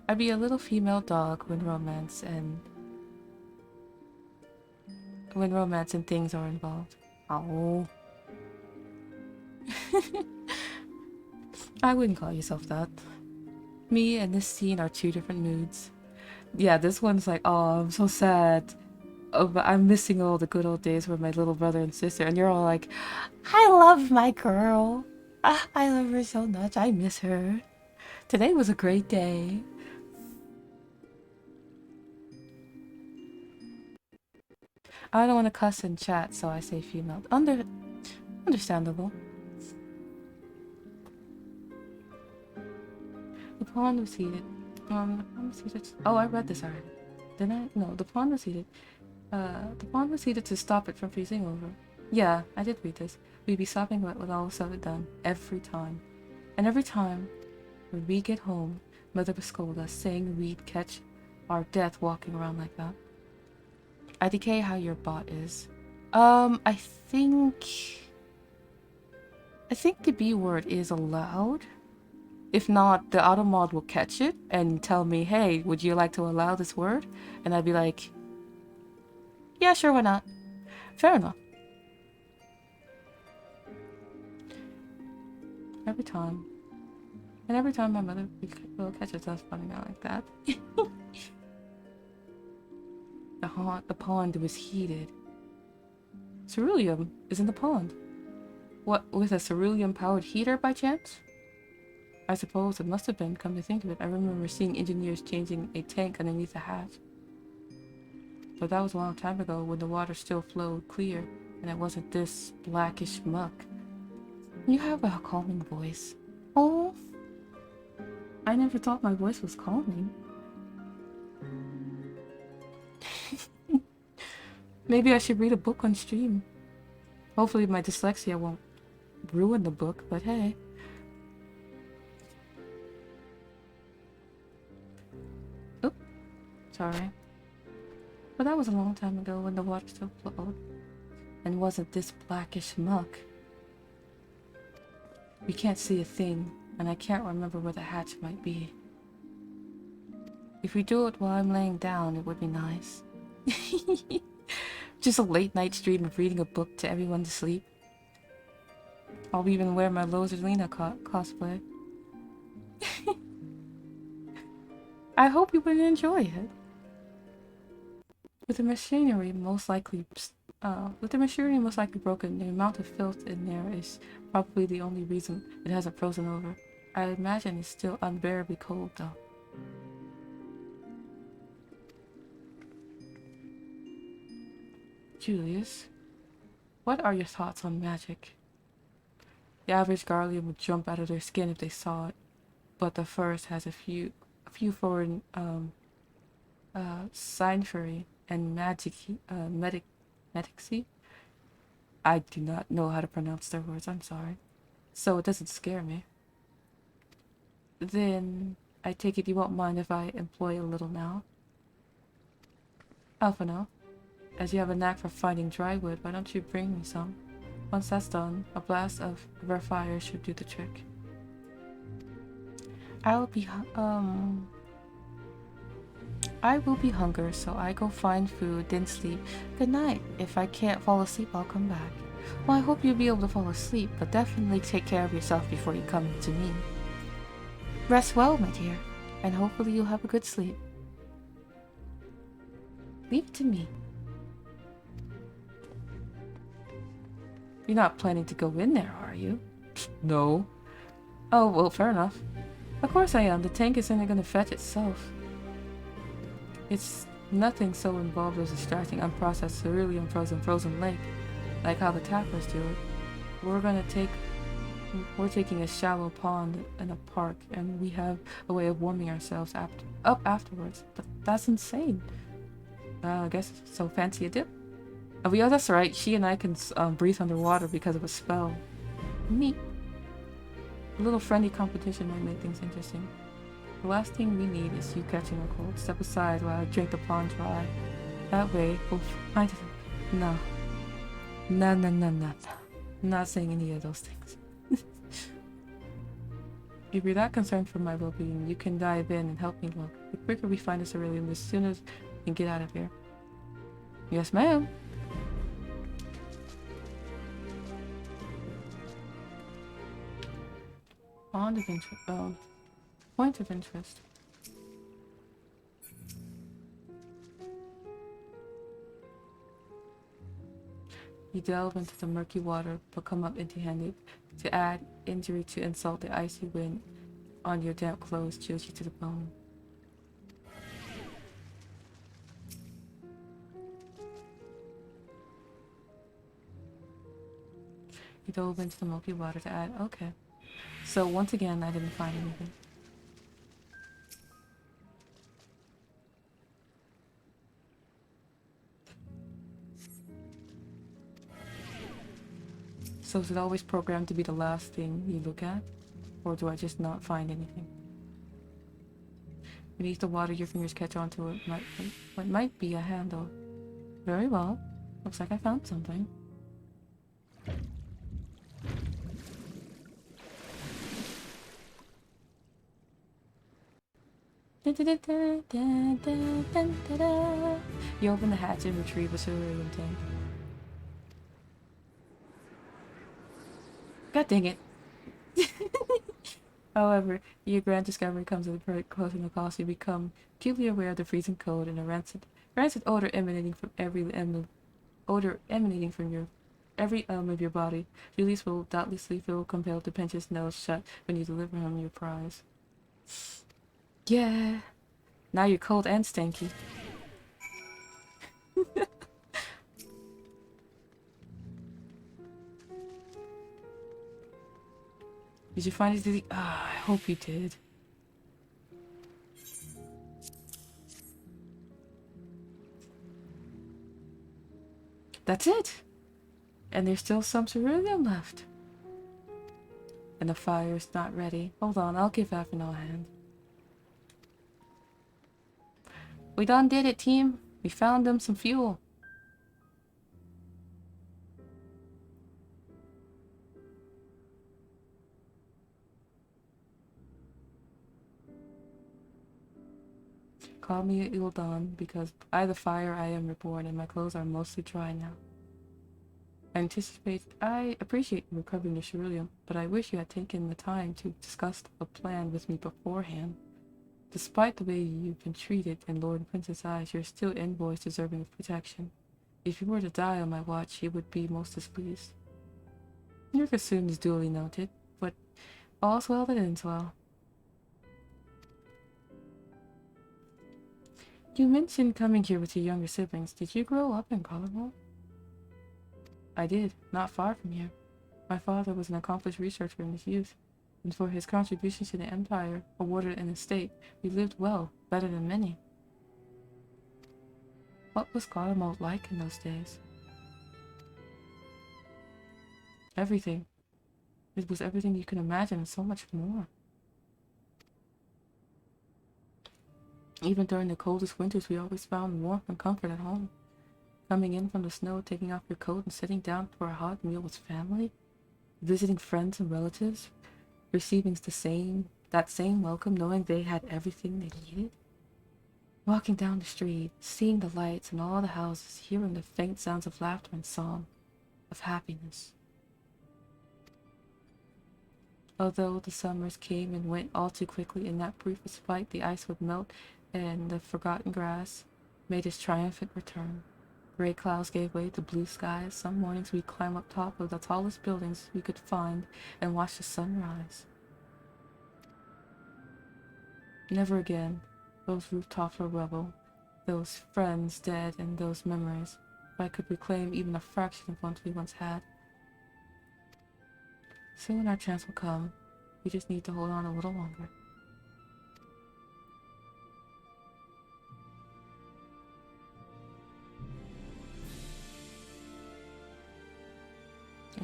a little female dog when romance and things are involved. Oh. I wouldn't call yourself that. Me and this scene are two different moods. Yeah, this one's like, oh, I'm so sad. Oh, but I'm missing all the good old days with my little brother and sister. And you're all like, I love my girl. I love her so much. I miss her. Today was a great day. I don't want to cuss in chat, so I say female. Understandable. The pond was heated. Oh, I read this already. Didn't I? No, the pond was heated. The pond was heated to stop it from freezing over. Yeah, I did read this. We'd be sopping wet with all said and done. Every time. And every time, when we get home, Mother would scold us, saying we'd catch our death walking around like that. I decay how your bot is. I think the B word is allowed. If not, the auto mod will catch it and tell me, hey, would you like to allow this word? And I'd be like, yeah, sure, why not? Fair enough. Every time my mother will catch us running out like that. The pond was heated. Ceruleum is in the pond. What, with a ceruleum-powered heater by chance? I suppose it must have been, come to think of it. I remember seeing engineers changing a tank underneath the hatch. But that was a long time ago when the water still flowed clear and it wasn't this blackish muck. You have a calming voice. Oh, I never thought my voice was calming. Maybe I should read a book on stream. Hopefully my dyslexia won't ruin the book, but hey. Oop, sorry. But that was a long time ago when the water still flowed and wasn't this blackish muck. We can't see a thing, and I can't remember where the hatch might be. If we do it while I'm laying down, it would be nice. Just a late night stream of reading a book to everyone to sleep. I'll even wear my Rosalina cosplay. I hope you would enjoy it. With the machinery most likely broken, the amount of filth in there is probably the only reason it hasn't frozen over. I imagine it's still unbearably cold though. Julius, what are your thoughts on magic? The average Garlean would jump out of their skin if they saw it, but the first has a few foreign sciencery and medicsy. I do not know how to pronounce their words, I'm sorry. So it doesn't scare me. Then I take it you won't mind if I employ a little now? Alphino, as you have a knack for finding dry wood, why don't you bring me some? Once that's done, a blast of our fire should do the trick. I will be hungry, so I go find food, then sleep. Good night. If I can't fall asleep, I'll come back. Well, I hope you'll be able to fall asleep, but definitely take care of yourself before you come to me. Rest well, my dear, and hopefully you'll have a good sleep. Leave it to me. You're not planning to go in there, are you? No. Oh, well, fair enough. Of course I am. The tank isn't gonna fetch itself. It's nothing so involved as extracting unprocessed ceruleum from frozen lake, like how the tappers do it. We're taking a shallow pond in a park, and we have a way of warming ourselves up afterwards. But that's insane. I guess so fancy a dip. Oh, yeah, that's right. She and I can breathe underwater because of a spell. Neat. A little friendly competition might make things interesting. The last thing we need is you catching a cold. Step aside while I drink the pond dry. That way, we'll find it. No. No, no, no, no. I'm not saying any of those things. If you're that concerned for my well-being, you can dive in and help me look. The quicker we find this Aurelium, the sooner we can get out of here. Yes, ma'am. Bond of interest. Oh. Point of interest. You delve into the murky water, but come up empty-handed. To add injury to insult, the icy wind on your damp clothes chills you to the bone. You dove into the murky water to add... Okay. So once again, I didn't find anything. So is it always programmed to be the last thing you look at? Or do I just not find anything? Beneath the water, your fingers catch onto what might be a handle. Very well. Looks like I found something. You open the hatch and retrieve a cerulean tank. God dang it. However, your grand discovery comes at a very close in the cost. You become acutely aware of the freezing cold and a rancid odor emanating from every element of your body. Julius will doubtlessly feel compelled to pinch his nose shut when you deliver him your prize. Yeah. Now you're cold and stanky. Did you find it? Ah, I hope you did. That's it! And there's still some cerulean left. And the fire's not ready. Hold on, I'll give Avenel a hand. We done did it, team. We found them some fuel. Call me Ildan, because by the fire I am reborn, and my clothes are mostly dry now. I appreciate you recovering your ceruleum, but I wish you had taken the time to discuss a plan with me beforehand. Despite the way you've been treated in Lord and Princess' eyes, you're still envoys deserving of protection. If you were to die on my watch, he would be most displeased. Your concern is duly noted, but all's well that ends well. You mentioned coming here with your younger siblings. Did you grow up in Colorado? I did, not far from here. My father was an accomplished researcher in his youth, and for his contributions to the Empire, awarded an estate, we lived well, better than many. What was Garlemald like in those days? Everything. It was everything you can imagine and so much more. Even during the coldest winters, we always found warmth and comfort at home. Coming in from the snow, taking off your coat and sitting down for a hot meal with family, visiting friends and relatives, receiving that same welcome, knowing they had everything they needed. Walking down the street, seeing the lights and all the houses, hearing the faint sounds of laughter and song, of happiness. Although the summers came and went all too quickly, in that brief respite the ice would melt and the forgotten grass made its triumphant return. Gray clouds gave way to blue skies. Some mornings we'd climb up top of the tallest buildings we could find and watch the sun rise. Never again. Those rooftops were rubble, those friends dead, and those memories. If I could reclaim even a fraction of what we once had. Soon our chance will come. We just need to hold on a little longer.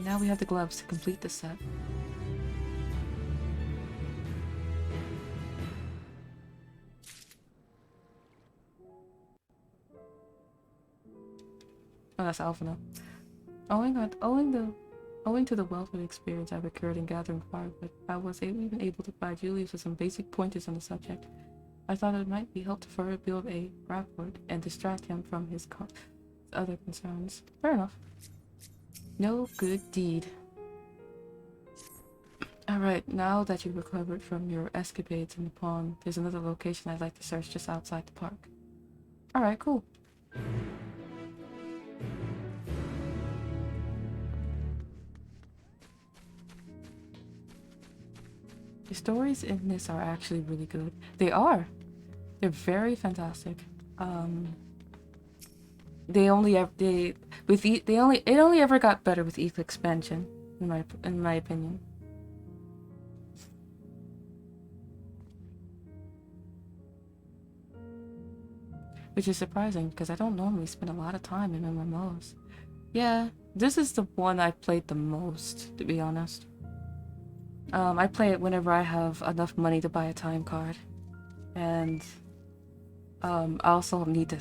And now we have the gloves to complete the set. Oh, that's Alphina. Owing to the wealth of experience I've accrued in gathering firewood, I was even able to provide Julius with some basic pointers on the subject. I thought it might be helpful for her to build a rapport and distract him from his other concerns. Fair enough. No good deed. Alright, now that you've recovered from your escapades in the pond, there's another location I'd like to search just outside the park. Alright, cool. The stories in this are actually really good. They are. They're very fantastic. It only ever got better with each expansion, in my opinion. Which is surprising because I don't normally spend a lot of time in MMOs. Yeah, this is the one I played the most, to be honest. I play it whenever I have enough money to buy a time card. And I also need to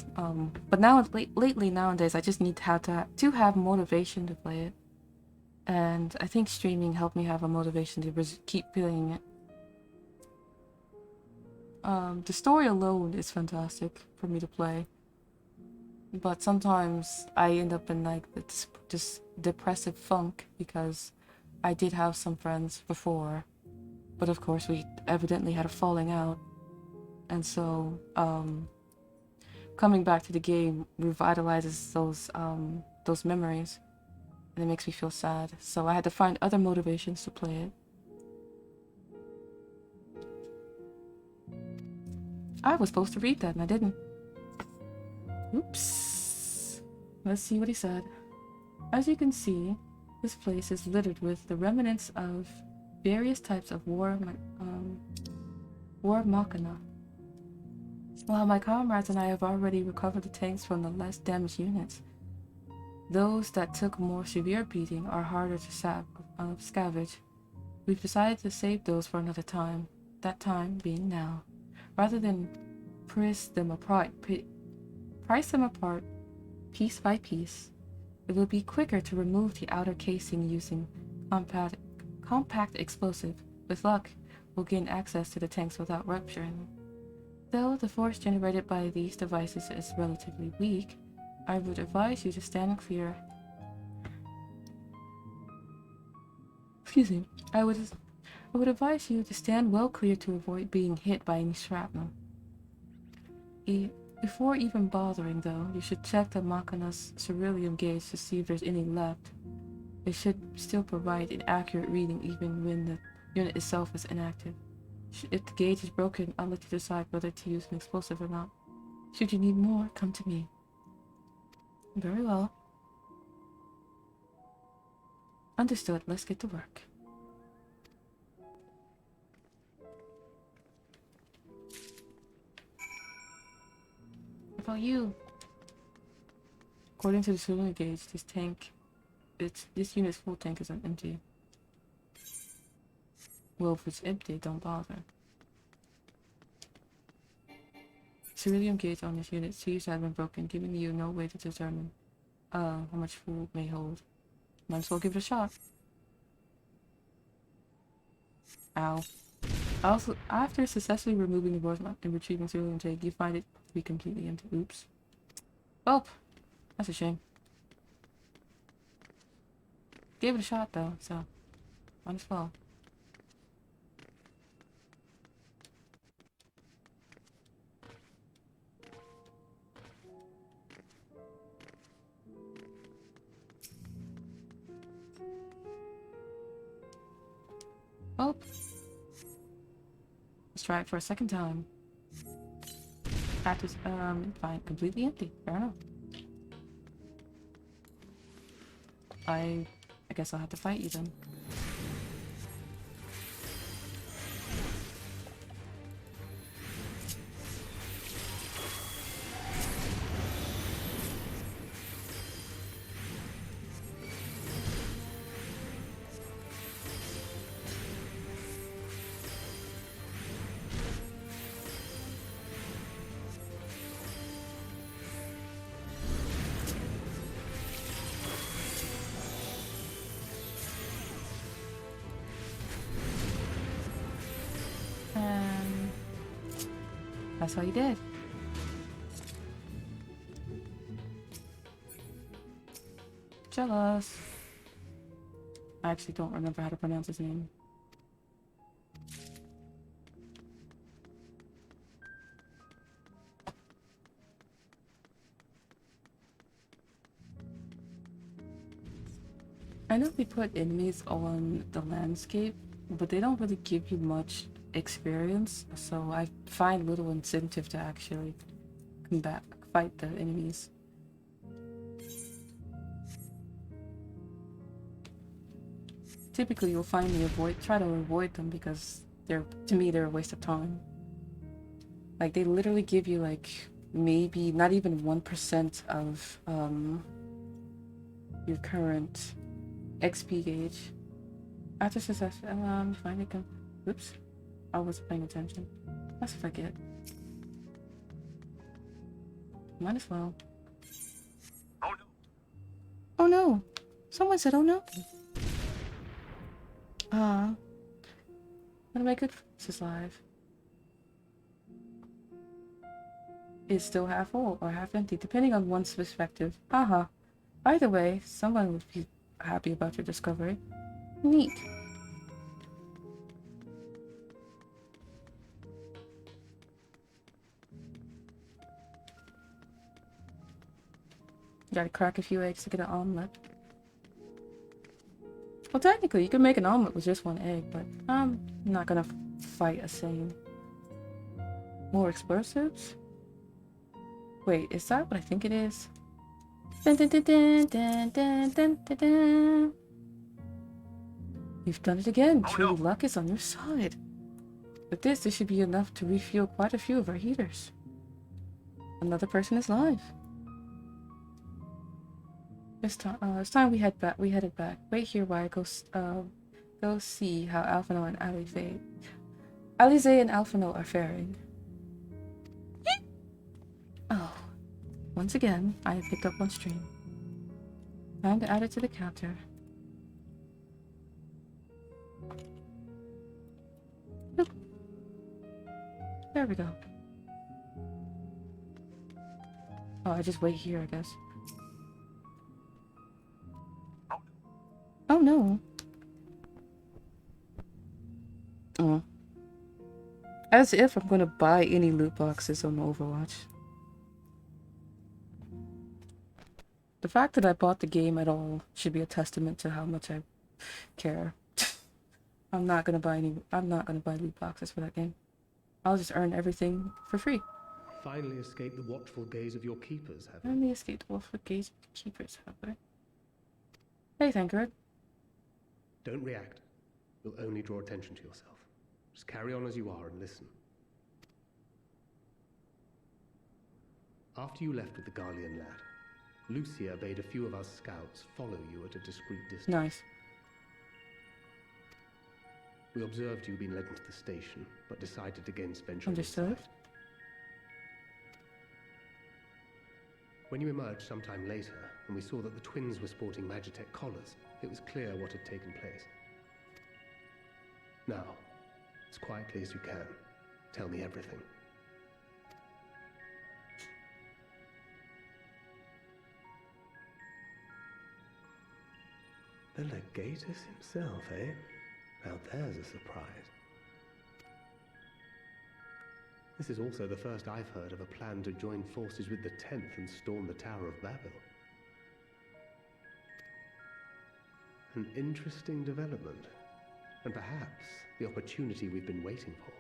but now lately nowadays I just need to have motivation to play it. And I think streaming helped me have a motivation to keep playing it. The story alone is fantastic for me to play. But sometimes I end up in like this depressive funk because I did have some friends before, but of course we evidently had a falling out, and so coming back to the game revitalizes those memories, and it makes me feel sad. So I had to find other motivations to play it. I was supposed to read that and I didn't. Oops. Let's see what he said. As you can see, this place is littered with the remnants of various types of war machina. While my comrades and I have already recovered the tanks from the less damaged units, those that took a more severe beating are harder to scavenge. We've decided to save those for another time, that time being now. Rather than price them apart piece by piece, it will be quicker to remove the outer casing using compact explosive. With luck, we'll gain access to the tanks without rupturing them. Though the force generated by these devices is relatively weak, I would advise you to stand clear. Excuse me. I would advise you to stand well clear to avoid being hit by any shrapnel. Before even bothering, though, you should check the Machina's ceruleum gauge to see if there's any left. It should still provide an accurate reading even when the unit itself is inactive. If the gauge is broken, I'll let you decide whether to use an explosive or not. Should you need more, come to me. Very well. Understood. Let's get to work. What about you? According to the ceruleum gauge, this unit's full tank is empty. Well, if it's empty, don't bother. Ceruleum gauge on this unit seems to have been broken, giving you no way to determine how much fuel it may hold. Might as well give it a shot. Ow. Also, after successfully removing the voice and retrieving ceruleum tank, you find it to be completely empty. Oops. Well, that's a shame. Gave it a shot though, so might as well. Oh. Let's try it for a second time. After, fine, completely empty. Fair enough. I guess I'll have to fight you then. That's how you did. Jealous. I actually don't remember how to pronounce his name. I know they put enemies on the landscape, but they don't really give you much experience, so I find little incentive to actually fight the enemies. Typically, you'll find me try to avoid them because to me, they're a waste of time. Like, they literally give you, like, maybe not even 1% of, your current XP gauge. After success, finally oops. I wasn't paying attention. That's what I get. Might as well. Oh no. Oh no! Someone said, oh no! One of my good friends is live. Is still half full or half empty, depending on one's perspective. Haha. Either way, someone would be happy about your discovery. Neat. You gotta crack a few eggs to get an omelet. Well, technically, you can make an omelet with just one egg, but I'm not gonna fight a sane. More explosives? Wait, is that what I think it is? Dun, dun, dun, dun, dun, dun, dun, dun, dun. You've done it again. Oh, True no. luck is on your side. With this should be enough to refuel quite a few of our heaters. Another person is live. It's time we headed back. Wait here while I go see how Alphino and Alize and Alphino are faring. Oh, once again, I have picked up one stream. Time to add it to the counter. Boop. There we go. Oh, I just wait here, I guess. Oh no. Oh. As if I'm gonna buy any loot boxes on Overwatch. The fact that I bought the game at all should be a testament to how much I care. I'm not gonna buy loot boxes for that game. I'll just earn everything for free. Finally escaped the watchful gaze of your keepers, have you? Finally escaped the watchful gaze of the keepers, have I? Hey, Thancred. Don't react. You'll only draw attention to yourself. Just carry on as you are and listen. After you left with the Garlean lad, Lucia bade a few of us scouts follow you at a discreet distance. Nice. We observed you being led into the station, but decided against venturing Understood. inside. When you emerged sometime later, and we saw that the twins were sporting Magitech collars, it was clear what had taken place. Now, as quietly as you can, tell me everything. The Legatus himself, eh? Now there's a surprise. This is also the first I've heard of a plan to join forces with the 10th and storm the Tower of Babel. An interesting development, and perhaps the opportunity we've been waiting for.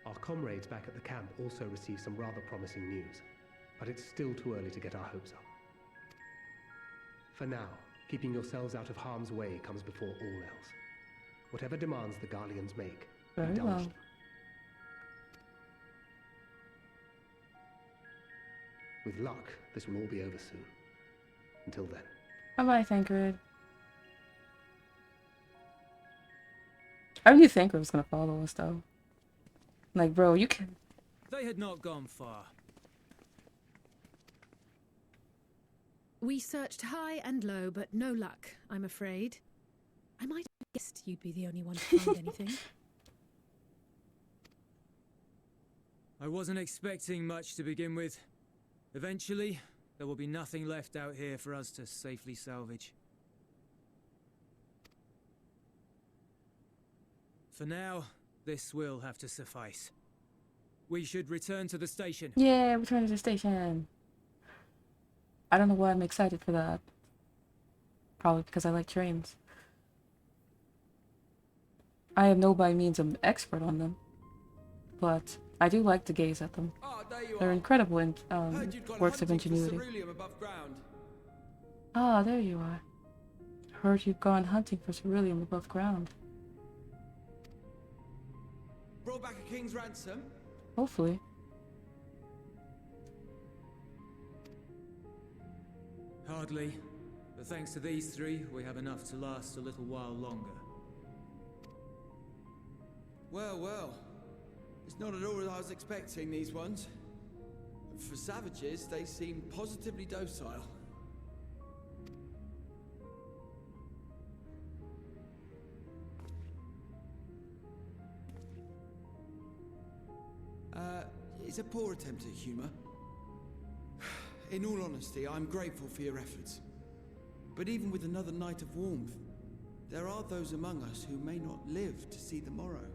Our comrades back at the camp also received some rather promising news, but it's still too early to get our hopes up. For now, keeping yourselves out of harm's way comes before all else. Whatever demands the Garleans make, Very indulge well. them. With luck, this will all be over soon. Until then. Bye-bye, Thancred. I knew Thancred was gonna follow us, though. Like, bro, you can... They had not gone far. We searched high and low, but no luck, I'm afraid. I might have guessed you'd be the only one to find anything. I wasn't expecting much to begin with. Eventually, there will be nothing left out here for us to safely salvage. For now, this will have to suffice. We should return to the station. Yeah, return to the station. I don't know why I'm excited for that. Probably because I like trains. I am no by means an expert on them, but I do like to gaze at them. They're incredible in works of ingenuity. Ah, there you are. Heard you've gone hunting for ceruleum above ground. Brought back a king's ransom? Hopefully. Hardly. But thanks to these three, we have enough to last a little while longer. Well, well. It's not at all as I was expecting, these ones. For savages, they seem positively docile. It's a poor attempt at humor. In all honesty, I'm grateful for your efforts. But even with another night of warmth, there are those among us who may not live to see the morrow.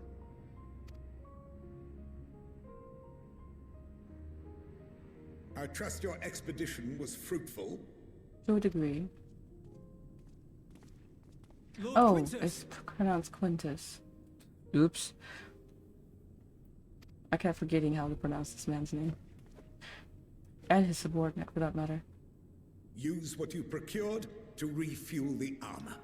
I trust your expedition was fruitful. To a degree. Lord Oh, Quintus. it's pronounced Quintus. Oops. I kept forgetting how to pronounce this man's name. And his subordinate, for that matter. Use what you procured to refuel the armor.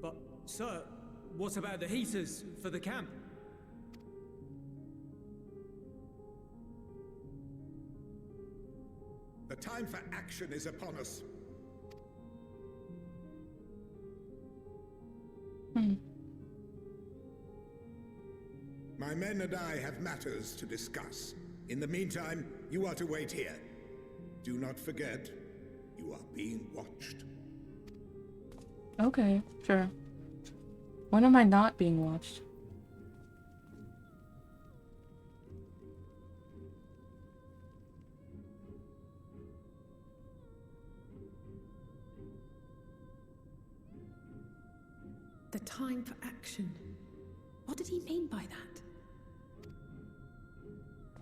But, sir, what about the heaters for the camp? The time for action is upon us. My men and I have matters to discuss. In the meantime, you are to wait here. Do not forget, you are being watched. Okay, sure. When am I not being watched? The time for action. What did he mean by that?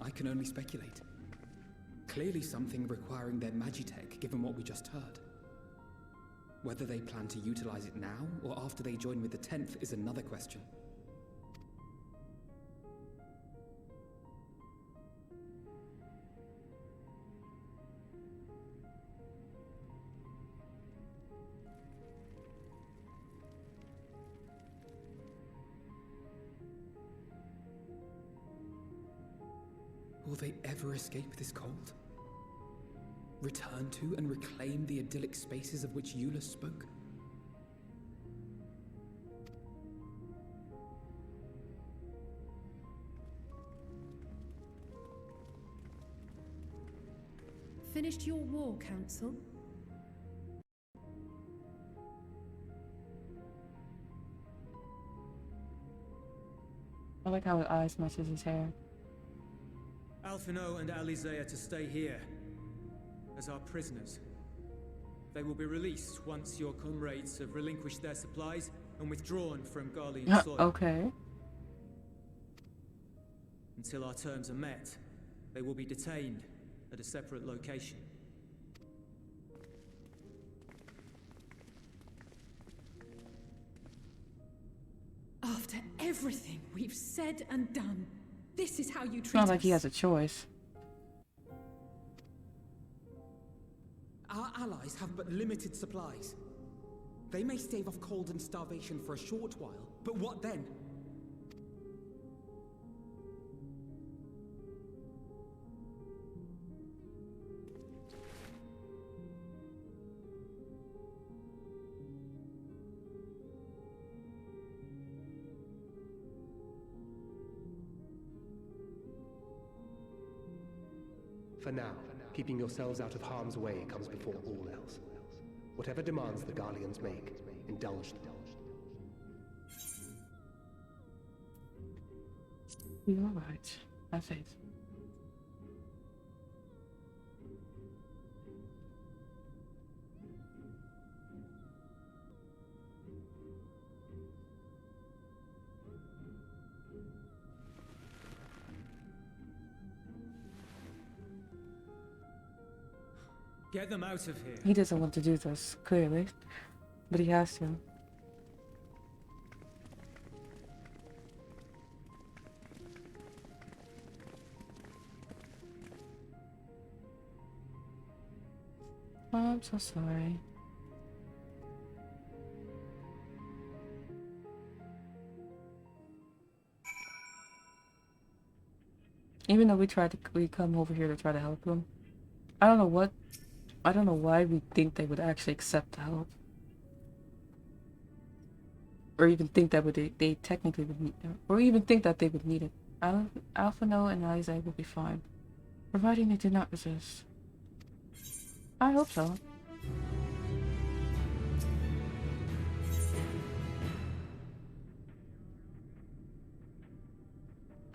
I can only speculate. Clearly something requiring their magitech, given what we just heard. Whether they plan to utilize it now, or after they join with the 10th, is another question. Will they ever escape this cold? Return to and reclaim the idyllic spaces of which Eula spoke? Finished your war, Council? I like how his eyes matches his hair. Alphino and Alizé are to stay here as our prisoners. They will be released once your comrades have relinquished their supplies and withdrawn from Garlean soil. Okay. Until our terms are met, they will be detained at a separate location. After everything we've said and done, this is how you treat It's not us. like he has a choice. Our allies have but limited supplies. They may stave off cold and starvation for a short while, but what then? For now, keeping yourselves out of harm's way comes before all else. Whatever demands the Garleans make, indulge them. You're right. I faith. Get them out of here. He doesn't want to do this, clearly, but he has to. Oh, I'm so sorry. Even though we come over here to try to help them. I don't know why we think they would actually accept help. Or even think that they technically would need it. Or even think that they would need it. Alphano and Isaac will be fine. Providing they do not resist. I hope so.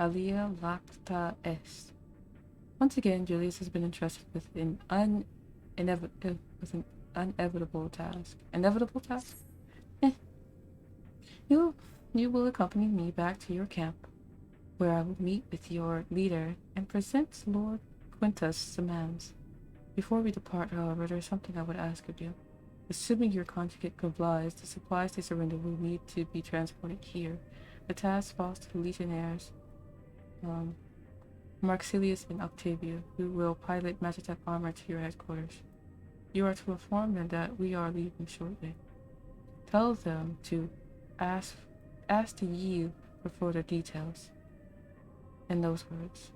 Alia Lacta Est. Once again, Julius has been entrusted with an inevitable task. Inevitable task? You will accompany me back to your camp, where I will meet with your leader and present Lord Quintus' demands. Before we depart, however, there is something I would ask of you. Assuming your conjugate complies, the supplies they surrender will need to be transported here. The task falls to the legionnaires, Marxilius and Octavia, who will pilot Magitech armor to your headquarters. You are to inform them that we are leaving shortly. Tell them to ask to yield for further details. In those words.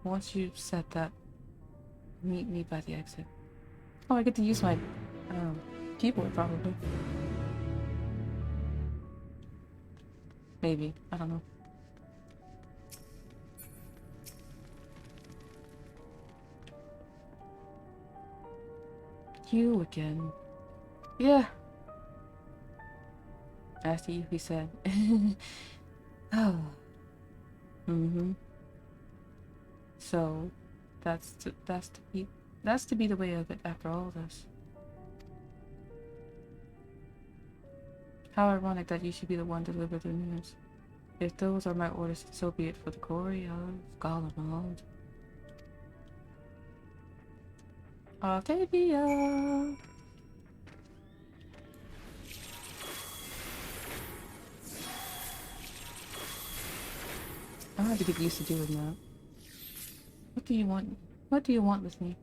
Once you've said that, meet me by the exit. Oh, I get to use my keyboard probably. Maybe. I don't know. You again. Yeah. As to you, he said. Oh. Mm-hmm. So, that's to be the way of it after all this. How ironic that you should be the one to deliver the news. If those are my orders, so be it, for the glory of Garlemald. Octavia! I have to get used to doing that. What do you want? What do you want with me?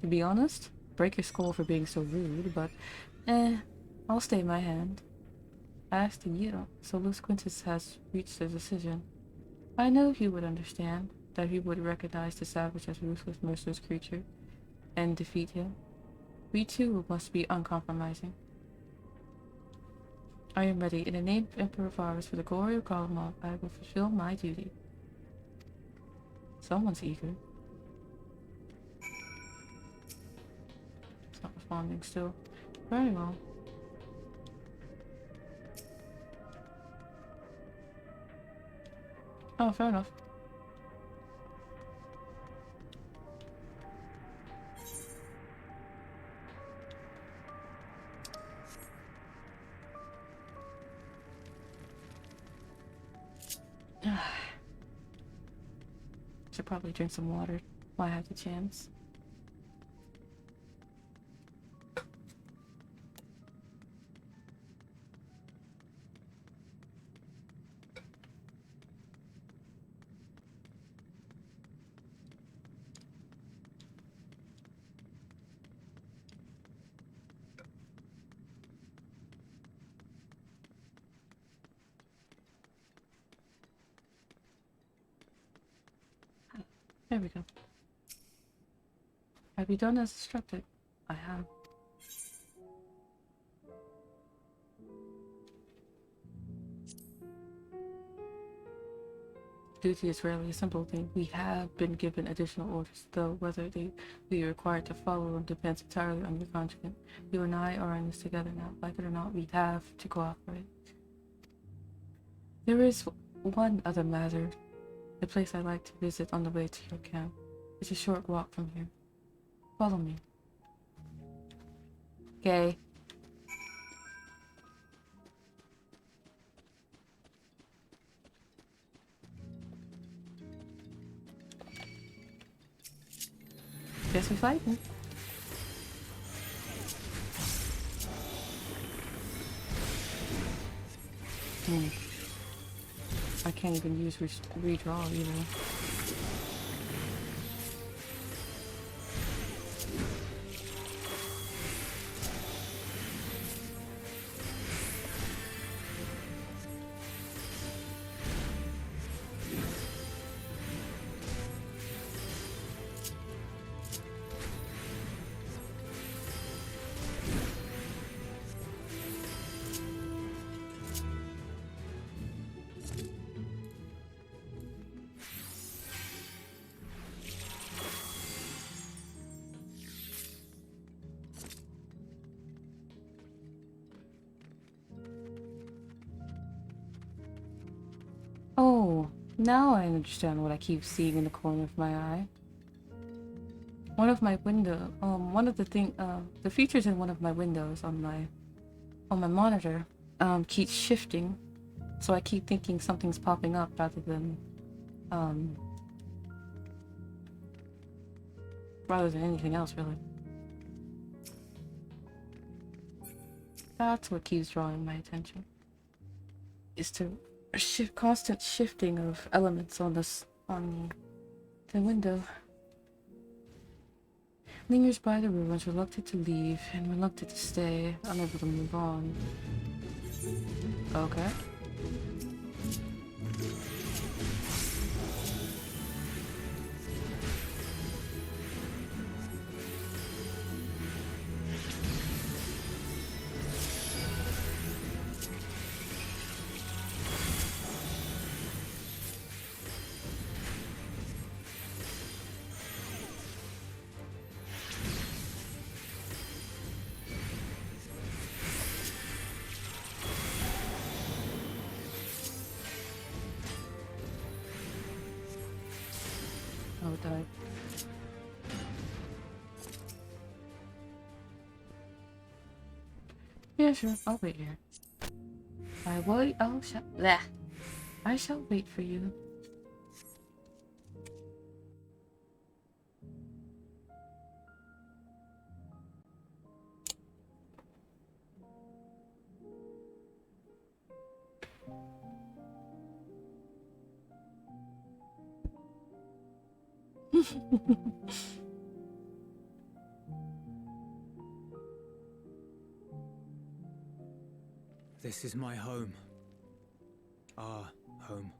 To be honest, break your skull for being so rude, but I'll stay my hand. As to you, so Luce Quintus has reached a decision. I know he would understand, that he would recognize the savage as a ruthless, merciless creature, and defeat him. We too must be uncompromising. I am ready. In the name of Emperor Varus, for the glory of Garlemald, I will fulfill my duty. Someone's eager. It's not responding still. Very well. Oh, fair enough. Should probably drink some water while I have the chance. There we go. Have you done as instructed? I have. Duty is rarely a simple thing. We have been given additional orders, though whether they be required to follow them depends entirely on your conjugate. You and I are in this together now. Like it or not, we have to cooperate. There is one other matter. The place I like to visit on the way to your camp. It's a short walk from here. Follow me. Okay. Guess we fighting. I can't even use redraw either. Oh, now I understand what I keep seeing in the corner of my eye. One of my the features in one of my windows on my monitor, keeps shifting, so I keep thinking something's popping up rather than anything else, really. That's what keeps drawing my attention. Is to constant shifting of elements on the window. Lingers by the ruins, reluctant to leave and reluctant to stay, unable to move on. Okay. Oh, died. Yeah, sure. I'll wait here. I shall wait for you. This is my home. Our home.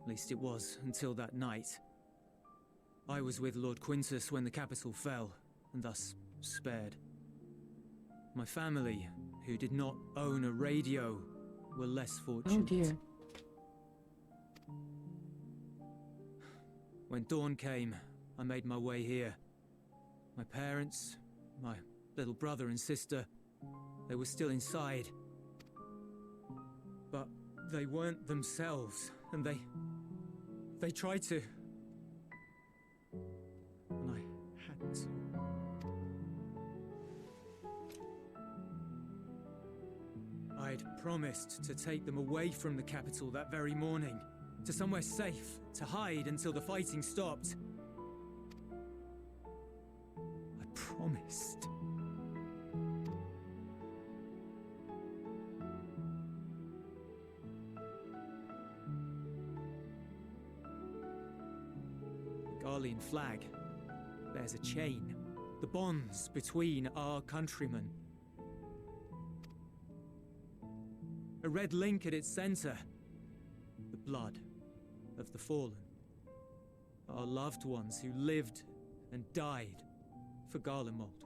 At least it was until that night. I was with Lord Quintus when the capital fell, and thus spared. My family, who did not own a radio, were less fortunate. Oh dear. When dawn came, I made my way here. My parents, my little brother and sister, they were still inside. But they weren't themselves, and they tried to. And I had to. I'd promised to take them away from the capital that very morning, to somewhere safe, to hide until the fighting stopped. I promised. The Garlean flag bears a chain, the bonds between our countrymen. A red link at its center, the blood of the fallen. Our loved ones who lived and died for Garlemald.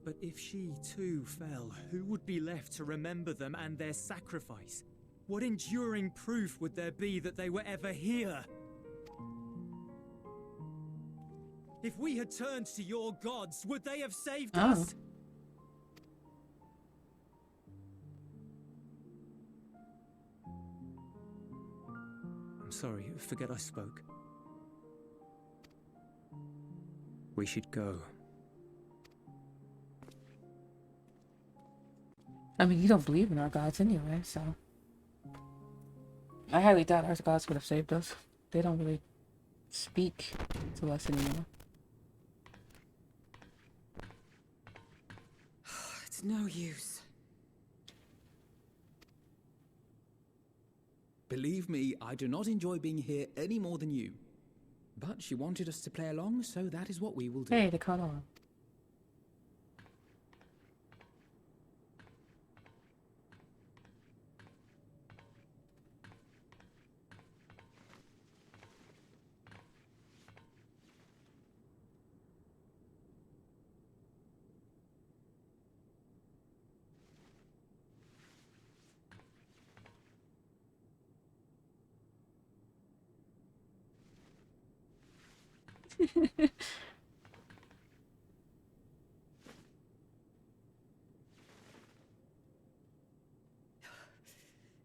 But if she too fell, who would be left to remember them and their sacrifice? What enduring proof would there be that they were ever here? If we had turned to your gods, would they have saved Oh. us? I'm sorry, forget I spoke. We should go. I mean, you don't believe in our gods anyway, so I highly doubt our gods would have saved us. They don't really speak to us anymore. It's no use. Believe me, I do not enjoy being here any more than you. But she wanted us to play along, so that is what we will do. Hey, they caught on.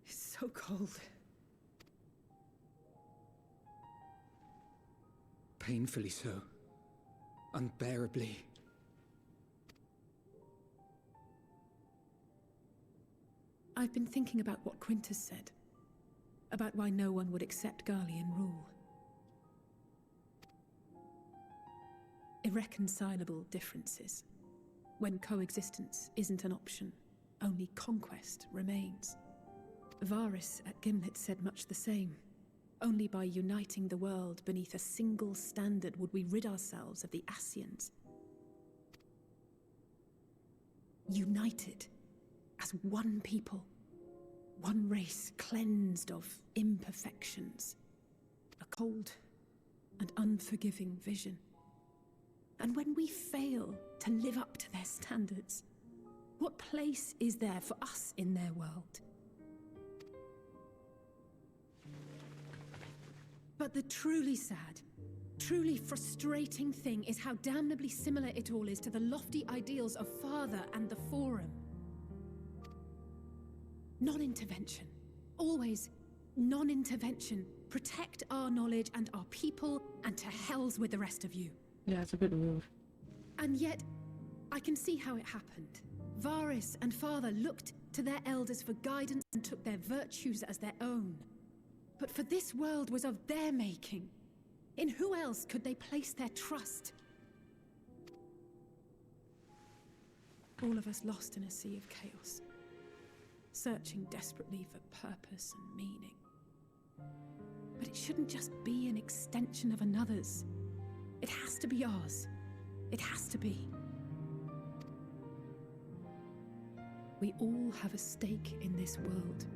It's so cold. Painfully so. Unbearably. I've been thinking about what Quintus said. About why no one would accept Garlean rule. Irreconcilable differences. When coexistence isn't an option, only conquest remains. Varys at Gimlet said much the same. Only by uniting the world beneath a single standard would we rid ourselves of the Ascians. United as one people, one race cleansed of imperfections, a cold and unforgiving vision. And when we fail to live up to their standards, what place is there for us in their world? But the truly sad, truly frustrating thing is how damnably similar it all is to the lofty ideals of Father and the Forum. Non-intervention. Always non-intervention. Protect our knowledge and our people, and to hells with the rest of you. Yeah, it's a bit rude. And yet, I can see how it happened. Varys and Father looked to their elders for guidance and took their virtues as their own. But for this world was of their making. In who else could they place their trust? All of us lost in a sea of chaos, searching desperately for purpose and meaning. But it shouldn't just be an extension of another's. It has to be ours. It has to be. We all have a stake in this world.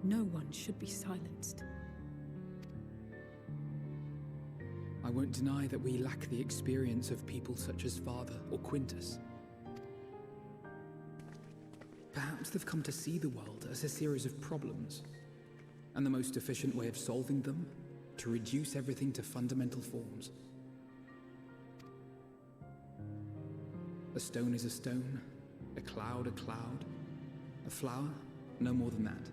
No one should be silenced. I won't deny that we lack the experience of people such as Father or Quintus. Perhaps they've come to see the world as a series of problems, and the most efficient way of solving them, to reduce everything to fundamental forms. A stone is a stone, a cloud, a flower, no more than that.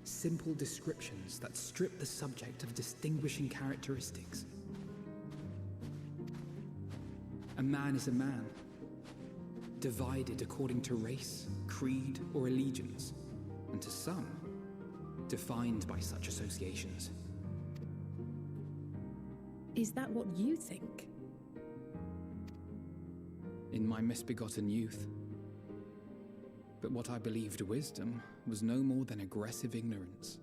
Simple descriptions that strip the subject of distinguishing characteristics. A man is a man, divided according to race, creed, or allegiance, and to some, defined by such associations. Is that what you think? In my misbegotten youth. But what I believed wisdom was no more than aggressive ignorance.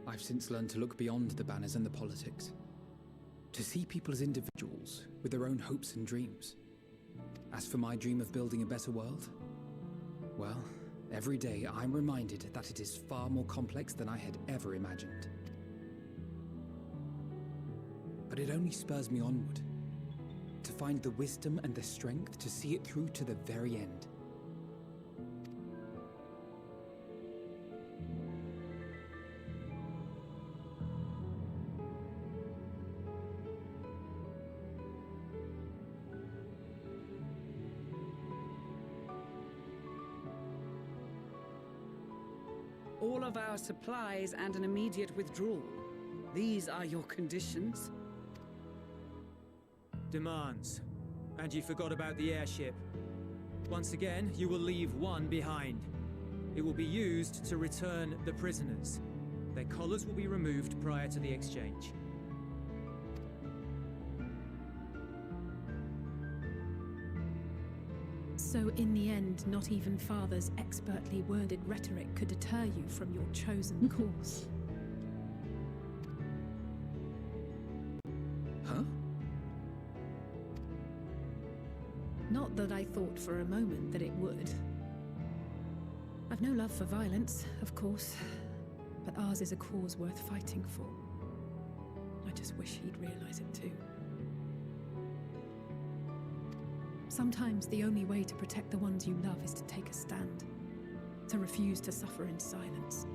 I've since learned to look beyond the banners and the politics, to see people as individuals with their own hopes and dreams. As for my dream of building a better world, well, every day I'm reminded that it is far more complex than I had ever imagined. But it only spurs me onward, to find the wisdom and the strength to see it through to the very end. all of our supplies, and an immediate withdrawal. These are your conditions? Demands. And you forgot about the airship. Once again, you will leave one behind. It will be used to return the prisoners. Their collars will be removed prior to the exchange. So in the end, not even Father's expertly worded rhetoric could deter you from your chosen course. Huh? Not that I thought for a moment that it would. I've no love for violence, of course, but ours is a cause worth fighting for. I just wish he'd realize it too. Sometimes the only way to protect the ones you love is to take a stand, to refuse to suffer in silence.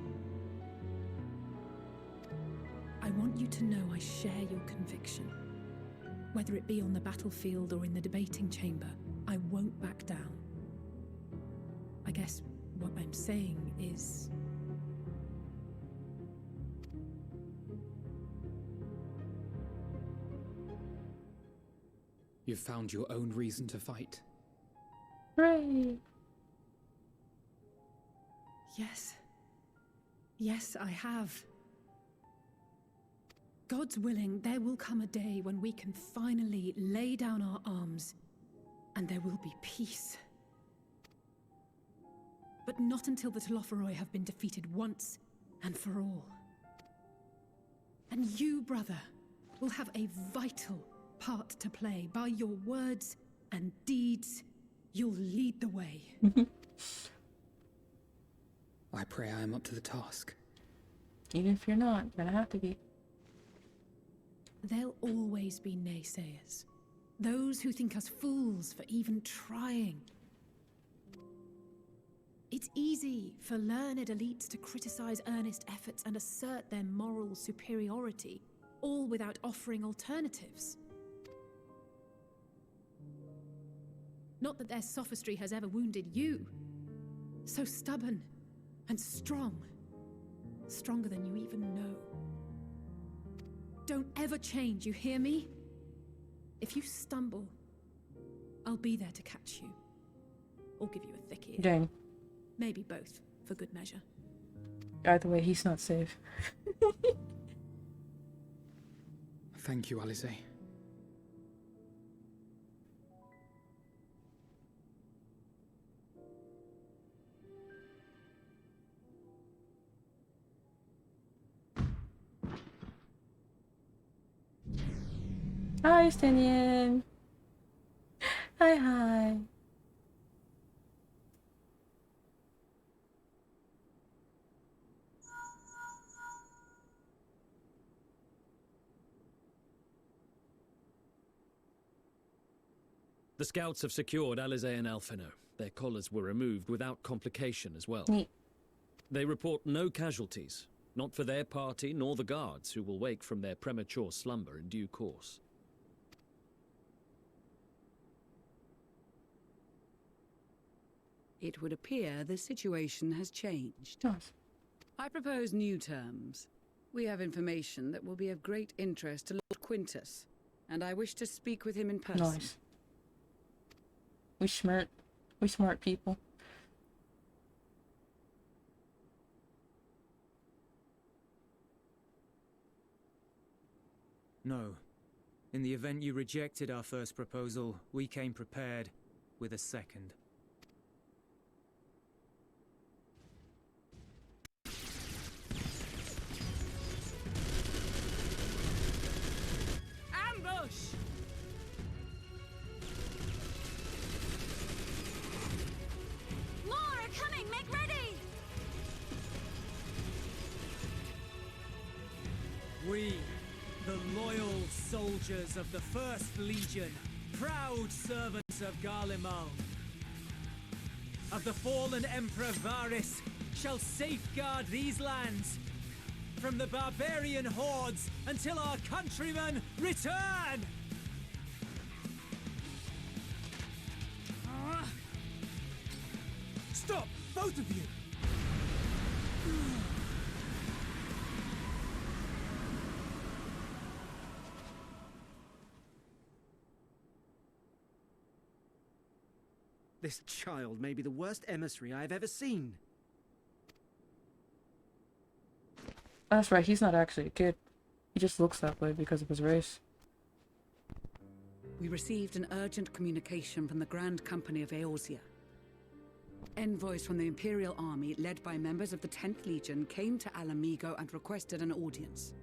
I want you to know I share your conviction. Whether it be on the battlefield or in the debating chamber, I won't back down. I guess what I'm saying is... You've found your own reason to fight. Hooray! Yes. Yes, I have. God's willing, there will come a day when we can finally lay down our arms, and there will be peace. But not until the Telophoroi have been defeated once and for all. And you, brother, will have a vital part to play. By your words and deeds, you'll lead the way. I pray I am up to the task. Even if you're not, you're gonna have to be. There'll always be naysayers. Those who think us fools for even trying. It's easy for learned elites to criticize earnest efforts and assert their moral superiority, all without offering alternatives. Not that their sophistry has ever wounded you. So stubborn and strong. Stronger than you even know. Don't ever change, you hear me? If you stumble, I'll be there to catch you. Or give you a thick ear. Dang. Maybe both, for good measure. Either way, he's not safe. Thank you, Alice. Hi, Stinian. Hi, hi. The scouts have secured Alize and Alphino. Their collars were removed without complication as well. Neat. They report no casualties, not for their party nor the guards, who will wake from their premature slumber in due course. It would appear the situation has changed. Nice. I propose new terms. We have information that will be of great interest to Lord Quintus, and I wish to speak with him in person. Nice. We smart people. No. In the event you rejected our first proposal, we came prepared with a second. Ambush! More are coming! Make ready! We, the loyal soldiers of the First Legion, proud servants of Garlemald, of the fallen Emperor Varys, shall safeguard these lands from the barbarian hordes until our countrymen return! Stop! Both of you! This child may be the worst emissary I have ever seen. That's right, he's not actually a kid. He just looks that way because of his race. We received an urgent communication from the Grand Company of Eorzea. Envoys from the Imperial Army, led by members of the 10th Legion, came to Alamigo and requested an audience.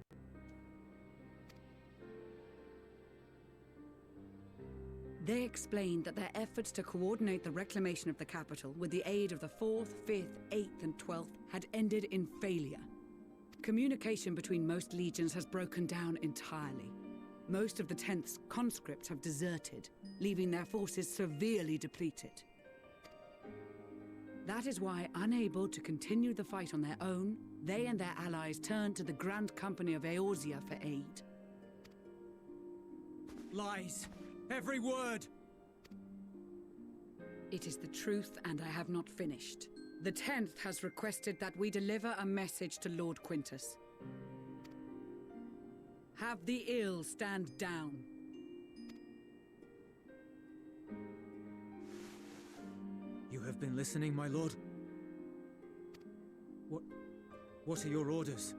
They explained that their efforts to coordinate the reclamation of the capital with the aid of the 4th, 5th, 8th and 12th had ended in failure. Communication between most legions has broken down entirely. Most of the 10th's conscripts have deserted, leaving their forces severely depleted. That is why, unable to continue the fight on their own, they and their allies turned to the Grand Company of Eorzea for aid. Lies! Every word! It is the truth, and I have not finished. The 10th has requested that we deliver a message to Lord Quintus. Have the ill stand down. You have been listening, my lord? What are your orders?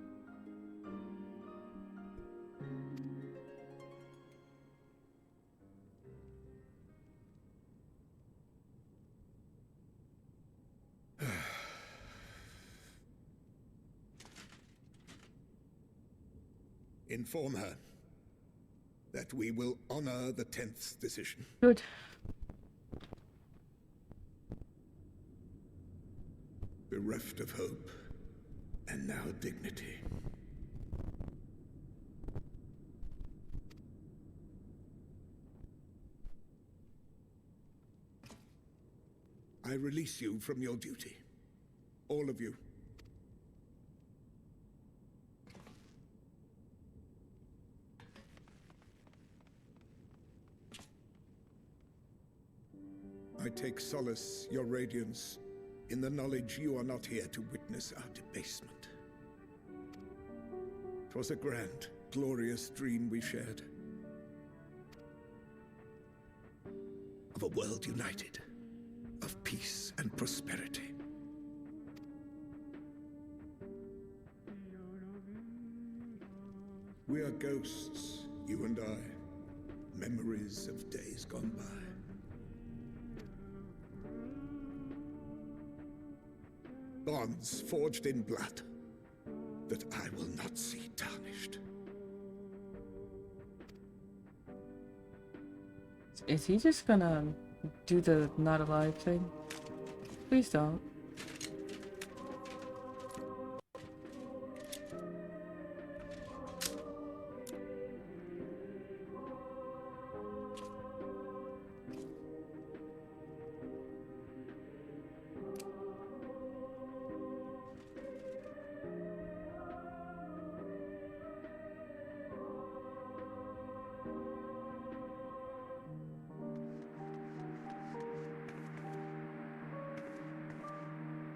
Inform her that we will honor the 10th's decision. Good. Bereft of hope, and now dignity. I release you from your duty. All of you. I take solace, your radiance, in the knowledge you are not here to witness our debasement. 'Twas a grand, glorious dream we shared. Of a world united, of peace and prosperity. We are ghosts, you and I, memories of days gone by. Bonds forged in blood that I will not see tarnished. Is he just gonna do the not alive thing? Please don't.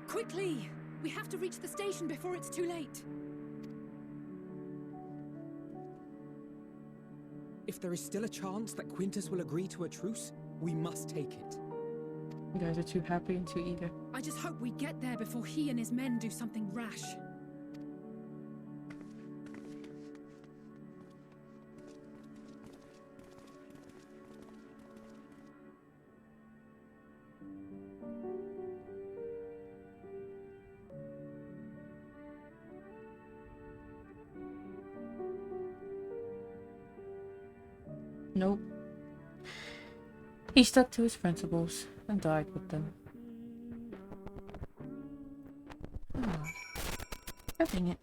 Quickly! We have to reach the station before it's too late. If there is still a chance that Quintus will agree to a truce, we must take it. You guys are too happy and too eager. I just hope we get there before he and his men do something rash. Nope. He stuck to his principles and died with them. Oh, dang it.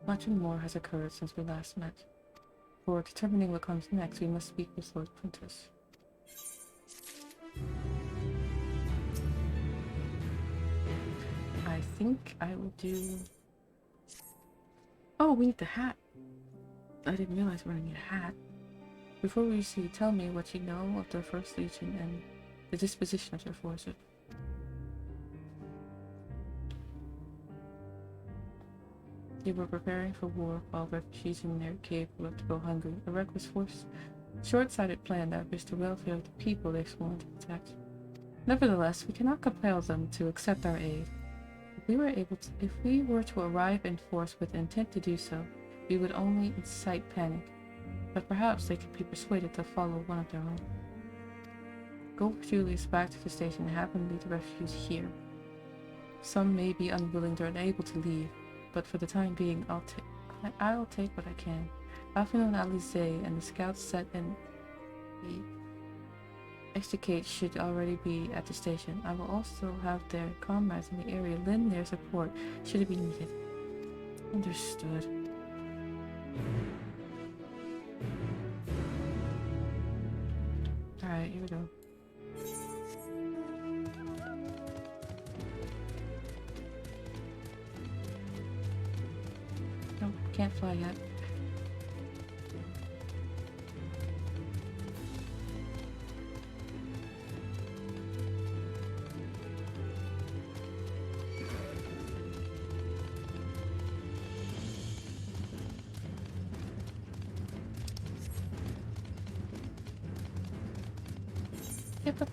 Much more has occurred since we last met. For determining what comes next, we must speak with Lord Quintus. I think I will do... Oh, we need the hat. I didn't realize we were gonna need a hat. Before we see, tell me what you know of the First Legion and the disposition of their forces. They were preparing for war while refugees in their cave left to go hungry. A reckless, short-sighted plan that risked the welfare of the people they sworn to protect. Nevertheless, we cannot compel them to accept our aid. If we were to arrive in force with intent to do so, we would only incite panic. But perhaps they could be persuaded to follow one of their own. Go with Julius back to the station and have him lead the refugees here. Some may be unwilling or unable to leave, but for the time being, I'll take what I can. Alfin and Alize and the scouts set in the extricate should already be at the station. I will also have their comrades in the area lend their support should it be needed. Understood. Alright, here we go. Nope, can't fly yet. Yep.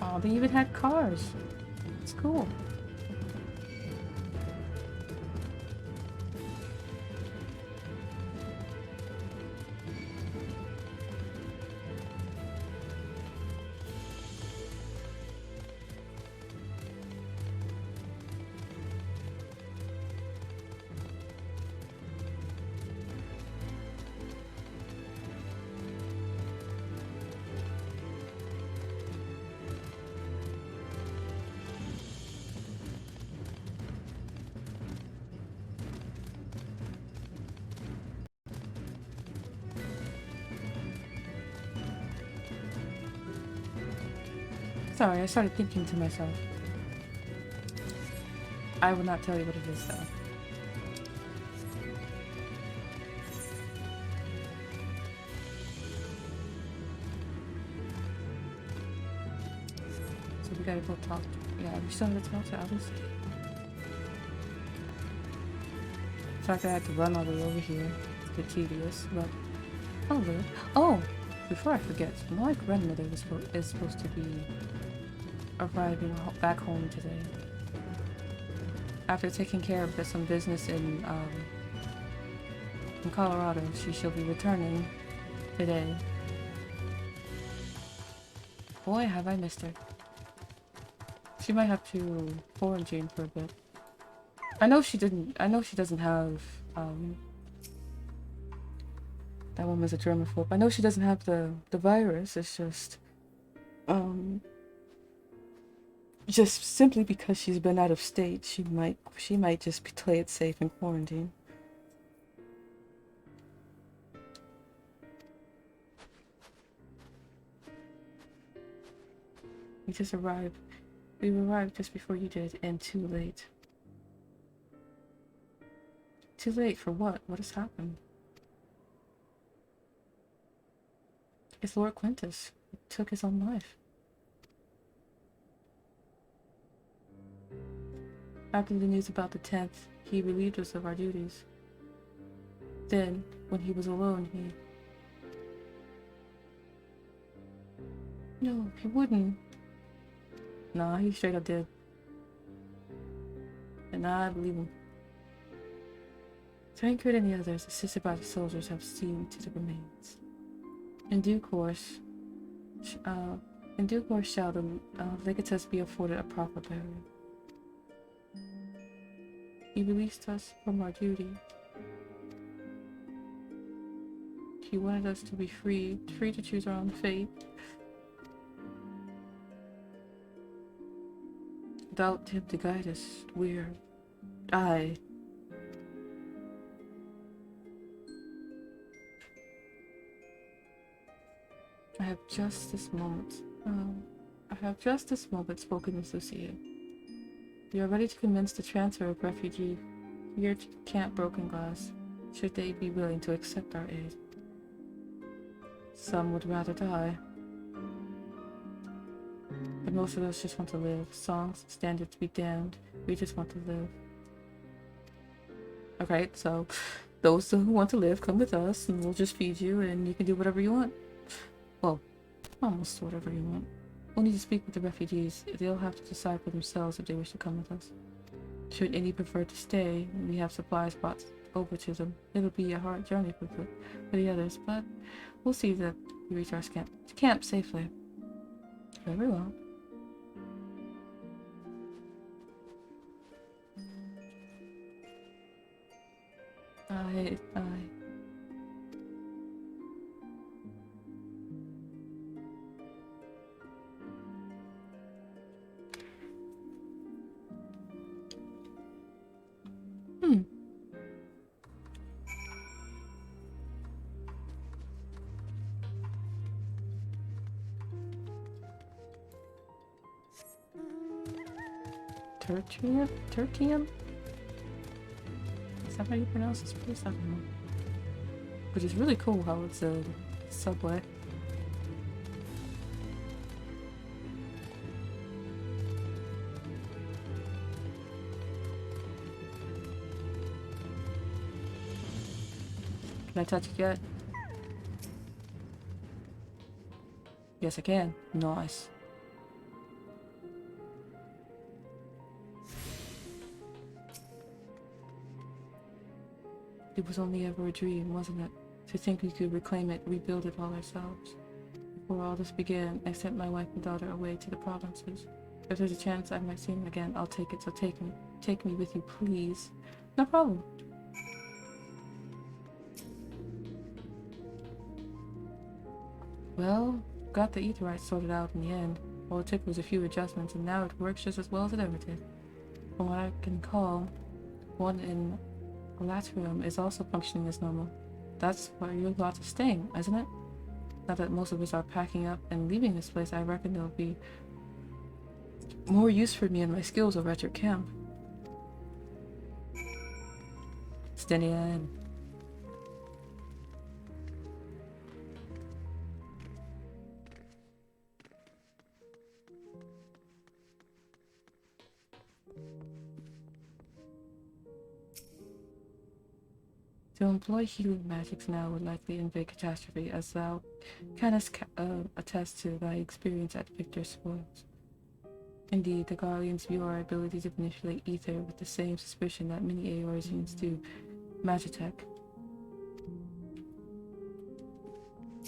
Oh, they even had cars. It's cool. Sorry, I started thinking to myself. I will not tell you what it is, though. So we gotta go talk to... Yeah, we still have to talk to Alice. The fact that I had to run all the way over here is a bit tedious, but... Oh, really? Oh! Before I forget, my grandmother is supposed to be arriving back home today. After taking care of some business in Colorado, she'll be returning today. Boy, have I missed her. She might have to quarantine for a bit. I know she doesn't have that woman's a germaphobe. I know she doesn't have the virus. It's just simply because she's been out of state, she might just play it safe in quarantine. We just arrived. We arrived just before you did, and too late. Too late for what? What has happened? It's Lord Quintus. He took his own life. After the news about the 10th, he relieved us of our duties. Then, when he was alone, he... No, he wouldn't. Nah, he straight up did. And I believe him. Tancred and the others, assisted by the soldiers, have seen to the remains. In due course shall the legatus be afforded a proper burial. He released us from our duty. He wanted us to be free to choose our own fate. without him to guide us, I have just this moment. I have just this moment spoken with Lucia. We are ready to commence the transfer of refugee here to Camp Broken Glass, should they be willing to accept our aid. Some would rather die, but most of us just want to live. Songs, standards be damned. We just want to live. Okay, so those who want to live, come with us, and we'll just feed you, and you can do whatever you want. Well, almost whatever you want. We'll need to speak with the refugees. They'll have to decide for themselves if they wish to come with us. Should any prefer to stay, we have supplies brought over to them. It'll be a hard journey for the others, but we'll see that we reach our camp safely. Very well. Aye. Tertium? Is that how you pronounce this place? I don't know. Which is really cool how it's a subway. Can I touch it yet? Yes, I can. Nice. It was only ever a dream, wasn't it? To think we could reclaim it, rebuild it all ourselves. Before all this began, I sent my wife and daughter away to the provinces. If there's a chance I might see them again, I'll take it, so take me. Take me with you, please. No problem. Well, got the etherite sorted out in the end. All it took was a few adjustments, and now it works just as well as it ever did. From what I can call, one in Latrium is also functioning as normal. That's where your lot is staying, isn't it? Now that most of us are packing up and leaving this place, I reckon there'll be more use for me and my skills over at your camp. Steady on. To employ healing magics now would likely invade catastrophe, as thou canst attest to thy experience at Victor's Spoils. Indeed, the Guardians view our ability to manipulate ether with the same suspicion that many Eorzeans do Magitech.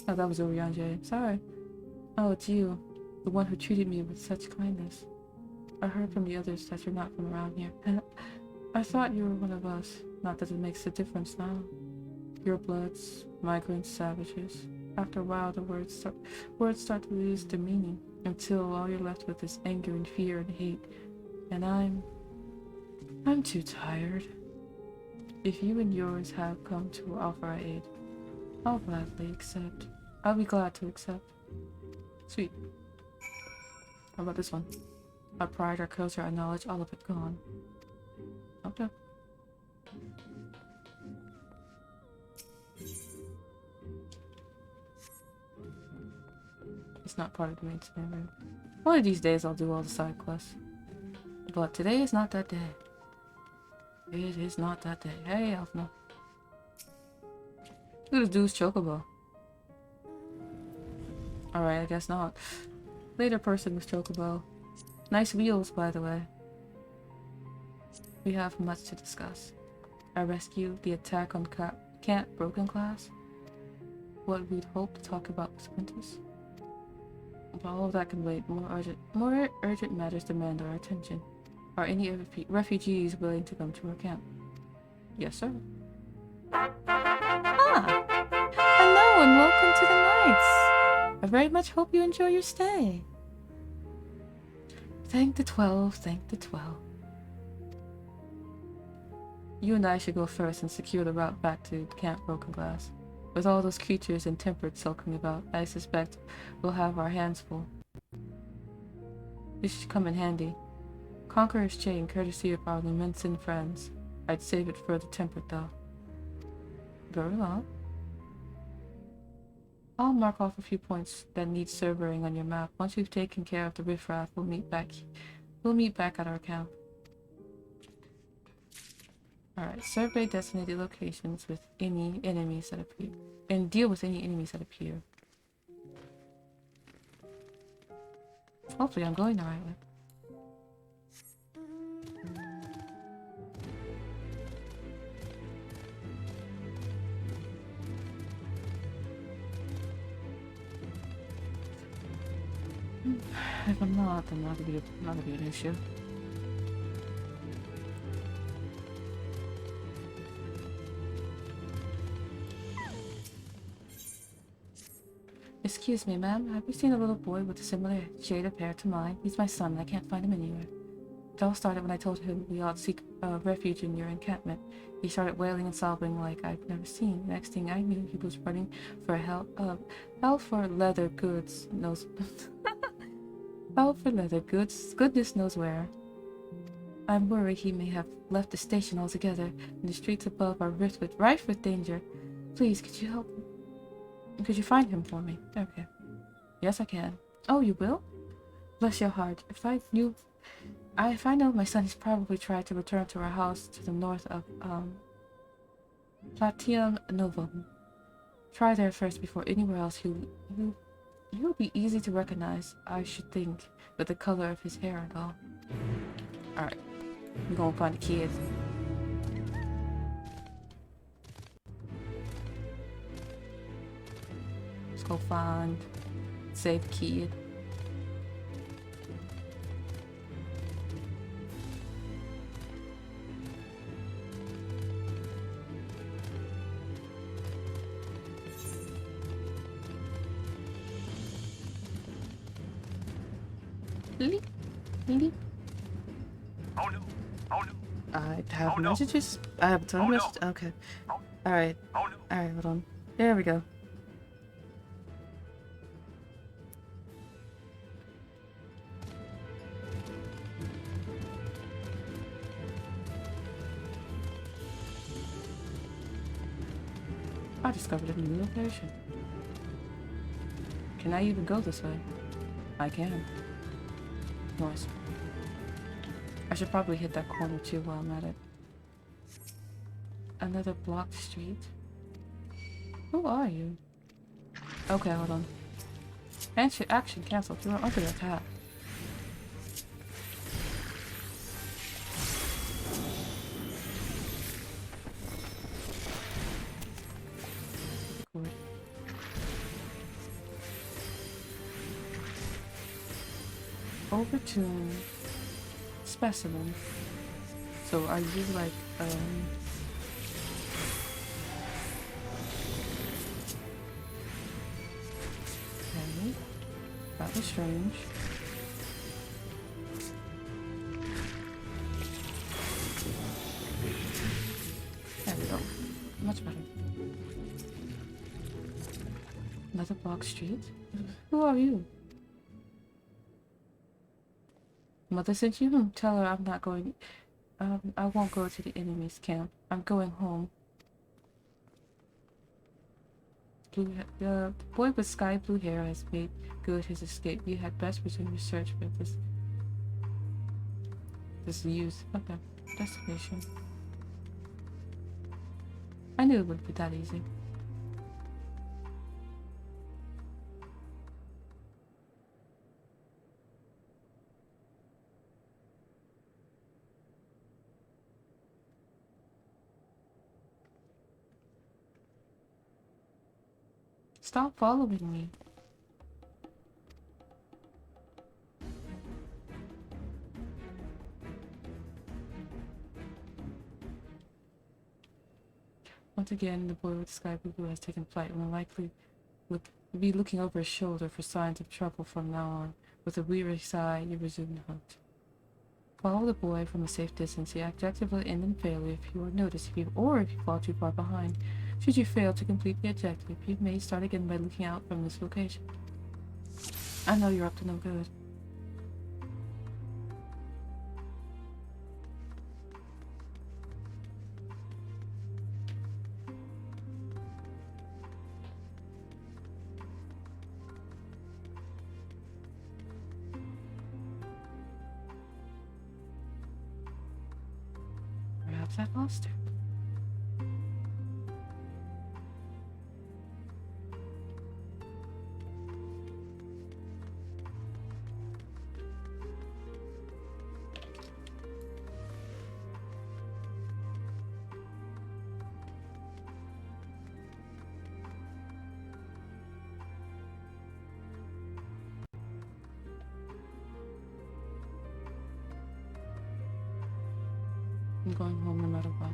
Oh, that was Oriange. Sorry. Oh, it's you. The one who treated me with such kindness. I heard from the others that you're not from around here. And I thought you were one of us. Not that it makes a difference now. Your bloods, migrants, savages. After a while, the words start to lose their meaning, until all you're left with is anger and fear and hate. And I'm too tired. If you and yours have come to offer our aid, I'll gladly accept. I'll be glad to accept. Sweet. How about this one? Our pride, our culture, our knowledge, all of it gone. Okay. It's not part of the main story. One of these days I'll do all the side quests. But today is not that day. It is not that day. Hey, Elfna. Look at this dude's chocobo. Alright, I guess not. Later person with chocobo. Nice wheels, by the way. We have much to discuss. Our rescue, the attack on Camp Broken Glass, what we'd hoped to talk about with Quintus. But all of that can wait. More urgent matters demand our attention. Are any refugees willing to come to our camp? Yes, sir. Ah! Hello and welcome to the Knights! I very much hope you enjoy your stay. Thank the 12, thank the 12. You and I should go first and secure the route back to Camp Broken Glass. With all those creatures and tempered sulking about, I suspect we'll have our hands full. This should come in handy. Conqueror's chain, courtesy of our Lumensin friends. I'd save it for the tempered though. Very well. I'll mark off a few points that need surveying on your map. Once we've taken care of the riffraff, we'll meet back at our camp. Alright, survey designated locations with any enemies that appear. And deal with any enemies that appear. Hopefully I'm going the right way. If I'm not, then that'll be an issue. Excuse me, ma'am. Have you seen a little boy with a similar shade of hair to mine? He's my son, and I can't find him anywhere. It all started when I told him we ought to seek refuge in your encampment. He started wailing and sobbing like I've never seen. Next thing I knew, he was running for hell for leather goods. Hell for leather goods. Goodness knows where. I'm worried he may have left the station altogether, and the streets above are rife with danger. Please, could you help? Could you find him for me? Okay. Yes, I can. Oh, you will? Bless your heart. If I know my son, he's probably tried to return to our house to the north of, Platinum Novum. Try there first before anywhere else. He'll be easy to recognize, I should think, with the color of his hair and all. Alright. I'm gonna find the kid. Let's go find... save the kid. Lily? Oh no! Oh no! I have messages? I have a ton of messages? Okay. Alright. Alright, hold on. There we go. I discovered a new location. Can I even go this way? I can. Nice. I should probably hit that corner too while I'm at it. Another blocked street? Who are you? Okay, hold on. Action cancelled. You're under attack. Good. Over to specimen. So are you like okay. That was strange. There we go. Much better. Another block street? Who are you? Mother sent you? Tell her I'm not going... I won't go to the enemy's camp. I'm going home. The boy with sky blue hair has made good his escape. You had best resume your search for this youth. Okay. Destination. I knew it wouldn't be that easy. Stop following me. Once again, the boy with the sky blue has taken flight and will likely be looking over his shoulder for signs of trouble from now on. With a weary sigh, you resume the hunt. Follow the boy from a safe distance. The objective will end in failure if you are noticed, or if you fall too far behind. Should you fail to complete the objective, you may start again by looking out from this location. I know you're up to no good. Perhaps I lost her. I'm going home no matter what.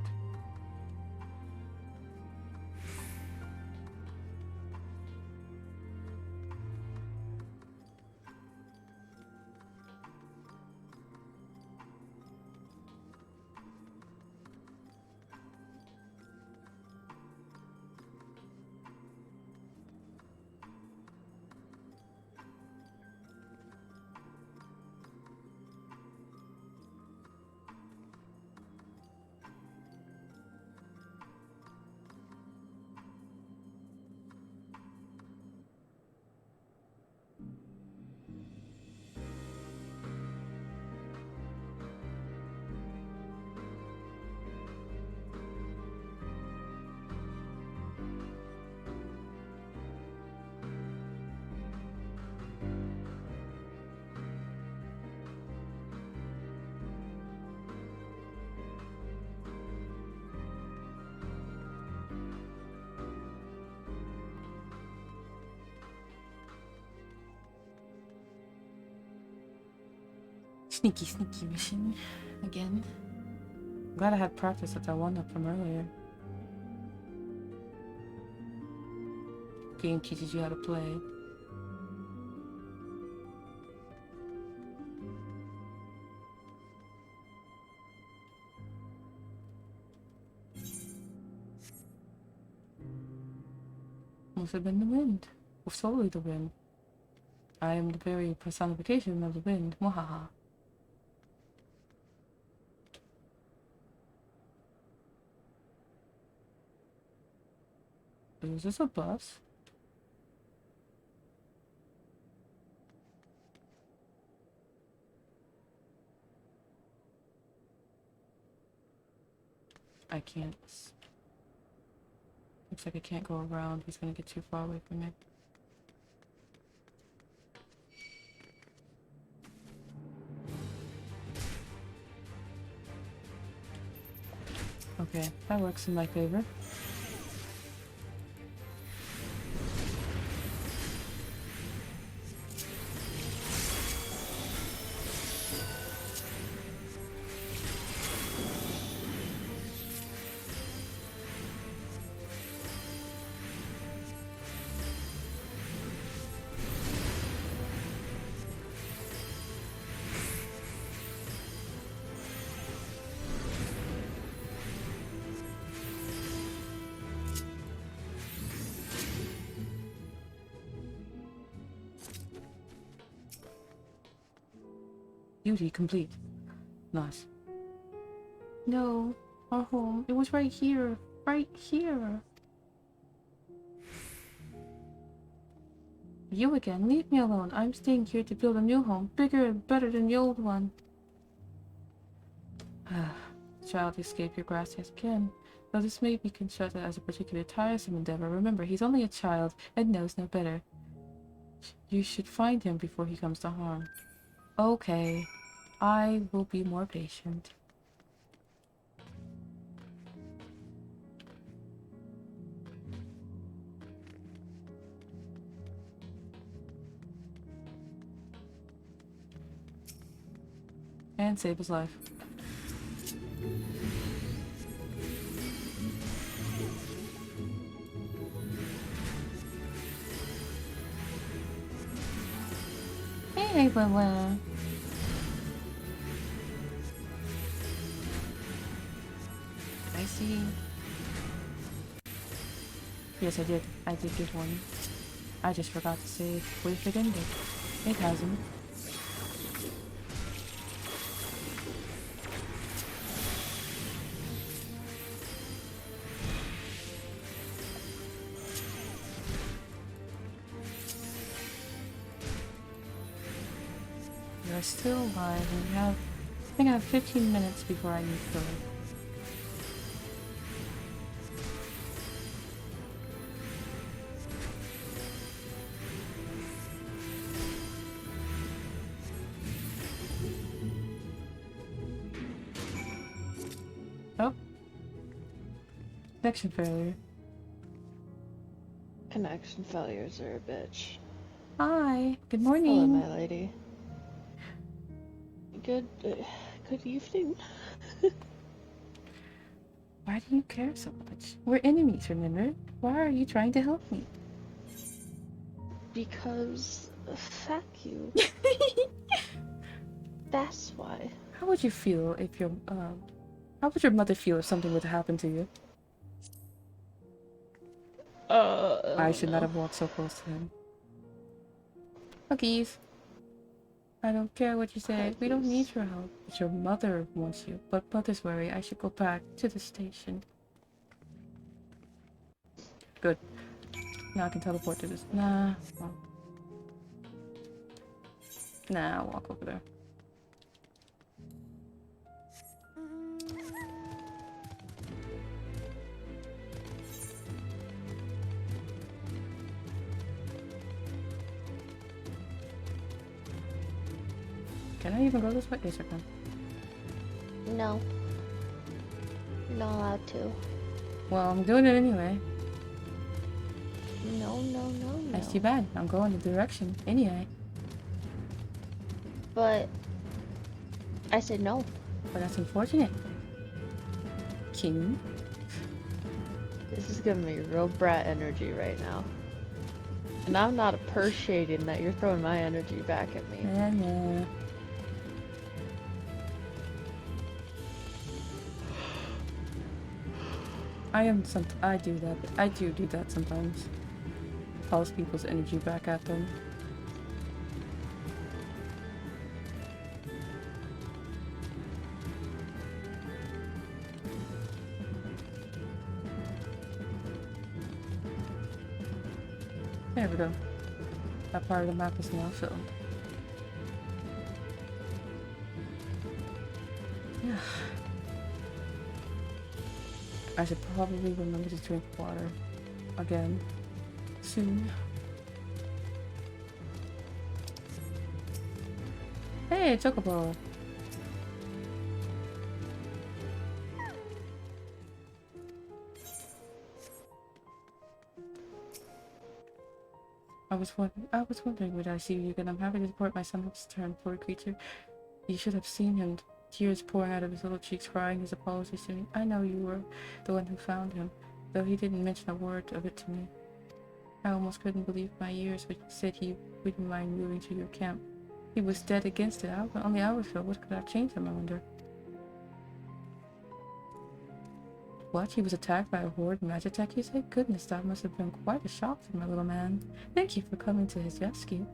Sneaky mission. Again. Glad I had practice with that one up from earlier. Game teaches you how to play. Must have been the wind. Or solely the wind. I am the very personification of the wind. Mwahaha. Is this a bus? I can't. Looks like I can't go around. He's gonna get too far away from me. Okay, that works in my favor. Duty complete. Nice. No, our home. It was right here. Right here. You again. Leave me alone. I'm staying here to build a new home. Bigger and better than the old one. Child, escape your grasp yet again. Though this may be constructed as a particularly tiresome endeavor, remember, he's only a child and knows no better. You should find him before he comes to harm. Okay. I will be more patient. And save his life. Hey, Wait, where? I see. Yes, I did. I did get one. I just forgot to say if it ended. It hasn't. You're still alive, and I think I have 15 minutes before I need to go. Oh. Connection failure. Connection failures are a bitch. Hi. Good morning. Hello, my lady. Good evening. Why do you care so much? We're enemies, remember? Why are you trying to help me? Because fuck you. That's why. How would you feel if your how would your mother feel if something were to happen to you? I should not have walked so close to him. Cookies. I don't care what you say. We don't need your help. But your mother wants you. But mother's worry. I should go back to the station. Good. Now I can teleport to this. Nah. Well. Nah, I'll walk over there. Can I even go this way? Yes, I can. No. You're not allowed to. Well, I'm doing it anyway. No. That's too bad. I'm going the direction anyway. But I said no. But that's unfortunate. King. This is giving me real brat energy right now. And I'm not appreciating that you're throwing my energy back at me. Yeah. I do that. I do that sometimes. Calls people's energy back at them. There we go. That part of the map is now filled. Yeah. I should probably remember to drink water again soon. Hey, Chocobo! I was wondering would I see you again. I'm happy to report my son has turned poor creature. You should have seen him. Tears pouring out of his little cheeks, crying his apologies to me. I know you were the one who found him, though he didn't mention a word of it to me. I almost couldn't believe my ears, but he said he wouldn't mind moving to your camp. He was dead against it. Only hours ago. What could have changed him, I wonder? What? He was attacked by a horde Magitech, you say? Goodness, that must have been quite a shock for my little man. Thank you for coming to his rescue.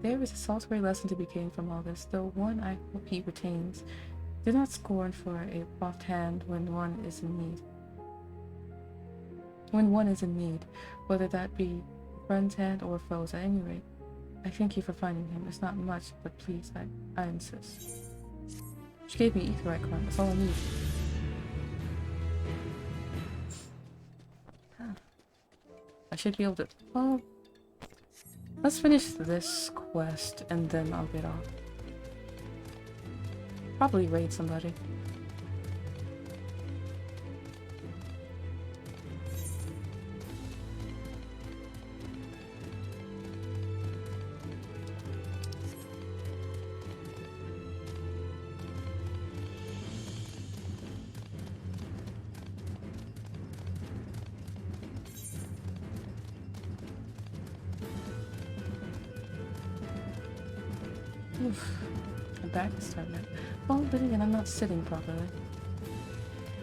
There is a solitary lesson to be gained from all this, though one I hope he retains. Do not scorn for a soft hand when one is in need. Whether that be a friend's hand or a foe's, at any rate. I thank you for finding him. It's not much, but please, I insist. She gave me etherite crown. That's all I need. I should be able to... Well, let's finish this quest and then I'll get off. Probably raid somebody. Oof. My back is starting to... Well, then again, I'm not sitting properly.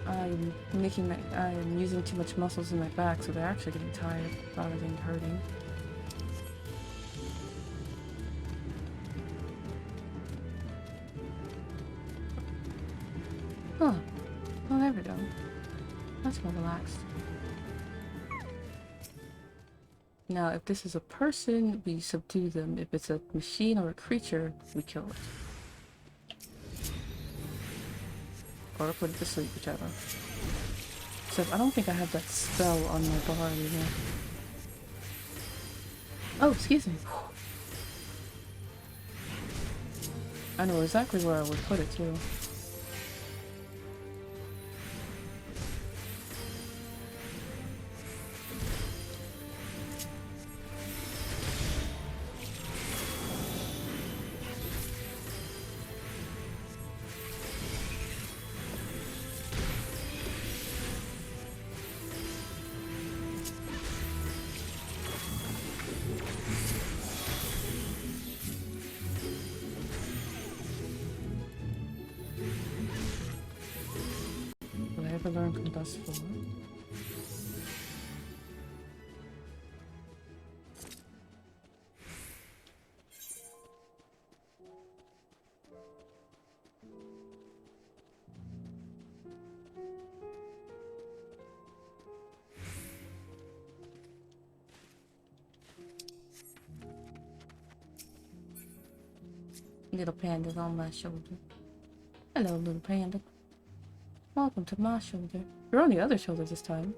I am using too much muscles in my back, so they're actually getting tired rather than hurting. Huh. Well, there we go. That's more relaxed. Now, if this is a person, we subdue them. If it's a machine or a creature, we kill it. Or put it to sleep, whichever. Except I don't think I have that spell on my bar either. Oh, excuse me. I know exactly where I would put it too. Learn from Ps4. Little panda's on my shoulder. Hello, little panda. Welcome to my shoulder. You're on the other shoulder this time.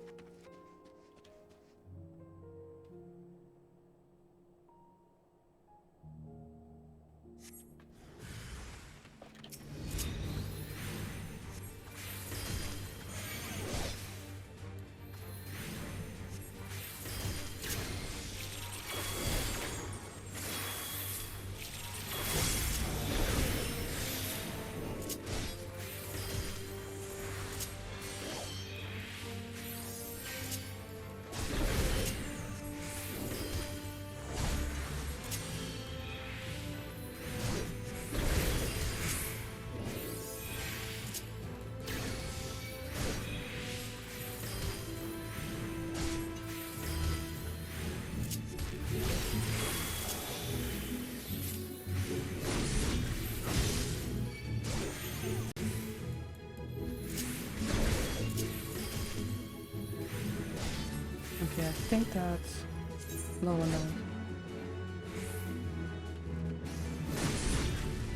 Okay, I think that's low enough.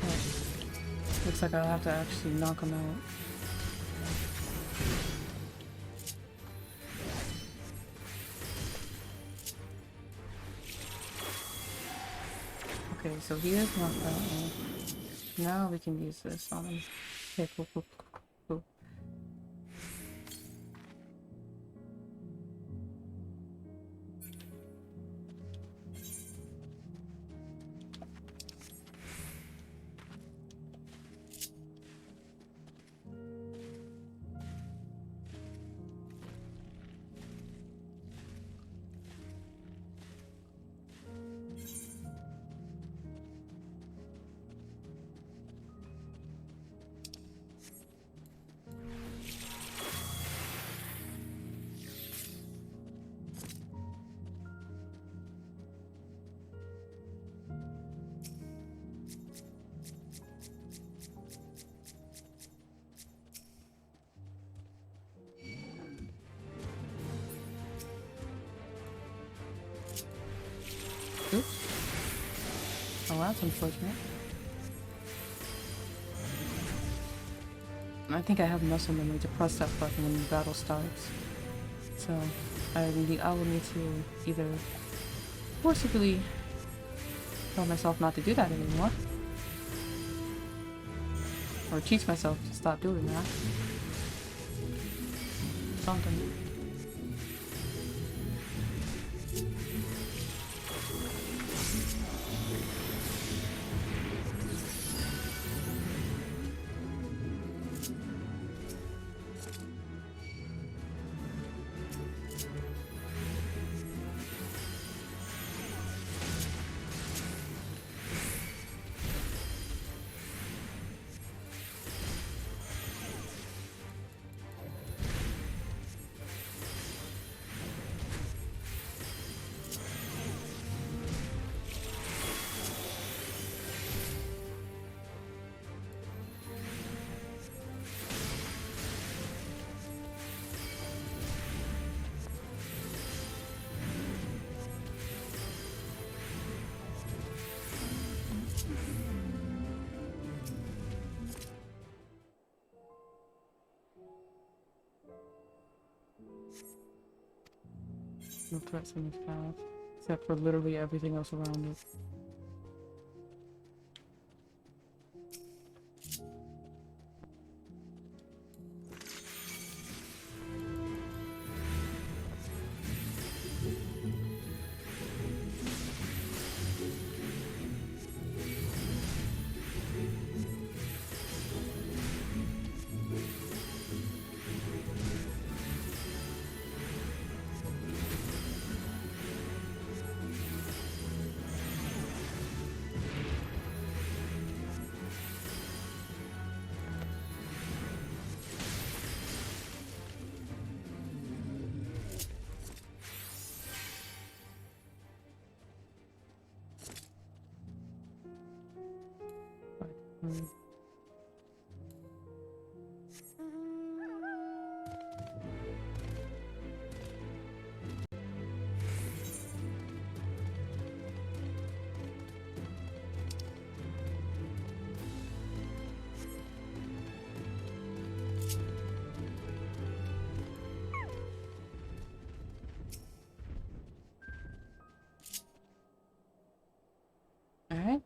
Oh, looks like I'll have to actually knock him out. Okay, so he is knocked out. Now we can use this on him. Okay, cool, cool, cool, cool. Oops. Oh, that's unfortunate. I think I have muscle memory to press that button when the battle starts. So, I will need to either forcibly tell myself not to do that anymore, or teach myself to stop doing that. Something. No threats in its path, except for literally everything else around it. Alright.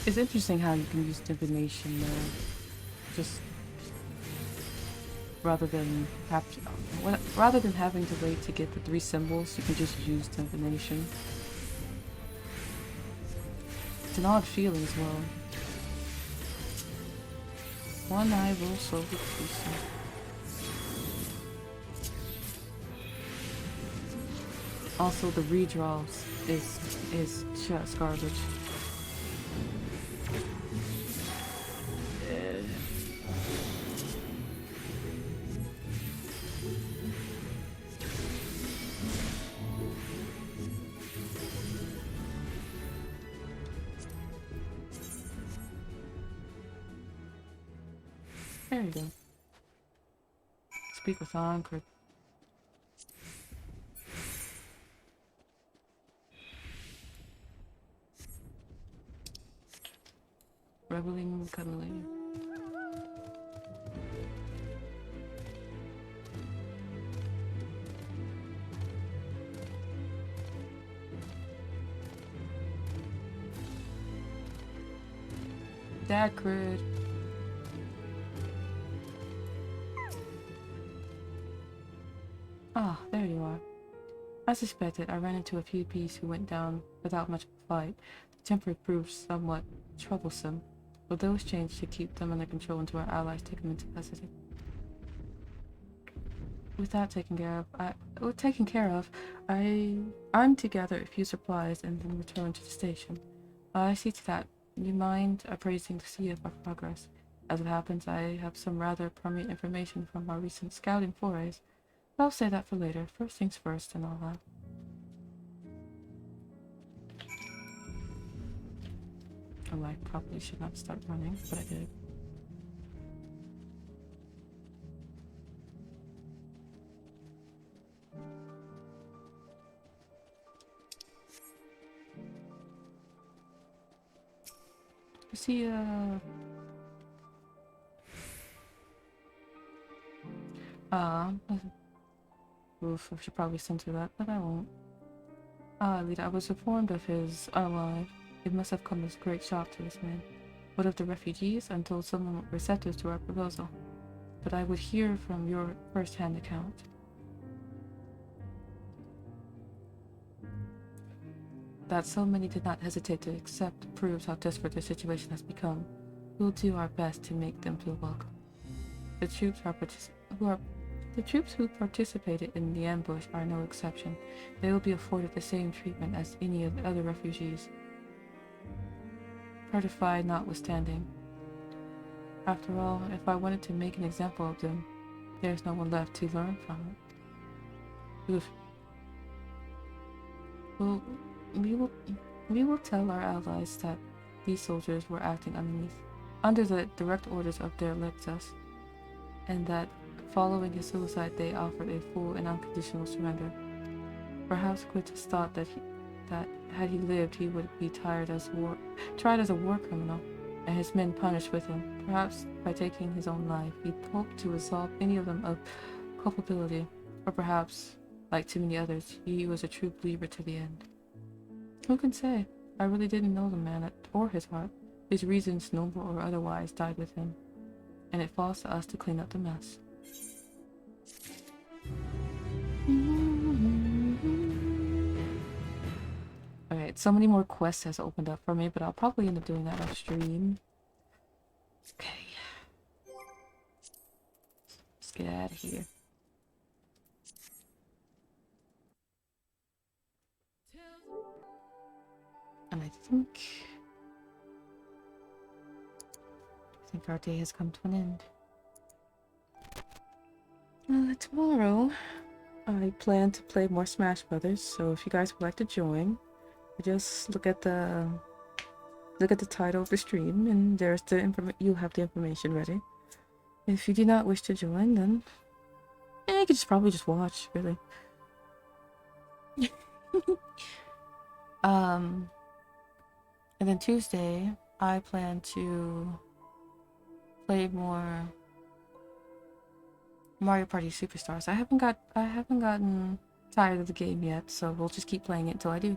It's interesting how you can use divination there. Just rather than having to wait to get the 3 symbols, you can just use divination. It's an odd feeling as well. One eye will solve the person. Also, the redraws is just garbage. There you go. Speak with Anchor. Reveling, cuddling. Dad crid. Ah, there you are. As suspected, I ran into a few Ps who went down without much of a fight. The temper proved somewhat troublesome, but those changed to keep them under control until our allies take them into custody. With that taken care of, I'm to gather a few supplies and then return to the station. I see to that. You mind appraising to see of our progress? As it happens, I have some rather permanent information from our recent scouting forays. I'll say that for later. First things first and all that. Oh, I probably should not start running, but I did. See, oof, I should probably censor that, but I won't. Leader, I was informed of his unalive. It must have come as a great shock to this man. What of the refugees? I'm told someone receptive to our proposal. But I would hear from your first-hand account. That so many did not hesitate to accept proves how desperate their situation has become. We'll do our best to make them feel welcome. The troops who participated in the ambush are no exception. They will be afforded the same treatment as any of the other refugees. Certified notwithstanding. After all, if I wanted to make an example of them, there's no one left to learn from it. Oof. Well, we will tell our allies that these soldiers were acting under the direct orders of their Lexus, and that following his suicide they offered a full and unconditional surrender. Perhaps Quintus thought that had he lived, he would be tried as a war criminal, and his men punished with him. Perhaps by taking his own life, he hoped to absolve any of them of culpability, or perhaps, like too many others, he was a true believer to the end. Who can say? I really didn't know the man or his heart. His reasons, noble or otherwise, died with him, and it falls to us to clean up the mess. Alright, so many more quests has opened up for me, but I'll probably end up doing that off stream. Okay. Let's get out of here. And I think our day has come to an end. Tomorrow, I plan to play more Smash Brothers, so if you guys would like to join, just look at the title of the stream, and there's the you'll have the information ready. If you do not wish to join, then you could probably just watch, really. And then Tuesday, I plan to play more Mario Party Superstars. I haven't gotten tired of the game yet, so we'll just keep playing it until I do.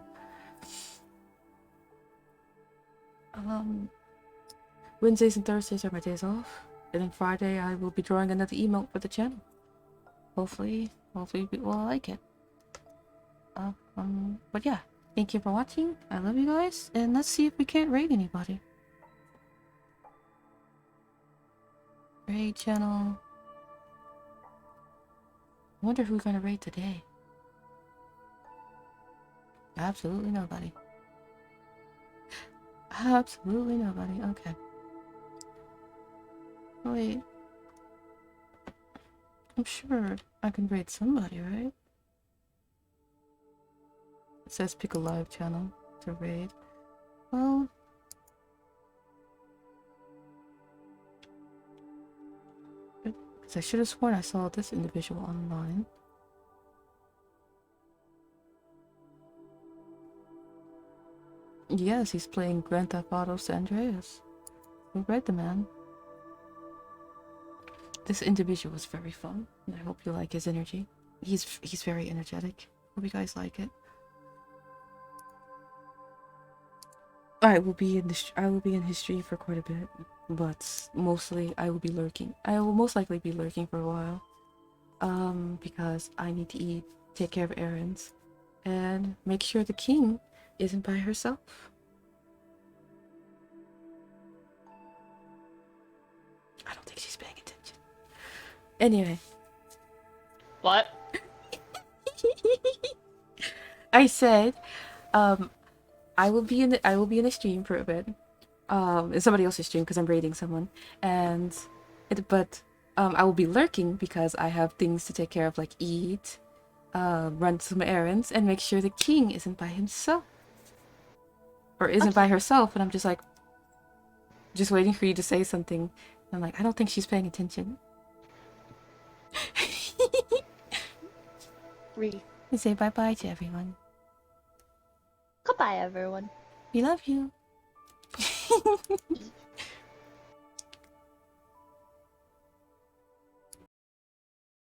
Wednesdays and Thursdays are my days off, and then Friday I will be drawing another emote for the channel. Hopefully you will like it. But yeah, thank you for watching. I love you guys, and let's see if we can't raid anybody. Raid channel. I wonder who we're gonna raid today. Absolutely nobody. Absolutely nobody. Okay. Wait. I'm sure I can raid somebody, right? It says pick a live channel to raid. Well, because I should have sworn I saw this individual online. Yes, he's playing Grand Theft Auto San Andreas. We read the man. This individual was very fun, and I hope you like his energy. He's very energetic. Hope you guys like it. I will be in his stream for quite a bit, but mostly I will be lurking. I will most likely be lurking for a while, because I need to eat, take care of errands, and make sure the king isn't by herself. I don't think she's paying attention. Anyway. What? I said, I will be in the stream for a bit, in somebody else's stream because I'm raiding someone, but I will be lurking because I have things to take care of, like eat, run some errands, and make sure the king isn't by himself, or isn't by herself, and I'm just like, just waiting for you to say something. And I'm like, I don't think she's paying attention. Say bye-bye to everyone. Goodbye, everyone. We love you.